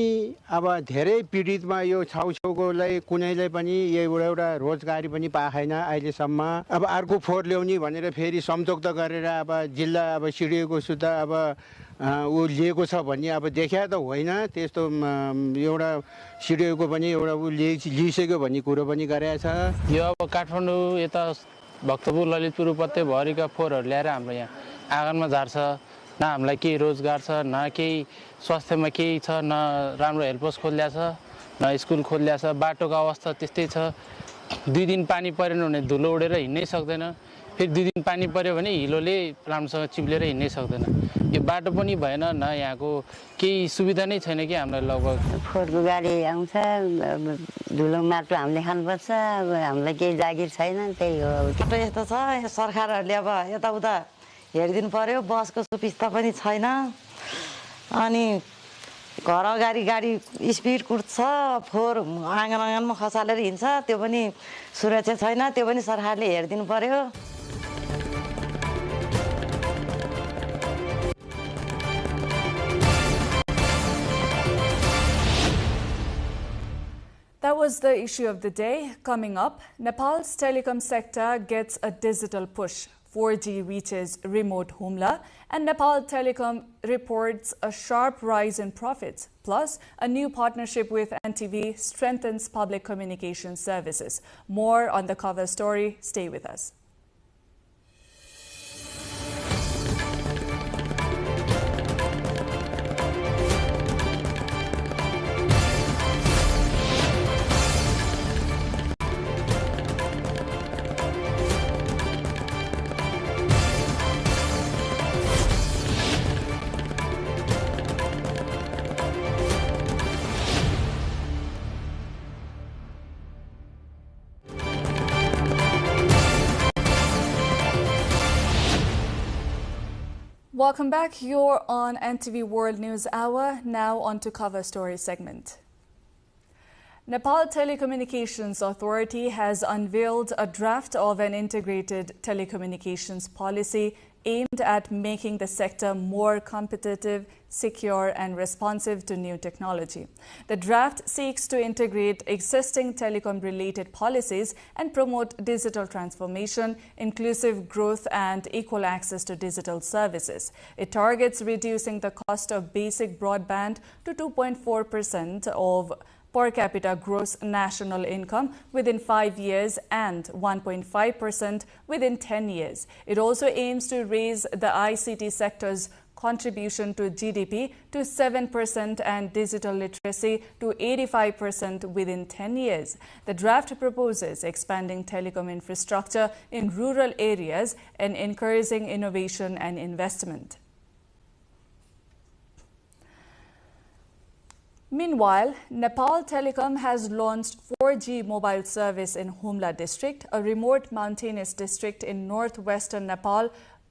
अब धेरै पीडितमा यो छाउछाउकोलाई कुनैलाई पनि एउटा रोजगारी पनि पाएन अहिलेसम्म अब अर्को फोहोर ल्याउने भनेर फेरि सम्झौता गरेर अब जिल्ला अब सिडिएको सुत्ता अब ऊ लिएको छ भन्ने अब देखिया त होइन त्यस्तो एउटा सिडिएको पनि एउटा ऊ लिइसक्यो भन्ने कुरो पनि गरेको छ यो अब काठमाडौँ यता भक्तपुर ललितपुर उपत्यभरिका फोहोरहरू ल्याएर हाम्रो यहाँ आँगनमा झार्छ न हामीलाई केही रोजगार छ न केही स्वास्थ्यमा केही छ न राम्रो हेल्प पोस्ट खोलिया छ न स्कुल खोलिया छ बाटोको अवस्था त्यस्तै छ 2 दिन पानी परेन भने धुलो उडेर हिँड्नै सक्दैन फेरि 2 दिन पानी पर्यो भने हिलोले राम्रोसँग चिप्लेर हिँड्नै सक्दैन यो बाटो पनि भएन न यहाँको केही सुविधा नै छैन कि हामीलाई लगभग फोहोरको गाडी आउँछ धुलो माटो हामीले खानुपर्छ अब हामीलाई केही जागिर छैन त्यही हो बाटो यस्तो छ सरकारहरूले अब यताउता हेरिदिनु पर्यो बसको सुविस्ता पनि छैन अनि घर अगाडि गाडी स्पिड कुद्छ फोहोर आँगन आँगनमा खसालेर हिँड्छ त्यो पनि सुरक्षा छैन त्यो पनि सरकारले हेरिदिनु पर्यो That was the issue of the day. Coming up, Nepal's telecom sector gets a digital push. 4G reaches remote Humla, and Nepal Telecom reports a sharp rise in profits. Plus, a new partnership with NTV strengthens public communication services. More on the cover story. Stay with us. Welcome back. You're on NTV World News Hour. Now on to Cover Story segment. Nepal Telecommunications Authority has unveiled a draft of an integrated telecommunications policy aimed at making the sector more competitive, secure and responsive to new technology. The draft seeks to integrate existing telecom-related policies and promote digital transformation, inclusive growth and equal access to digital services. It targets reducing the cost of basic broadband to 2.4% of per capita gross national income within 5 years and 1.5% within 10 years. It also aims to raise the ICT sector's contribution to GDP to 7% and digital literacy to 85% within 10 years. The draft proposes expanding telecom infrastructure in rural areas and encouraging innovation and investment. Meanwhile, Nepal Telecom has launched 4G mobile service in Humla district, a remote mountainous district in northwestern Nepal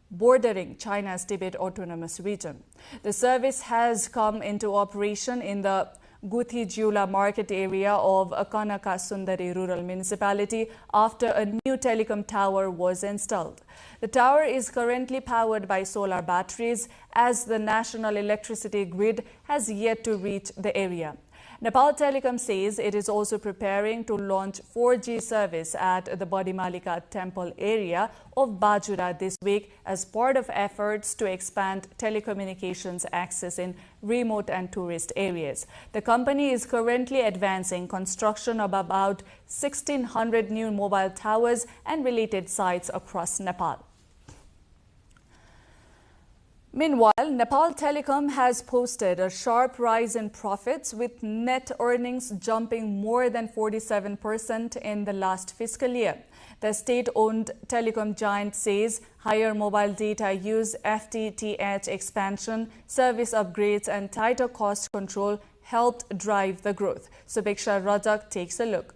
bordering China's Tibet Autonomous Region. The service has come into operation in the Guthi Jula market area of Kanaka Sundari rural municipality after a new telecom tower was installed. The tower is currently powered by solar batteries as the national electricity grid has yet to reach the area. Nepal Telecom says it is also preparing to launch 4G service at the Badimalika temple area of Bajura this week as part of efforts to expand telecommunications access in remote and tourist areas. The company is currently advancing construction of about 1,600 new mobile towers and related sites across Nepal. Meanwhile, Nepal Telecom has posted a sharp rise in profits with net earnings jumping more than 47% in the last fiscal year. The state-owned telecom giant says higher mobile data use, FTTH expansion, service upgrades and tighter cost control helped drive the growth. Subeksha Rajak takes a look.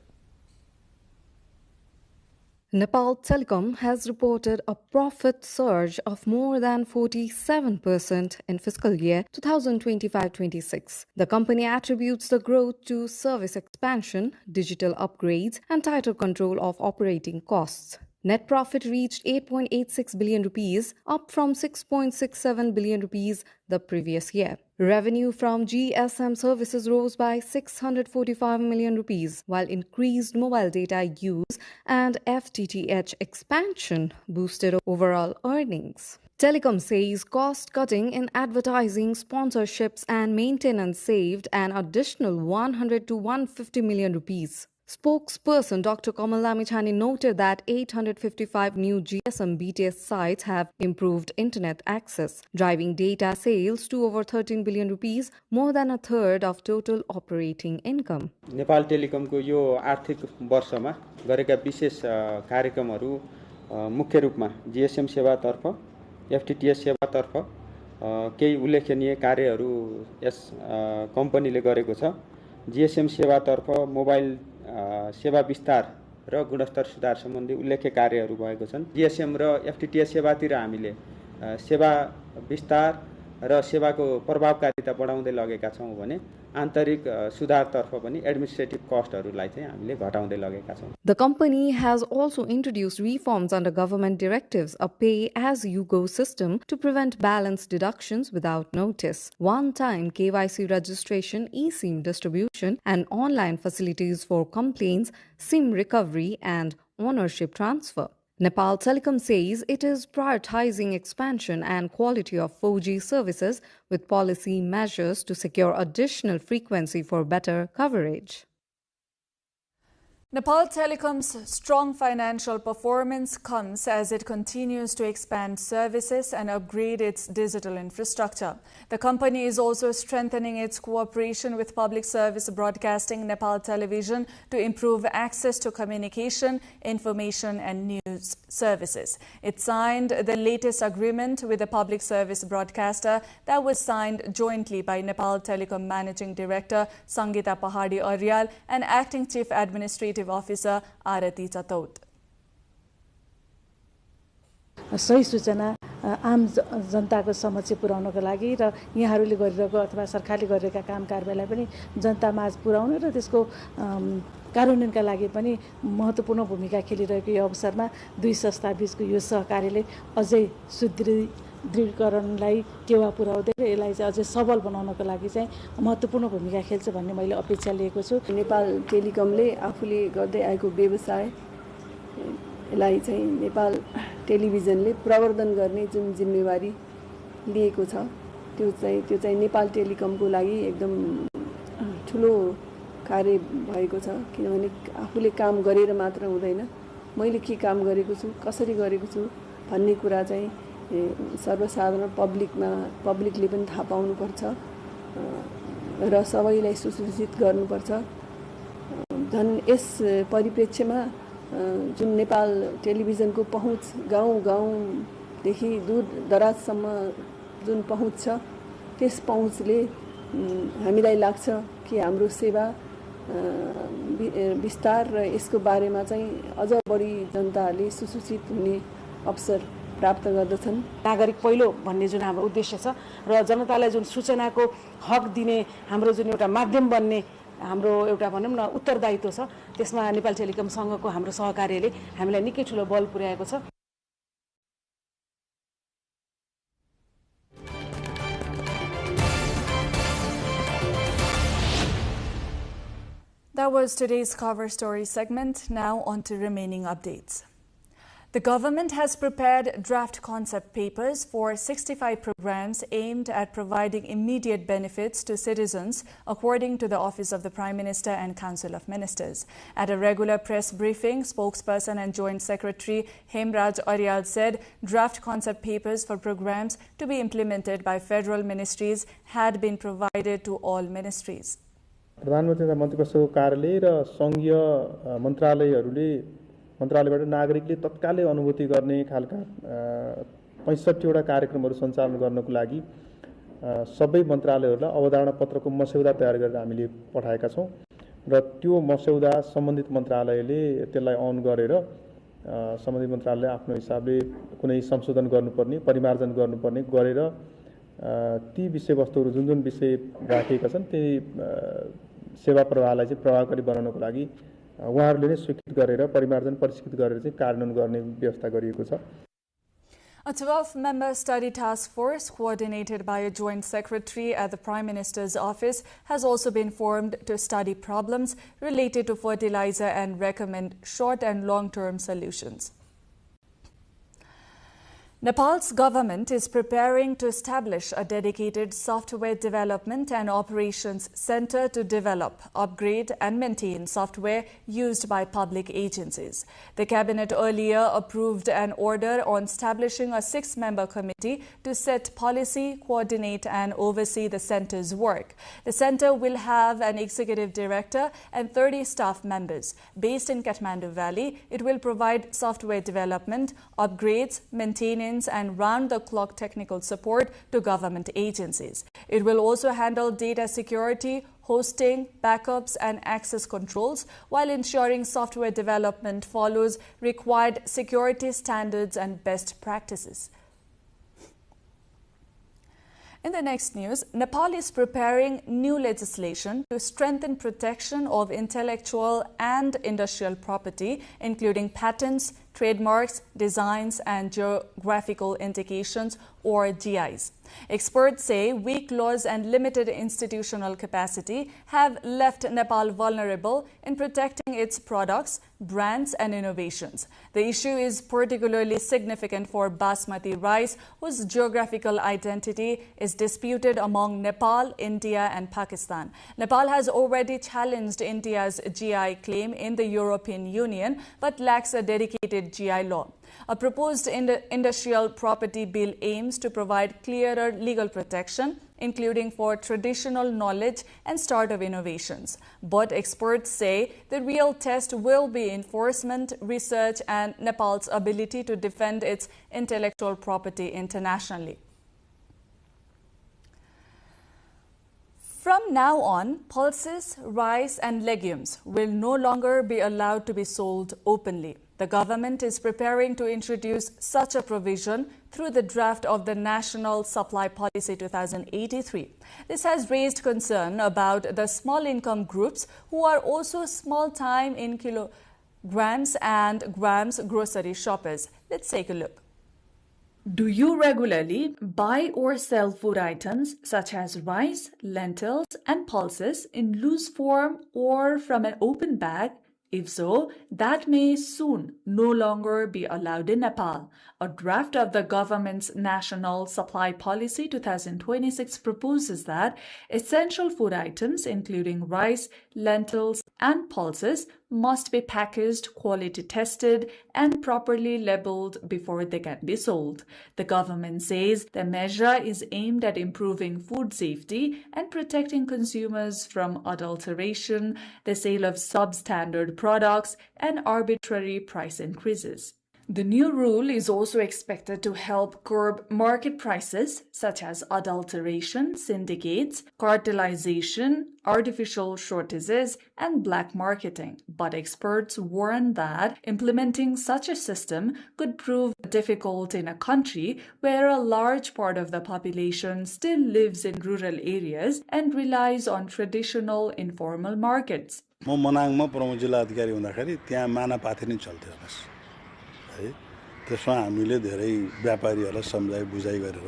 Nepal Telecom has reported a profit surge of more than 47% in fiscal year 2025-26. The company attributes the growth to service expansion, digital upgrades, and tighter control of operating costs. Net profit reached 8.86 billion rupees, up from 6.67 billion rupees the previous year. Revenue from GSM services rose by 645 million rupees, while increased mobile data use and FTTH expansion boosted overall earnings. Telecom says cost-cutting in advertising, sponsorships and maintenance saved an additional 100 to 150 million rupees. Spokesperson Dr. Kamal Lamichhane noted that 855 new GSM BTS sites have improved internet access, driving data sales to over 13 billion rupees, more than a third of total operating income. Nepal टेलिकमको यो आर्थिक वर्षमा गरेका विशेष कार्यक्रमहरू मुख्य रूपमा GSM सेवातर्फ, FTTH सेवातर्फ केही उल्लेखनीय कार्यहरू yes कम्पनीले गरेको छ। जीएसएम सेवातर्फ मोबाइल सेवा विस्तार र गुणस्तर सुधार सम्बन्धी उल्लेख्य कार्यहरू भएको छन्। जीएसएम र एफटीटीएच सेवातिर हामीले सेवा विस्तार र सेवाको प्रभावकारिता बढाउँदै लगेका छौं भने आन्तरिक सुधारतर्फ पनि एडमिनिस्ट्रेटिभ कस्टहरूलाई चाहिँ हामीले घटाउँदै लगेका छौं। The company has also introduced reforms under government directives, a pay-as-you-go system to prevent balance deductions without notice, one-time KYC registration, eSIM distribution, and online facilities for complaints, SIM recovery, and ownership transfer. Nepal Telecom says it is prioritizing expansion and quality of 4G services with policy measures to secure additional frequency for better coverage. Nepal Telecom's strong financial performance comes as it continues to expand services and upgrade its digital infrastructure. The company is also strengthening its cooperation with public service broadcasting Nepal Television to improve access to communication, information and news services. It signed the latest agreement with the public service broadcaster that was signed jointly by Nepal Telecom Managing Director Sangeeta Pahadi Aryal and Acting Chief Administrative Officer Arati Chatout. सही सूचना आम जनताको समक्ष पुर्याउनको लागि र यहाँहरूले गरिरहेको अथवा सरकारले गरिरहेका काम कारबाहीलाई पनि जनतामाझ पुर्याउन र त्यसको कार्यान्वयनका लागि पनि महत्त्वपूर्ण भूमिका खेलिरहेको यो अवसरमा दुई संस्थाबीचको यो सहकार्यले अझै दृढीकरणलाई टेवा पुर्याउँदै यसलाई चाहिँ अझै सबल बनाउनको लागि चाहिँ महत्त्वपूर्ण भूमिका खेल्छ भन्ने मैले अपेक्षा लिएको छु। नेपाल टेलिकमले आफूले गर्दै आएको व्यवसायलाई चाहिँ नेपाल टेलिभिजनले प्रवर्धन गर्ने जुन जिम्मेवारी लिएको छ त्यो चाहिँ नेपाल टेलिकमको लागि एकदम ठुलो कार्य भएको छ। किनभने आफूले काम गरेर मात्र हुँदैन, मैले के काम गरेको छु, कसरी गरेको छु भन्ने कुरा चाहिँ सर्वसाधारण पब्लिकले पनि थाहा पाउनुपर्छ र सबैलाई सुसूचित गर्नुपर्छ। झन् यस परिप्रेक्ष्यमा जुन नेपाल टेलिभिजनको पहुँच गाउँदेखि दूर दराजसम्म जुन पहुँच छ त्यस पहुँचले हामीलाई लाग्छ कि हाम्रो सेवा विस्तार र यसको बारेमा चाहिँ अझ बढी जनताहरूले सुसूचित हुने अवसर प्राप्त गर्दछन्। नागरिक पहिलो भन्ने जुन हाम्रो उद्देश्य छ र जनतालाई जुन सूचनाको हक दिने हाम्रो जुन एउटा माध्यम बन्ने हाम्रो एउटा भनौँ न उत्तरदायित्व छ त्यसमा नेपाल टेलिकमसँगको हाम्रो सहकार्यले हामीलाई निकै ठुलो बल पुर्याएको छ। That was today's cover story segment. Now on to remaining updates. The government has prepared draft concept papers for 65 programs aimed at providing immediate benefits to citizens, according to the Office of the Prime Minister and Council of Ministers. At a regular press briefing, spokesperson and Joint Secretary Hemraj Aryal said draft concept papers for programs to be implemented by federal ministries had been provided to all ministries. प्रधानमन्त्री तथा मन्त्रीपरिषदको कार्यालय र सङ्घीय मन्त्रालयबाट नागरिकले तत्कालै अनुभूति गर्ने खालका 65 वटा कार्यक्रमहरू सञ्चालन गर्नको लागि सबै मन्त्रालयहरूलाई अवधारणा पत्रको मस्यौदा तयार गरेर हामीले पठाएका छौं र त्यो मस्यौदा सम्बन्धित मन्त्रालयले त्यसलाई अन गरेर सम्बन्धित मन्त्रालयले आफ्नो हिसाबले कुनै संशोधन गर्नुपर्ने परिमार्जन गर्नुपर्ने गरेर ती विषयवस्तुहरू जुन विषय राखिएका छन् त्यही सेवा प्रवाहलाई चाहिँ प्रभावकारी बनाउनको लागि उहाँहरूले नै स्वीकृत गरेर परिमार्जन परिष्कृत गरेर चाहिँ कार्यान्वयन गर्ने व्यवस्था गरिएको छ। A 12-member study task force coordinated by a joint secretary at the Prime Minister's office has also been formed to study problems related to fertilizer and recommend short and long-term solutions. Nepal's government is preparing to establish a dedicated software development and operations center to develop, upgrade and maintain software used by public agencies. The cabinet earlier approved an order on establishing a 6-member committee to set policy, coordinate and oversee the center's work. The center will have an executive director and 30 staff members. Based in Kathmandu Valley, it will provide software development, upgrades, maintenance and round-the-clock technical support to government agencies. It will also handle data security, hosting, backups and access controls while ensuring software development follows required security standards and best practices. In the next news, Nepal is preparing new legislation to strengthen protection of intellectual and industrial property, including patents, trademarks, designs and geographical indications or GIs. Experts say weak laws and limited institutional capacity have left Nepal vulnerable in protecting its products, brands and innovations. The issue is particularly significant for basmati rice, whose geographical identity is disputed among Nepal, India and Pakistan. Nepal has already challenged India's GI claim in the European Union but lacks a dedicated GI law. A proposed industrial property bill aims to provide clearer legal protection, including for traditional knowledge and startup innovations. But experts say the real test will be enforcement, research, and Nepal's ability to defend its intellectual property internationally. From now on, pulses, rice, and legumes will no longer be allowed to be sold openly. The government is preparing to introduce such a provision through the draft of the National Supply Policy 2083. This has raised concern about the small income groups who are also small-time in kilograms and grams grocery shoppers. Let's take a look. Do you regularly buy or sell food items such as rice, lentils, and pulses in loose form or from an open bag? If so, that may soon no longer be allowed in Nepal. A draft of the government's National Supply Policy 2026 proposes that essential food items including rice, lentils, and pulses must be packaged, quality tested, and properly labeled before they can be sold. The government says the measure is aimed at improving food safety and protecting consumers from adulteration, the sale of substandard products, and arbitrary price increases. The new rule is also expected to help curb market prices such as adulteration, syndicates, cartelization, artificial shortages, and black marketing. But experts warn that implementing such a system could prove difficult in a country where a large part of the population still lives in rural areas and relies on traditional informal markets. म मनाङमा प्रमुख जिल्ला अधिकारी हुँदाखेरि त्यहाँ मानापाथी नै चल्थ्यो बस है त्यसमा हामीले धेरै व्यापारीहरूलाई सम्झाइ बुझाइ गरेर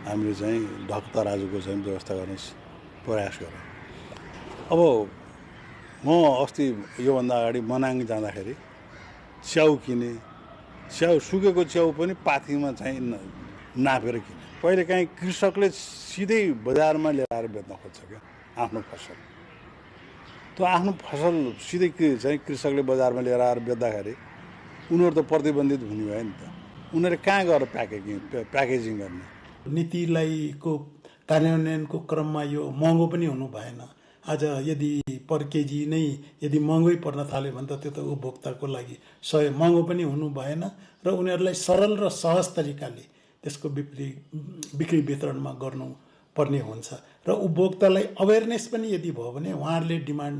हामीले चाहिँ ढक तराजुको चाहिँ व्यवस्था गर्ने प्रयास गरौँ अब म अस्ति योभन्दा अगाडि मनाङ जाँदाखेरि च्याउ किने च्याउ सुकेको च्याउ पनि पाथीमा चाहिँ नापेर किने कहिलेकाहीँ कृषकले सिधै बजारमा ल्याएर बेच्न खोज्छ क्या आफ्नो फसल त्यो आफ्नो फसल सिधै चाहिँ कृषकले बजारमा ल्याएर आएर बेच्दाखेरि उनीहरू त प्रतिबन्धित हुने भयो नि त उनीहरूले कहाँ गएर प्याकेजिङ गर्ने नीतिलाईको कार्यान्वयनको क्रममा यो महँगो पनि हुनु भएन आज यदि पर केजी नै यदि महँगै पर्न थाल्यो भने त त्यो त उपभोक्ताको लागि महँगो पनि हुनु भएन र उनीहरूलाई सरल र सहज तरिकाले त्यसको बिक्री वितरणमा गर्नु पर्ने हुन्छ र उपभोक्तालाई अवेरनेस पनि यदि भयो भने उहाँहरूले डिमान्ड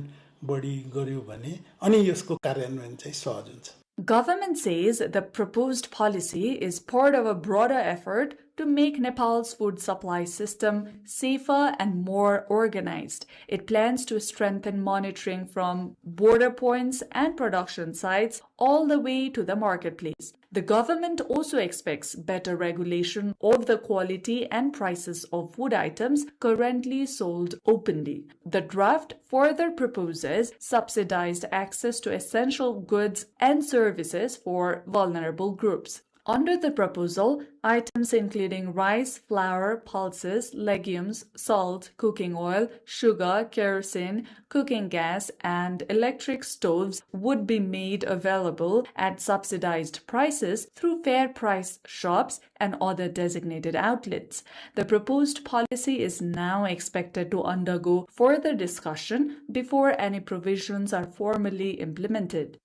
बढी गर्यो भने अनि यसको कार्यान्वयन चाहिँ सहज हुन्छ. Government says the proposed policy is part of a broader effort to make Nepal's food supply system safer and more organized. It plans to strengthen monitoring from border points and production sites all the way to the marketplace. The government also expects better regulation of the quality and prices of food items currently sold openly. The draft further proposes subsidized access to essential goods and services for vulnerable groups. Under the proposal, items including rice, flour, pulses, legumes, salt, cooking oil, sugar, kerosene, cooking gas, and electric stoves would be made available at subsidized prices through fair price shops and other designated outlets. The proposed policy is now expected to undergo further discussion before any provisions are formally implemented.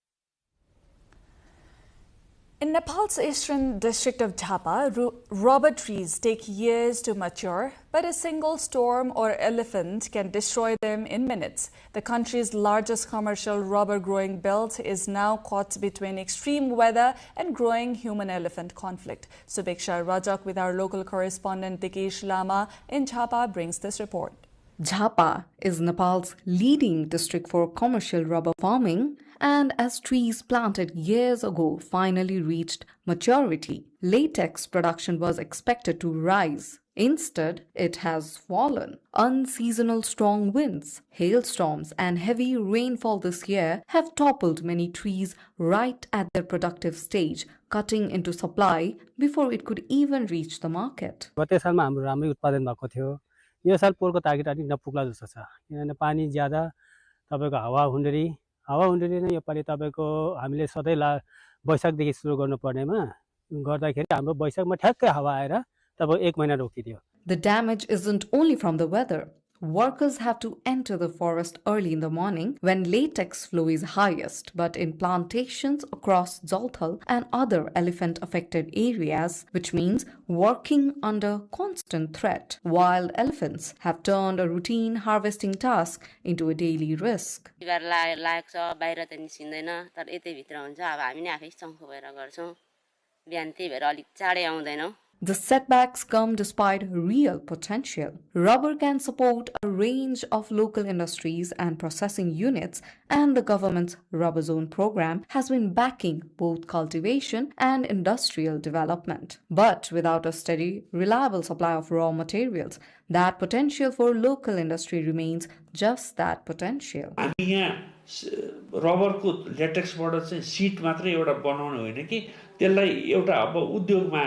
In Nepal's eastern district of Jhapa, rubber trees take years to mature, but a single storm or elephant can destroy them in minutes. The country's largest commercial rubber growing belt is now caught between extreme weather and growing human-elephant conflict. Subeksha Rajak with our local correspondent Dikesh Lama in Jhapa brings this report. Jhapa is Nepal's leading district for commercial rubber farming, and as trees planted years ago finally reached maturity, latex production was expected to rise. Instead, it has fallen. Unseasonal strong winds, hailstorms, and heavy rainfall this year have toppled many trees right at their productive stage, cutting into supply before it could even reach the market. यो साल पोलको target अलि नपुग्ला जस्तो छ किनभने पानी ज्यादा तपाईको हावा हुन्डरी नै योपालि तपाईको हामीले सधैँ वैशाख देखि सुरु गर्नुपर्नेमा गर्दाखेरि हाम्रो वैशाखमा ठ्याक्कै हावा आएर तपाईको 1 महिना रोकिदियो. The damage isn't only from the weather. Workers have to enter the forest early in the morning when latex flow is highest, but in plantations across Zolthal and other elephant-affected areas, which means working under constant threat, wild elephants have turned a routine harvesting task into a daily risk. The setbacks come despite real potential. Rubber can support a range of local industries and processing units, and the government's Rubber Zone program has been backing both cultivation and industrial development. But without a steady, reliable supply of raw materials, that potential for local industry remains just that potential. रबरको लेटेक्सबाट चाहिँ seat मात्रै एउटा बनाउनु होइन कि त्यसलाई एउटा अब उद्योगमा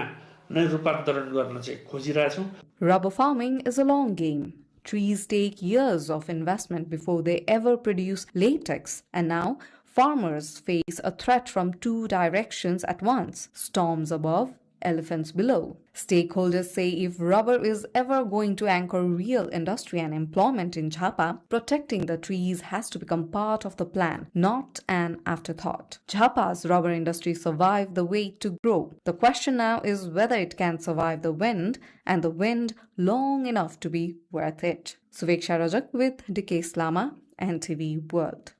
नै रूपान्तरण गर्न चाहिँ खोजिरहेछौं. Rubber farming is a long game. Trees take years of investment before they ever produce latex, and now farmers face a threat from two directions at once: storms above, elephants below. Stakeholders say if rubber is ever going to anchor real industry and employment in Jhapa, protecting the trees has to become part of the plan, not an afterthought. Jhapa's rubber industry survived the wait to grow. The question now is whether it can survive the wind, and the wind long enough to be worth it. Suveksha Rajak with Dikesh Lama, NTV World.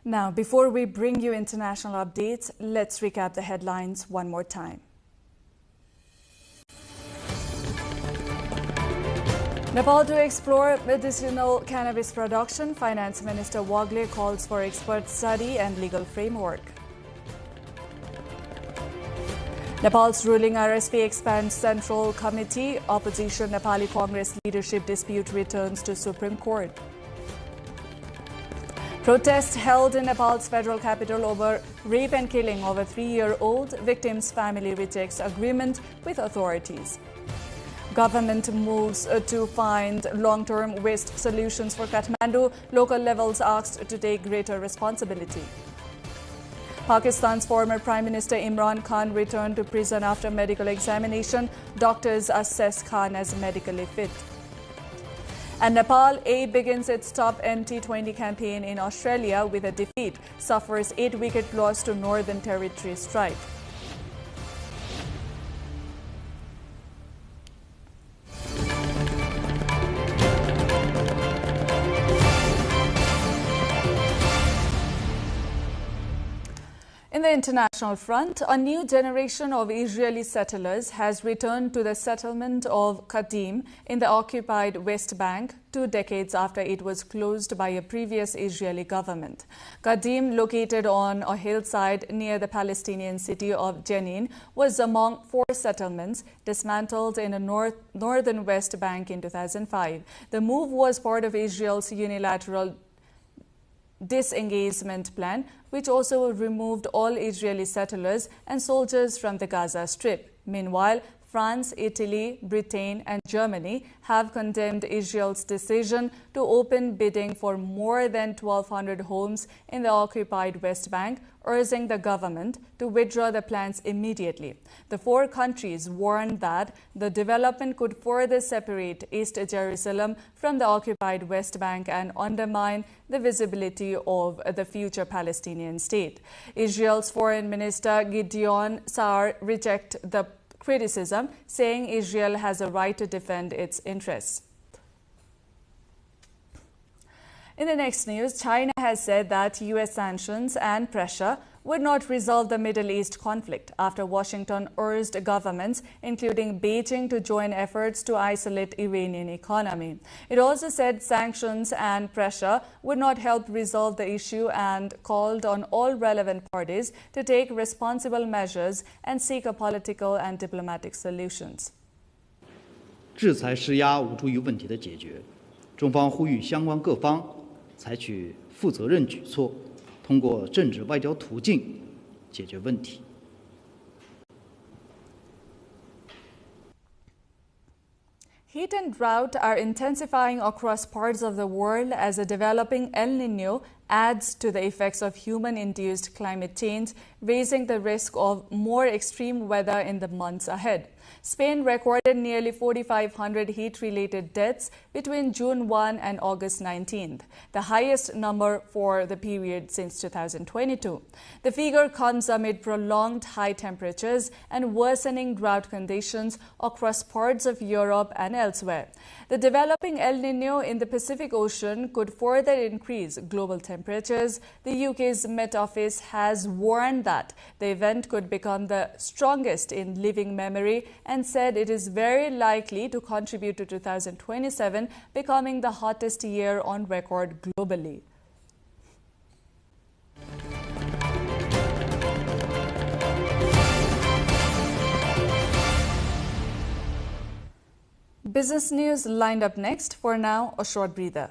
Now, before we bring you international updates, let's recap the headlines one more time. Nepal to explore medicinal cannabis production, Finance Minister Wagle calls for expert study and legal framework. Nepal's ruling RSP expands Central Committee, opposition Nepali Congress leadership dispute returns to Supreme Court. Protests held in Nepal's federal capital over rape and killing of a 3-year-old. Victim's family rejects agreement with authorities. Government moves to find long-term waste solutions for Kathmandu. Local levels asked to take greater responsibility. Pakistan's former Prime Minister Imran Khan returned to prison after medical examination. Doctors assess Khan as medically fit. And Nepal A begins its top T20 campaign in Australia with a defeat. Suffers 8-wicket loss to Northern Territory strike. In the international front, a new generation of Israeli settlers has returned to the settlement of Qadim in the occupied West Bank 2 decades after it was closed by a previous Israeli government. Qadim, located on a hillside near the Palestinian city of Jenin, was among 4 settlements dismantled in the northern West Bank in 2005. The move was part of Israel's unilateral disengagement plan, which also removed all Israeli settlers and soldiers from the Gaza Strip. Meanwhile, France, Italy, Britain and Germany have condemned Israel's decision to open bidding for more than 1,200 homes in the occupied West Bank, urging the government to withdraw the plans immediately. The 4 countries warned that the development could further separate East Jerusalem from the occupied West Bank and undermine the visibility of the future Palestinian state. Israel's Foreign Minister Gideon Saar rejected the criticism, saying Israel has a right to defend its interests. In the next news, China has said that U.S. sanctions and pressure would not resolve the Middle East conflict after Washington urged governments, including Beijing, to join efforts to isolate Iranian economy. It also said sanctions and pressure would not help resolve the issue and called on all relevant parties to take responsible measures and seek a political and diplomatic solutions. 制裁施压无助于问题的解决，中方呼吁相关各方采取负责任举措，通过政治外交途径解决问题。 Heat and drought are intensifying across parts of the world as a developing El Niño adds to the effects of human-induced climate change, raising the risk of more extreme weather in the months ahead. Spain recorded nearly 4,500 heat-related deaths between June 1 and August 19th, the highest number for the period since 2022. The figure comes amid prolonged high temperatures and worsening drought conditions across parts of Europe and elsewhere. The developing El Niño in the Pacific Ocean could further increase global temperatures. The UK's Met Office has warned that the event could become the strongest in living memory and said it is very likely to contribute to 2027 becoming the hottest year on record globally. Business news lined up next. For now, a short breather.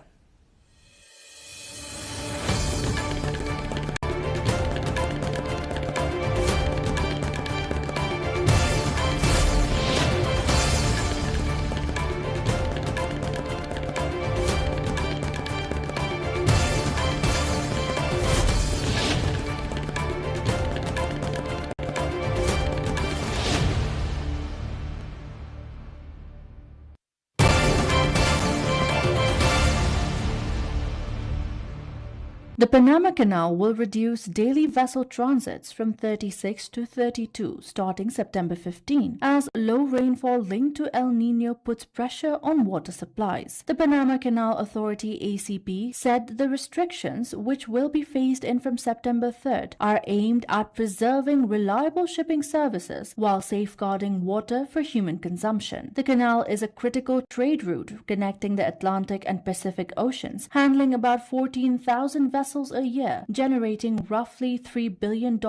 The Panama Canal will reduce daily vessel transits from 36 to 32 starting September 15 as low rainfall linked to El Niño puts pressure on water supplies. The Panama Canal Authority ACP said the restrictions, which will be phased in from September 3rd, are aimed at preserving reliable shipping services while safeguarding water for human consumption. The canal is a critical trade route connecting the Atlantic and Pacific Oceans, handling about 14,000 vessels a year, generating roughly $3 billion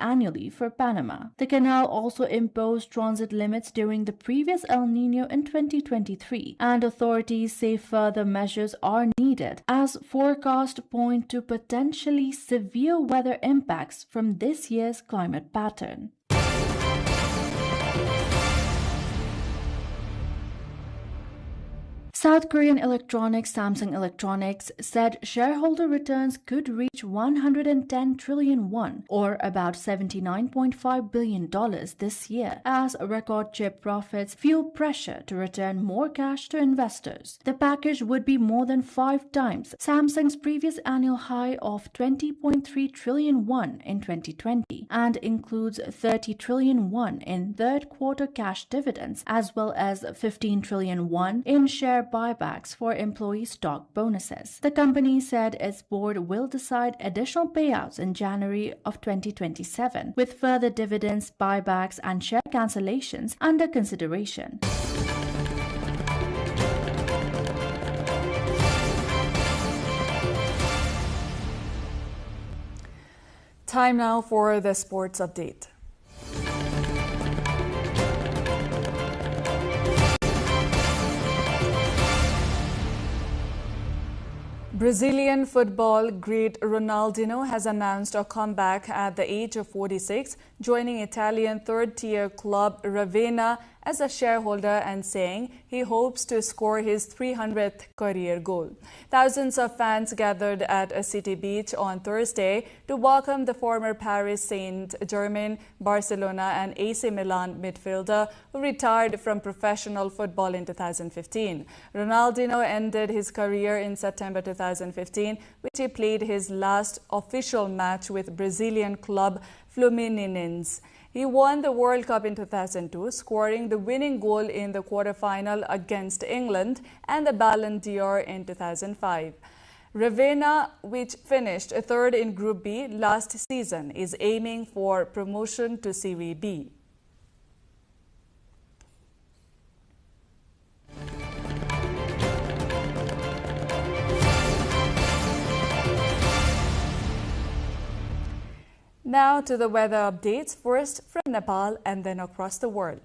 annually for Panama. The canal also imposed transit limits during the previous El Niño in 2023, and authorities say further measures are needed as forecasts point to potentially severe weather impacts from this year's climate pattern. South Korean electronics Samsung Electronics said shareholder returns could reach 110 trillion won, or about $79.5 billion this year, as record chip profits fuel pressure to return more cash to investors. The package would be more than 5 times Samsung's previous annual high of 20.3 trillion won in 2020 and includes 30 trillion won in third quarter cash dividends as well as 15 trillion won in share buybacks for employee stock bonuses. The company said its board will decide additional payouts in January of 2027, with further dividends, buybacks, and share cancellations under consideration. Time now for the sports update. Brazilian football great Ronaldinho has announced a comeback at the age of 46, joining Italian third-tier club Ravenna as a shareholder and saying he hopes to score his 300th career goal. Thousands of fans gathered at a city beach on Thursday to welcome the former Paris Saint-Germain, Barcelona and AC Milan midfielder who retired from professional football in 2015. Ronaldinho ended his career in September 2015, which he played his last official match with Brazilian club Fluminense. He won the World Cup in 2002, scoring the winning goal in the quarterfinal against England and the Ballon d'Or in 2005. Ravenna, which finished third in Group B last season, is aiming for promotion to Serie B. Now to the weather updates, first from Nepal and then across the world.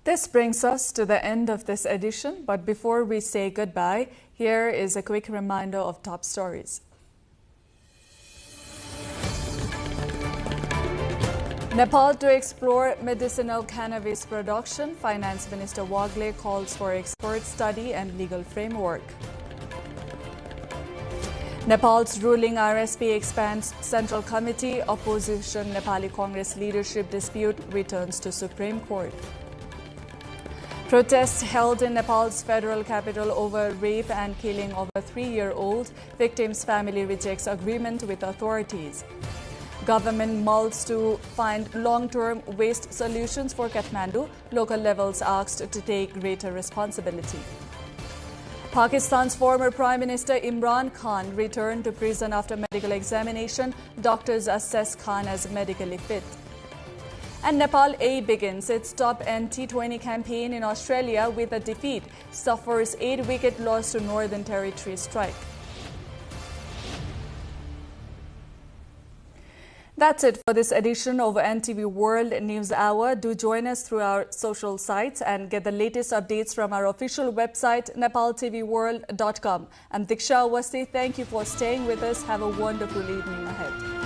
This brings us to the end of this edition, but before we say goodbye, here is a quick reminder of top stories. Nepal to explore medicinal cannabis production. Finance Minister Wagle calls for expert study and legal framework. Nepal's ruling RSP expands Central Committee. Opposition Nepali Congress leadership dispute returns to Supreme Court. Protests held in Nepal's federal capital over rape and killing of a 3-year-old. Victim's family rejects agreement with authorities. Government mulls to find long-term waste solutions for Kathmandu. Local levels asked to take greater responsibility. Pakistan's former Prime Minister Imran Khan returned to prison after medical examination. Doctors assess Khan as medically fit. And Nepal A begins its top T20 campaign in Australia with a defeat. Suffers 8-wicket loss to Northern Territory strike. That's it for this edition of NTV World News Hour. Do join us through our social sites and get the latest updates from our official website, nepaltelevision.com. I'm Diksha Awasthi. Thank you for staying with us. Have a wonderful evening ahead.